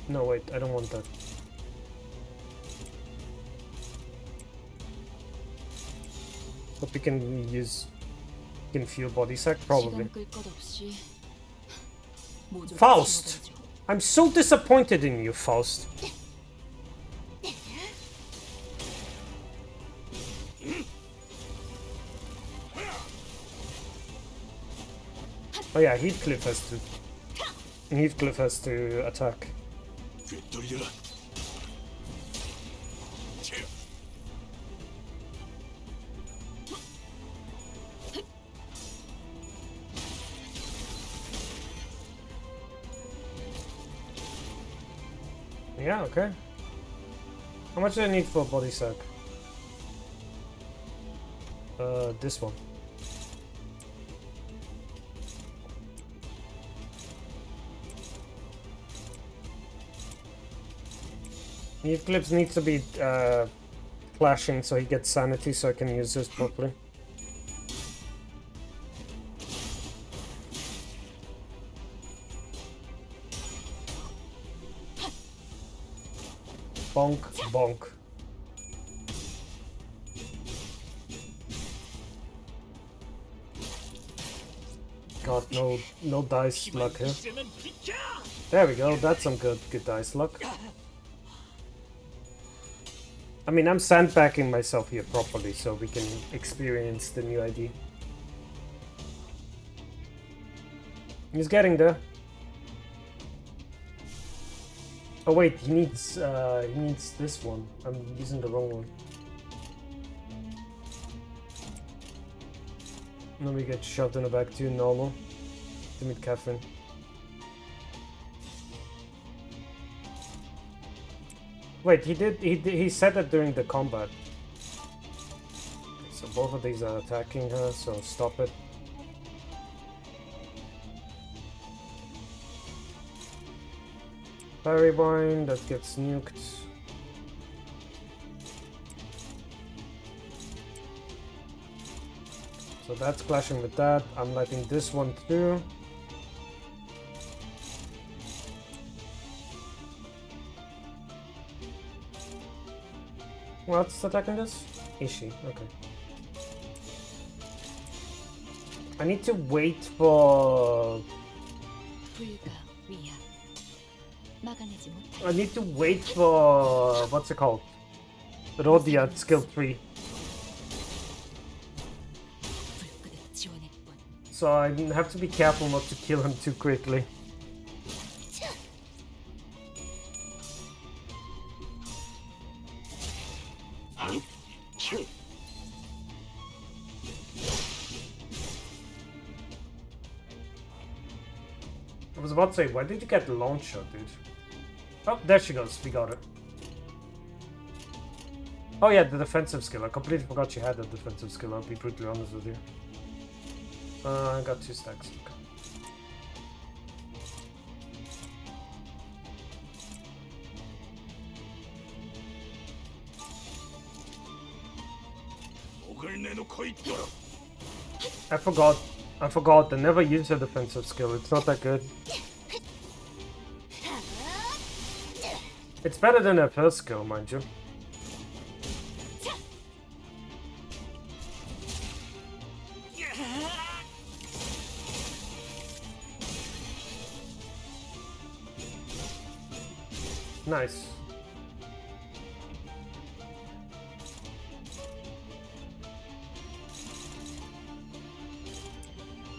No, wait, I don't want that. Hope you can use... You can feel body sack? Probably. Faust! I'm so disappointed in you, Faust. Oh yeah, Heathcliff has to attack. Yeah, okay. How much do I need for a body sack? This one. Eclipse needs to be flashing so he gets sanity so I can use this properly. Bonk, bonk. God, no dice luck here. There we go, that's some good dice luck. I mean, I'm sandbagging myself here properly so we can experience the new ID. He's getting there. Oh wait, he needs this one. I'm using the wrong one. Let me get shoved in the back to normal to meet Catherine. Wait, he said that during the combat. So both of these are attacking her, so stop it. Fairy Wine, that gets nuked. So that's clashing with that. I'm lighting this one through. What's attacking this? Ishii, okay. I need to wait for... I need to wait for... what's it called? Rodia skill 3. So I have to be careful not to kill him too quickly. was about to say, why did you get the launcher, dude? Oh, there she goes. We got her. Oh yeah, the defensive skill. I completely forgot she had a defensive skill, I'll be brutally honest with you. I got 2 stacks. Okay. I forgot. I never use a defensive skill. It's not that good. It's better than her first skill, mind you. Nice.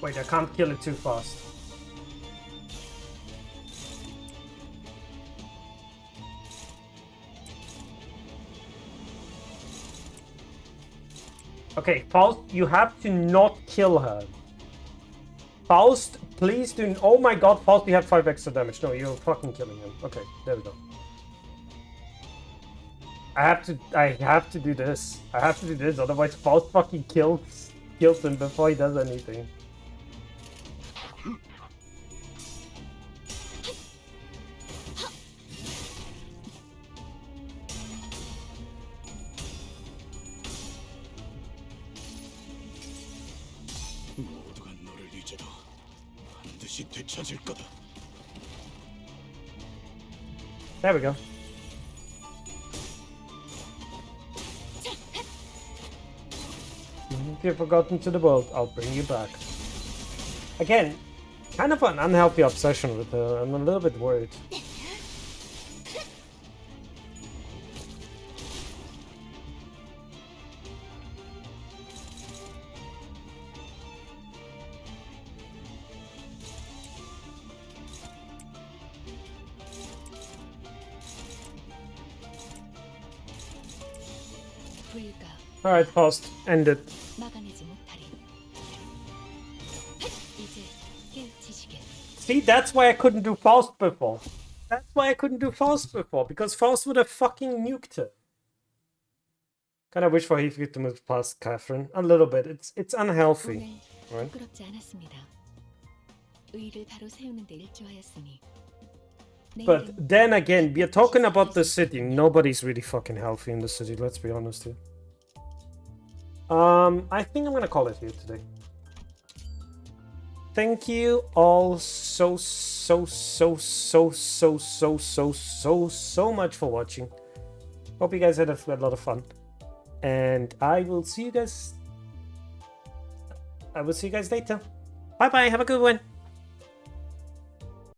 Wait, I can't kill it too fast. Okay, Faust, you have to not kill her. Faust, please do. Oh my god, Faust, you have 5 extra damage. No, you're fucking killing him. Okay, there we go. I have to do this. I have to do this, otherwise Faust fucking kills him before he does anything. There we go. If you've forgotten to the world, I'll bring you back. Again, kind of an unhealthy obsession with her. I'm a little bit worried. Alright, Faust, end it. See, that's why I couldn't do Faust before. That's why I couldn't do Faust before, because Faust would have fucking nuked her. Kinda wish for Heathcliff to move past Catherine. A little bit. It's unhealthy. Right? But then again, we are talking about the city. Nobody's really fucking healthy in the city, let's be honest here. I think I'm gonna call it here today. Thank you all so much for watching. Hope you guys had a lot of fun. And I will see you guys later. Bye bye, have a good one.